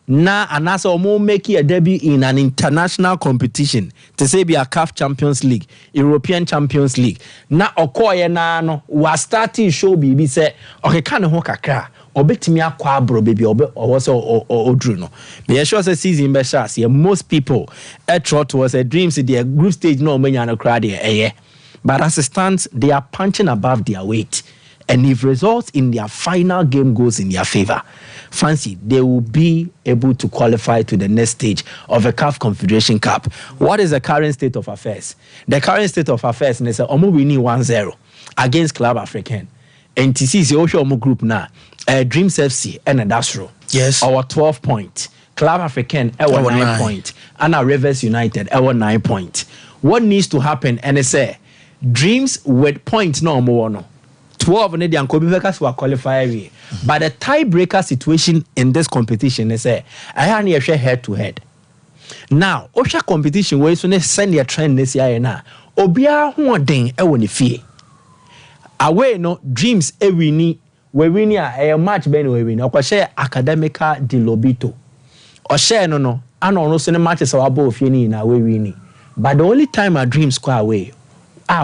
Now, and also make you a debut in an international competition. To say be a CAF Champions League, European Champions League. Now, Okoye na was starting show BB say, okay, can you kakra? Obetimi akwa bro baby odru no be sure say season be sha see most people trot was a dream see the group stage no manya no crowd there but as it stands they are punching above their weight, and if results in their final game goes in their favor, fancy they will be able to qualify to the next stage of a CAF Confederation Cup. What is the current state of affairs? The current state of affairs is omo winning 1-0 against Club Africain. NTC is the group now. Dreams FC and Dasro. Yes. Our 12 points. Club Africain, our 9 points. And our Rivers United, our 9 points. What needs to happen? And they say, Dreams with points no more. No. 12 and the Ankobivekas were qualified. But the tiebreaker situation in this competition, they say, I have a head to head. Now, Osha competition where you send your trend this year now. Obia who are ding a fee. Away no Dreams we win a match ben we win. Or share Academica de Lobito. Or share no. I don't know so matches our both in we win. But the only time our Dreams score away,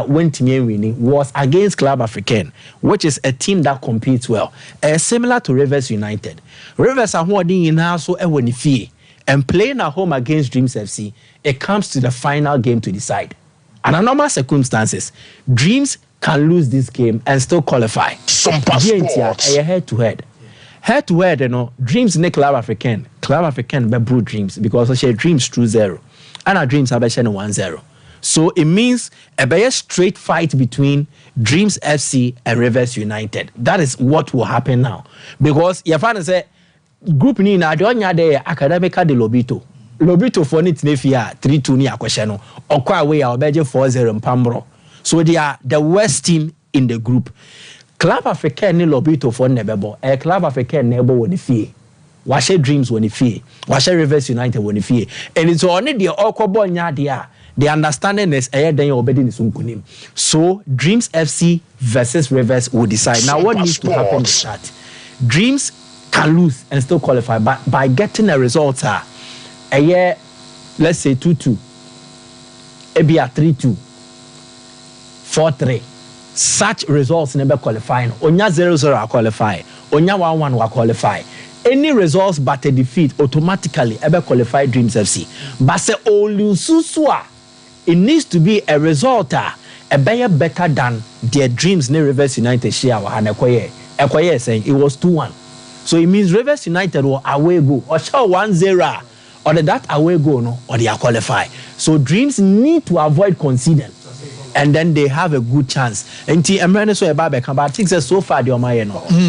went to winning was against Club Africain, which is a team that competes well. Similar to Rivers United. Rivers are holding in also a fee and playing at home against Dreams FC. It comes to the final game to decide. Under normal circumstances, Dreams can lose this game and still qualify. Sompa Sports. Head to head. Head to head, Dreams ne Club Africain. Club Africain be brew Dreams because she Dreams 2-0. And our Dreams have 1-0. So it means a straight fight between Dreams FC and Rivers United. That is what will happen now. Because your father said, group ni na donya de Academica de Lobito. Lobito for it nefia 3-2 ni akwesheno. Okwa away our beje 4-0 Pambro. So they are the worst team in the group. Club Africain ni Lobito for nebebo. Club Africain nebo woni fie. Washe Dreams woni fie. Washe Rivers United woni fie. And it's only the okwobo nya dia. The understanding is so Dreams FC versus Rivers will decide. Now what needs to happen is that Dreams can lose and still qualify, but by getting a result, let's say 2-2, maybe 3-2, 4-3. Such results never qualifying. Onya 0-0 will qualify. Onya 1-1 will qualify. Any results but a defeat automatically ever qualify Dreams FC. But say Olususua. It needs to be a result a better than their Dreams near Rivers United share and Ekoye saying it was 2-1. So it means Rivers United will away go or show 1-0 or that away go no or they are qualify. So Dreams need to avoid conceding. And then they have a good chance. And so but I think so far they are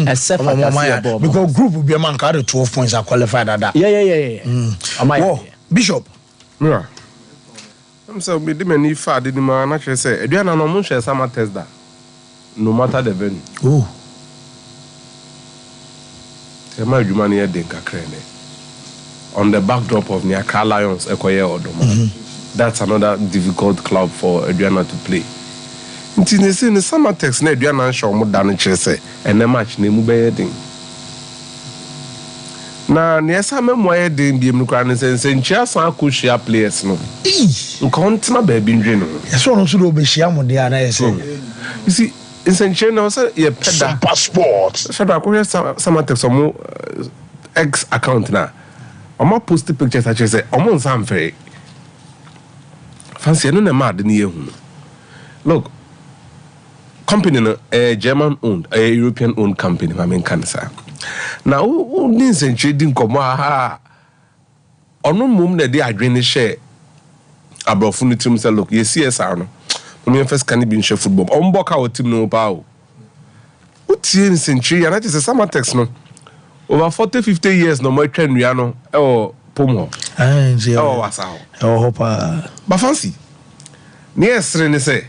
except for because group will be a man 12 points are qualified at that. Yeah. Bishop. Yeah. I'm so me many far did man actually say do you know no share some test that no matter the venue. Oh. My human here den kakra on the backdrop of Niaka Lions Ekoye Odoma. That's another difficult club for Adriana to play. Nti say the summer text na Adriana show mo dan chese and the match na mu be den. Na nesa memo ye den biem no kra ne se nchia san akohia players no. Nkontina ba bi ndwe no. Yeso no so do be hia mo de ana yese. You see, in no say ye peda passport. Shada akohia summer text mo X account na. Omo post pictures a chese omo nsan fe. Fancy no na mad ni ehunu. Look, company no German owned, a European owned company, I mean cancer. Now who needs and trading come ha ono mum na dey adwene share abrofo no team say look, yes CSR no. Me first can be in share football. Omboka o team no pa o. Utie century and that is a summer text no. Over 40-50 years no more train we no e Pomo. Wasa. But fancy. Niesre ne say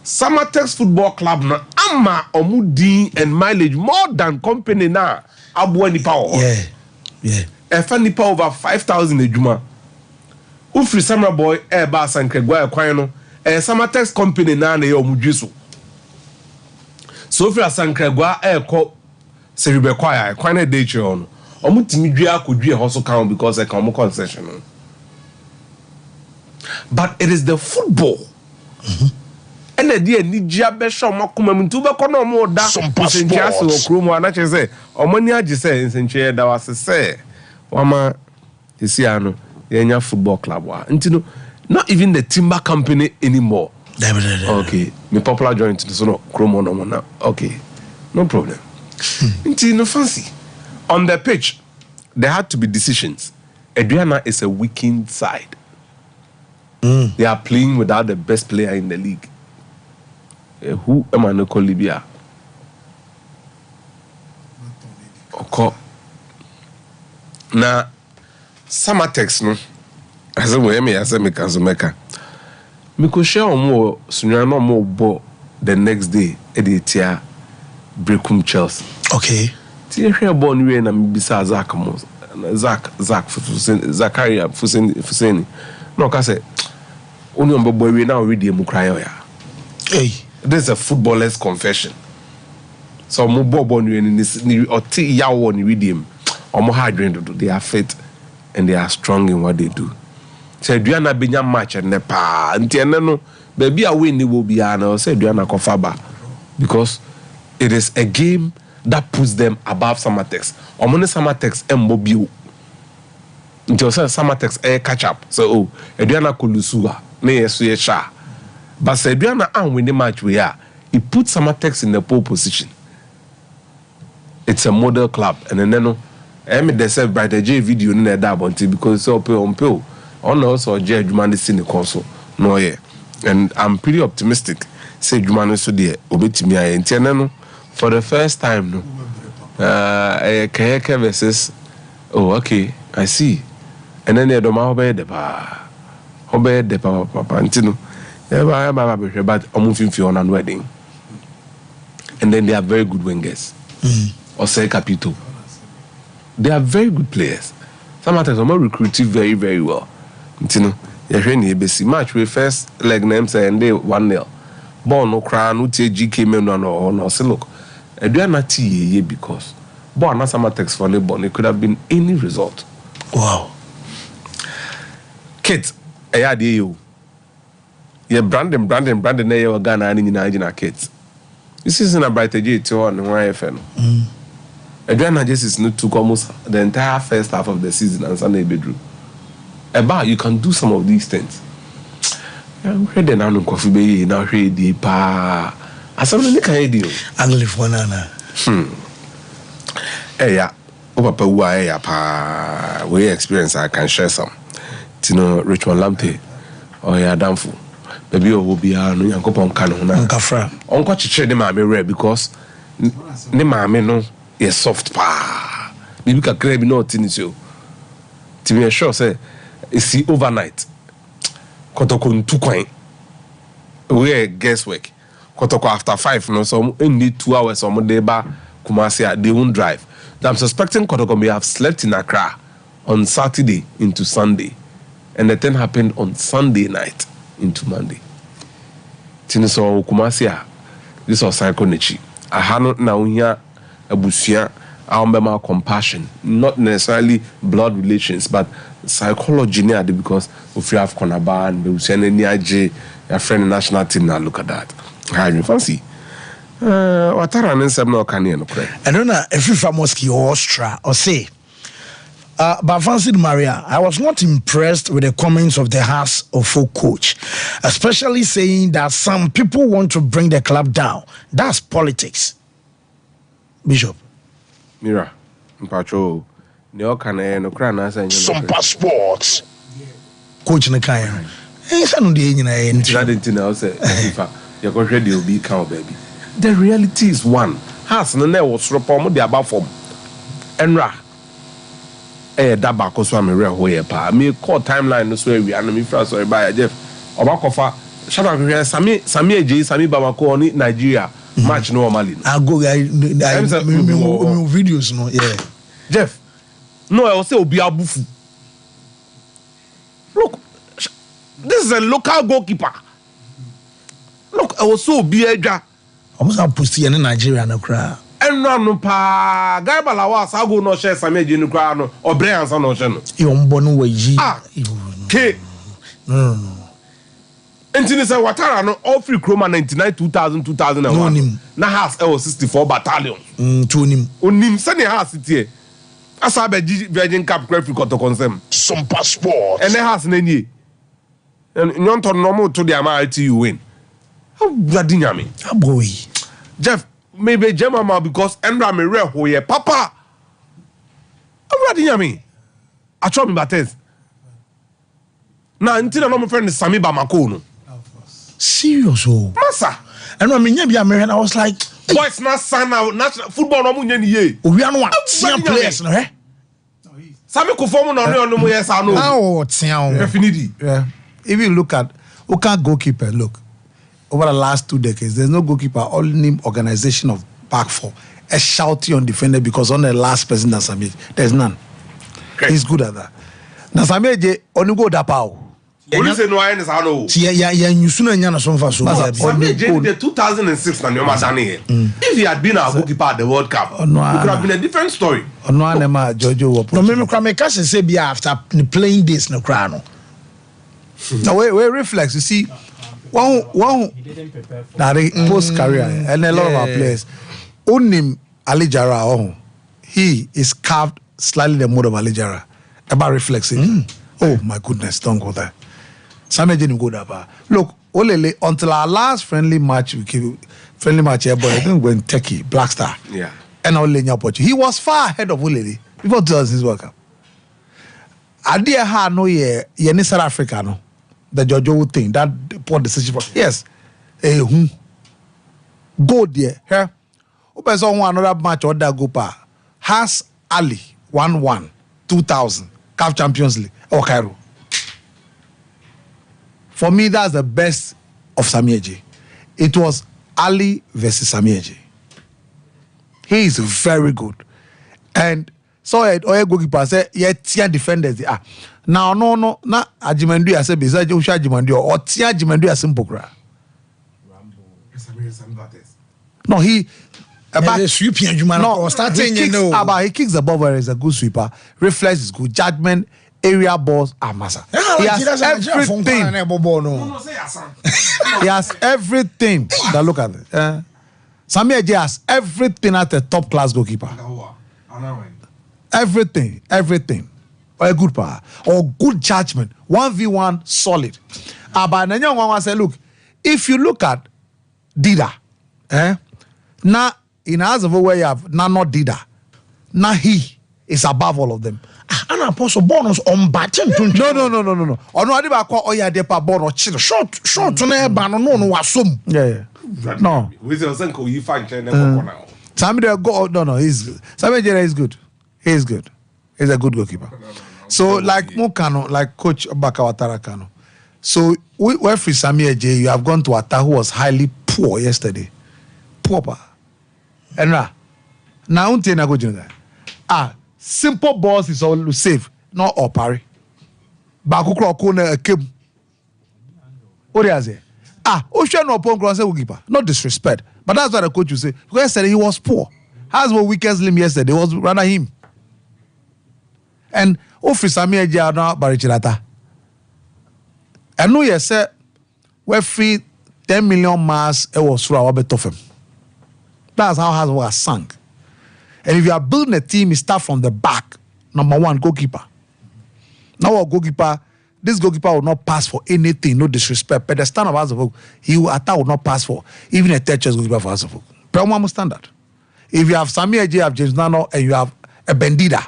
Samatex Football Club na ama omudin and mileage more than company na abuwa nipa o. Yeah. Efa nipa over 5,000 ejuma. Ufri Samra boy ba sankregwa kwan no. Samatex company na ye omudwiso. So ufri sankregwa ko seribe kwaya kwan na dey chiro no. Omutimi dua akodue ho so kan because e kan mo concession. But it is the football. And the dear Nijia Besha Makumamintu Bakono more da some passengers or Crumo and I say, or money I just say in Saint-Chair that was to say, Wama Isiano, Yenya Football Club. Until not even the timber company anymore. Okay, me popular joint to the son of Crumo no now. Okay, no problem. Until no fancy. On the pitch, there had to be decisions. Adriana is a weakened side. They are playing without the best player in the league. Who am I call Libya? Okay. Now, Samatex no. As we me as me Kazumeka. Me ko share more sunyano more bo the next day editia Brekum Chelsea. Okay. Ti hwe born we na me bisa Zak mo. Zak Zakaria Fuseni. No ka say only on boy we now read the cry. Hey, this is a footballer's confession. So mo bobo ni or ti yawo ni read him. Or mo hard to do. They are fit and they are strong in what they do. So Adriana benya match and nepa. Nti ene no baby a win will be an say Diana Kofaba because it is a game that puts them above Samatex. Omone Samatex and Mobile. Until Samatex catch up. So Diana Kulusua, ne sha. But say Diana and win the match we are. He put Samatex in the pole position. It's a model club, and then they said by the J video in the because so on pill. On also J Jumani seen the console. No, yeah. And I'm pretty optimistic. Say Jumani so dear, obey me. I for the first time, no. Kayaka versus. Oh, okay, I see. And then they don't obey the bar. Obey the papa, Antino. But I'm moving for an wedding. And then they are very good wingers. Or say Capito. They are very good players. Some times I'm recruiting very, very well. You know, you're match with first leg names and they 1-0. Ball no crown, no GK men no. Say look, I do not tea because ball not some text for the ball. It could have been any result. Wow. Kids, I had you. You're Brandon. You're Ghana and in kids. This isn't a brighter J to on YFN. Adriana just is not took almost the entire first half of the season and Sunday bedroom. About you can do some of these things. I'm ready now to coffee bay now ready pa. As something can I do? I live one anna. Hey ya, Papa why pa we experience I can share some. Tino Richmond Lamptey. Oh yeah, damnful. Baby will be no yankopon kanu na. Nkafra. Onko chiche de ma me rare because ne ma me no is soft pa. Bibi ka krebi no tinisio. To be sure say see overnight. Kotoko ntu kwan. We guesswork. Kotoko after 5 no so need 2 hours so mo dey ba Kumasi they won't drive. I'm suspecting Kotoko may have slept in Accra on Saturday into Sunday. And the thing happened on Sunday night into Monday. Tiniso Kumasi this was psychonechi. I had na unya abusia our compassion, not necessarily blood relations, but psychology near because if you have Konaba and your friend national team now look at that. How you fancy? What are an answer no can you pray? I don't know if you famous or Austria or say. But Fancy Maria, I was not impressed with the comments of the Hearts of Folk coach, especially saying that some people want to bring the club down. That's politics. Bishop. Mira, Mpacho, no can no crown as I Sompa Sports. Coach Nakaya. Ain't no day in a trading now say, you're going to be count, baby. The reality is one. Has no name was report the above form. Enra. That back was from a real way. Me call timeline no swear we are me first sorry by Jeff. Obakofa. Shout out Sami J Sami Bamako on Nigeria. Match normally. I go videos no yeah. Jeff. No, I will say Obi Abufu. Look, this is a local goalkeeper. Look, I was so Bieja. Almost a pussy in Nigeria no cry. And no pa Guy Balawas, I go no share Sami J no cry no or Brian San Ocean. You born way G. K. No. Entini say Watara no all free Chroma 99 2001. Na house L 64 battalion. Tunim. Onim send house tie. Asa be Virgin Cap Crefree Koto consem. Some passport. And the house nenye. And you want to normal to the amount you win. How bloody nyame. Boy. Jeff, maybe Gemma because Endra me real ho ye papa. How bloody nyame. I try me batters. Now until no my friend Sami Bamako no. Serious oh. Massa. And when me be American I was like boys na sana national football no munye ni ye. We are no one. Players no eh. Sami ko form no no yes I know. Oh, tian. Definitely. Yeah. If you look at goalkeeper, look. Over the last 2 decades, there's no goalkeeper all name organization of back four. A shouty on defender because on the last person that's Sami. There's none. Okay. He's good at that. Now Sami only go dapao. Police no ayen sa no. Yeah, nyusuna nya na so mfa so. Sami the 2006 na nyoma dane here. If he had been our goalkeeper at the World Cup, it could have been a different story. No anema Jojo. No me kra me case say be after playing this no kra no. Now we reflex you see One that post career and a lot of our players. Unim Alijara, he is carved slightly the mode of Alijara about reflexing. Oh my goodness, don't go there. Samuel didn't go there. Look, Olele, until our last friendly match here, but I think when Turkey, Black Star, and Olele, he was far ahead of Olele before 2006 World Cup. Adia ha no ye ni South Africa no. The Jojo thing, that poor decision for yes. Go there. Here. Open someone another match or that go pa. Has Ali 1-1 2000 CAF Champions League or Cairo. For me, that's the best of Samieji. It was Ali versus Samieji. He is very good. And so Oye goalkeeper say tia defenders they are. Now no na Ajimandu I say besides Usha Ajimandu or tia Ajimandu as simple cra. No, he about sweeping Ajimandu starting he kicks the ball where he's a good sweeper. Reflex is good. Judgment, area balls are massa. He has everything. He has everything. Now look at it. Sammy Eje has everything at a top class goalkeeper. Everything. Or a good power. Or good judgment. 1v1 solid. But Nanya Wama say, look, if you look at Dida, now in house of where you have now not Dida, now he is above all of them. And apostle bonus on batting. No. Or no, I did oh yeah, they pa bonus short to never no wasum. Yeah. No. Somebody go no, he's good. Somebody is good. He's good. He's a good goalkeeper. So like Mukano, like Coach Bakawatara Kano. So where for Samir J, you have gone to Ata who was highly poor yesterday. Poor. And now until go that. Simple balls is all safe, not all parry. Bakukro kone came. What is it? Ocean no upon cross goalkeeper. Not disrespect. But that's what the coach will say. Because yesterday he was poor. How's what weakest limb yesterday was rather him. And Samir Jana Barichilata. I know you said we're free 10 million miles it was through our bet of him. That's how Has was sunk. And if you are building a team, you start from the back. Number one, goalkeeper. Now our goalkeeper, this goalkeeper will not pass for anything, no disrespect. But the standard of Azovok, he will not pass for even a third choice goalkeeper for Azovok. Premier standard. If you have Samir J, you have James Nano, and you have a Bendida.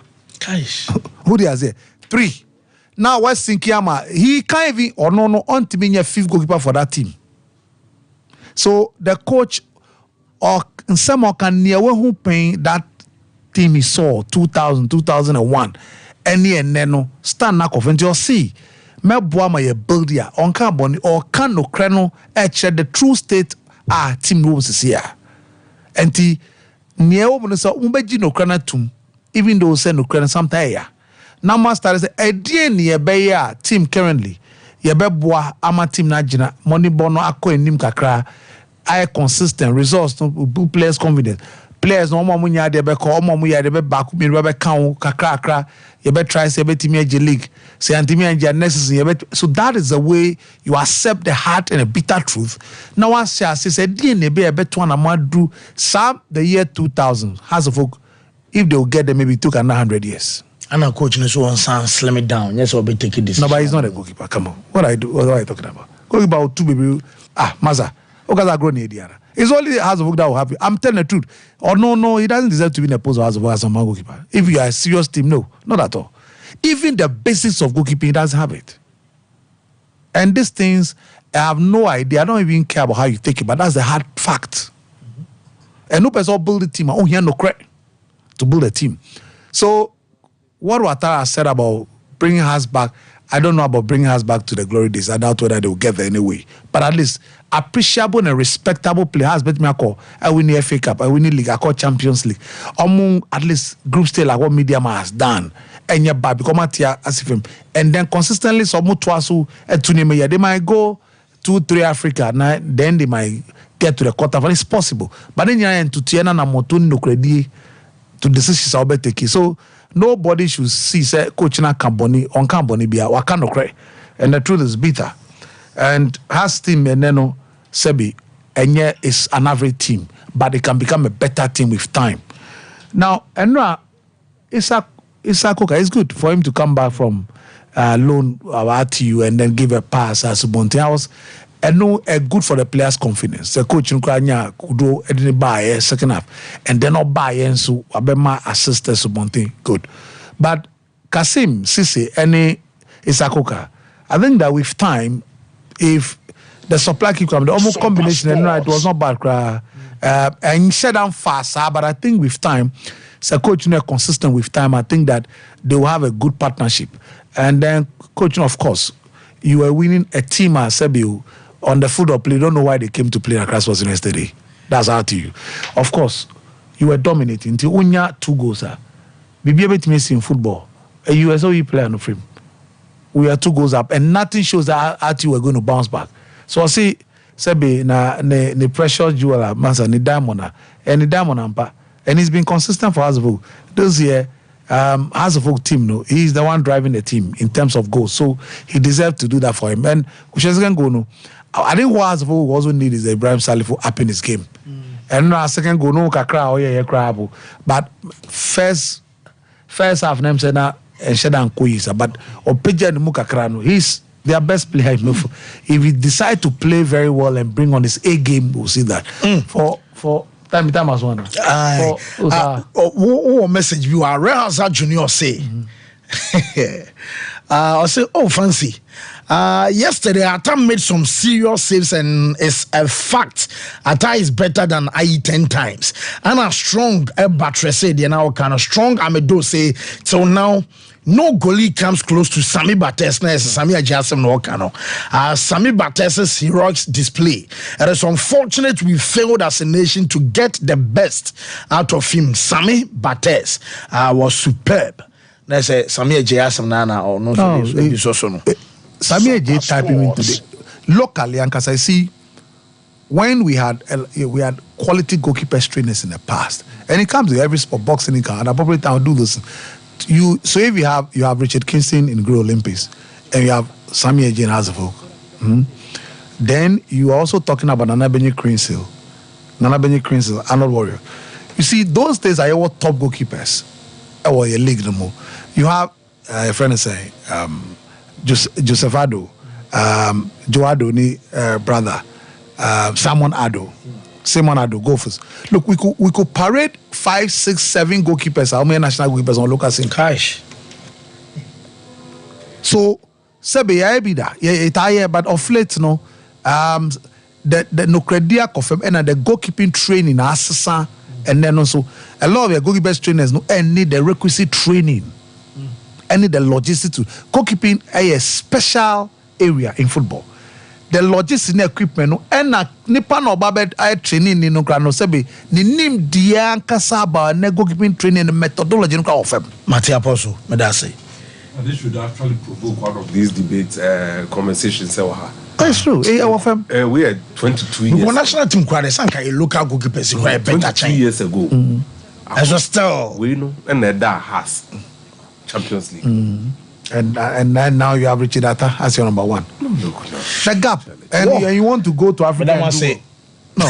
Who do you say? 3. Now West Sinkiama, he can't even or no on to be a 5th goalkeeper for that team. So the coach or some can near who paying that team he saw 2000, 2001. Any and neno stand knock off until see. Me boama ye build ya on carbon or can no creno the true state team rules is here. And the near woman so umbeji no crana tum. Even though say no credit sometime now master say a dear near beya team currently ye beboa ama team na jina money bono akọ enim kakra I consistent results no players confidence players no mo munya de be ko mo mu ya de be back me be kan kakra ye be try say be team age league say antimi age next season so that is the way you accept the hard and a bitter truth now once say dear ne be to anamadu sam the year 2000 has of if they will get them, maybe it took another 100 years. And our coach knows one son slim it down. Yes, I'll be taking this. No, but he's not a goalkeeper. Come on. What are you talking about? Goalkeeper 2 baby. Maza. Okay, I grow near Diana. It's only House of Oak that will happen. I'm telling the truth. Or no, he doesn't deserve to be in a post of House of Oak as a goalkeeper. If you are a serious team, no, not at all. Even the basics of goalkeeping, he doesn't have it. And these things, I have no idea. I don't even care about how you take it, but that's the hard fact. And no person build a team. He has no credit to build a team. So what Ouattara said about bringing us back, I don't know about bringing us back to the glory days. I doubt whether they will get there anyway. But at least appreciable and respectable play has bet me a call. I win the FA Cup, I win the league, I call Champions League. Among at least group stage like what Media has done. And you're back become a tier as if him. And then consistently some twasu and they might go 2-3 Africa, then they might get to the quarterfinal. It's possible. But then you're to Tiana na Motun no credit to decisions I'll be taking. So nobody should see say coach na Camboni on Camboni be wakano cray. And the truth is bitter. And has team Eneno Sebi Enye is an average team, but it can become a better team with time. Now, Enra Isakoka, it's good for him to come back from loan to you and then give a pass as Subonte. I was good for the players' confidence. The coach Nkranya could do any buy second half, and then not buy and so Abema assisted Subonte. Good, but Kasim Sisi any Isakoka, I think that with time, if the supply keep coming, the almost combination and right, it was not bad. And shut down fast, but I think with time, so coach consistent with time. I think that they will have a good partnership. And then coaching, of course, you were winning a team at Sebiu on the football play. You don't know why they came to play at Christmas yesterday. That's out to you. Of course, you were dominating until Unya 2 goals. Be able to miss in football. A USOE player no frame. We are 2 goals up, and nothing shows that at you were going to bounce back. So I see Sebi na ne precious jewel masa ni diamond and the diamond ampa. And he's been consistent for Hasselhoff. This year, Hasselhoff team, no, he's the one driving the team in terms of goals. So he deserves to do that for him. And Kushesgan go no. I think what Hasselhoff also need is Ibrahim Salifou up in his game. And now second go no kakra or yeah crab. But first half name said na and Shedan Koisa. But Opeja and Mukakrano, he's their best player. If he decide to play very well and bring on his A game, we'll see that. For time as one. Message you are Rehaza Junior say. I say, oh fancy. Yesterday Ata made some serious saves and it's a fact Ata is better than IE 10 times. And a strong battery said now kind of strong Amedo say till now. No goalie comes close to Sami Bates. Sami Ajasem no Kano. Sami Bates' heroic display. It is unfortunate we failed as a nation to get the best out of him. Sami Bates was superb. Let's say Sami Ajasem Nana or no. Sami Ajay typing in today. Locally, and because I see when we had quality goalkeeper trainers in the past, and it comes to every sport, boxing, and I probably do this. So if you have Richard Kingston in Grey Olympics and you have Sami Ajay in Hasselhoff, then you are also talking about Nana Benny Crinsil, Arnold Warrior. You see, those days are your top goalkeepers. Or your league no more. You have a friend saying Joseph Ado, Joe Ado ni brother, Simon Ado, go first. Look, we could parade 5, 6, 7 goalkeepers. How many national goalkeepers on local scene? Cash. So, Sebe ya ebida, yeah, but of late, no, the no credia confirm and the goalkeeping training assessor, and then also a lot of your goalkeepers trainers no and need the requisite training, and need the logistics to goalkeeping a special area in football. The logistics and equipment no and nipa no babed I training ni no krano sebe ni nim dia kasaba na goalkeeping training and methodology no ka ofem Mate Apostle me da say. And this should actually provoke one of these debates conversations. That's true. We are 22 years. The national team quite a local goalkeepers who are better 22 years ago. As a still we know and that has Champions League. And then now you have Richard Atta as your number 1. No. The gap. And you want to go to Africa. No.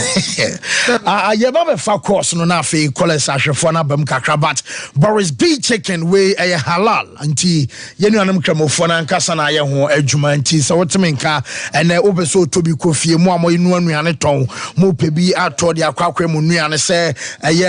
You have a course no na fe college ahwefo na bam kakra but Boris B chicken we halal anti yenu anam kramofo na nkasa na ye ho adwuma anti so wotemenka ene obeso tobi kofie mu amoy nu anuane ton mo pebi ato de akwakwa mu nuane se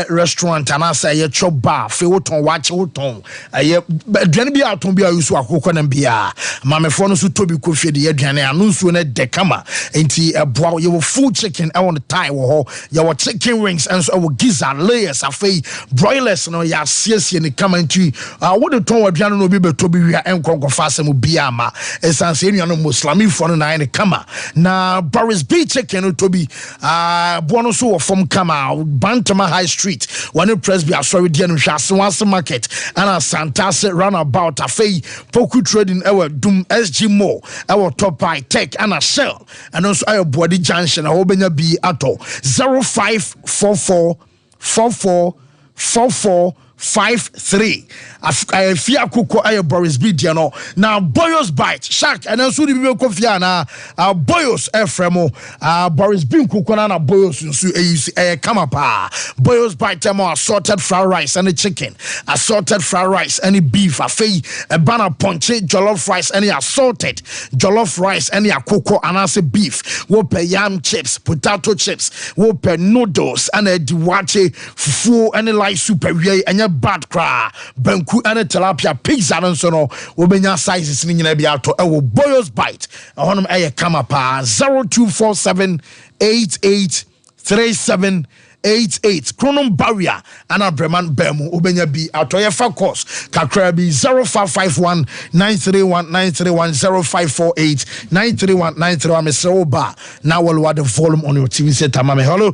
restaurant ana se chop bar fe woton wache woton aduane bi aton bi ayusu akokọ na bia mamefo no so tobi kofie de aduane anu nsuo na de kama anti eboa ye full chicken I want tie wo your chicken wings and so our gizzard layers afei broilers no ya siesie ne kama nti wo de ton aduane no bi beto bi wia enkonko fase mu bia ma esanse enuano muslimi fo no na ne kama na Boris B chicken no to bi bono so wo from kama Bantama High Street one Presby asori dia no hwase once market and Santase roundabout afei Poku trading ewe Dum SG Mall ewe Top High Tech and a Shell and also ayo Body Junction a obenya bi ato 0544 44 44 53. Fia Kuko aye Boris Bidiano. Now Boyos bite shark and then so the people Kofiana Boyos Efremo Boris Bin Kukonana Boyos come pa Boyos bite them assorted fried rice and a chicken, assorted fried rice and a beef, a banana ponche, jollof rice and assorted jollof rice and a cocoa and as a beef. We'll pay yam chips, potato chips, we'll pay noodles and a diwache fufu and a light super and a bad cry banku and a tilapia pizza and so no will be your sizes in your to a Boyos bite on them a kamapa 0247 883788 Chronom barrier and a Breman Bemu Ubenya B Atoya Fakos Kakrabi 0551 931 931 0548 931 931 Mr. Oba. Now we'll the volume on your TV set. Hello.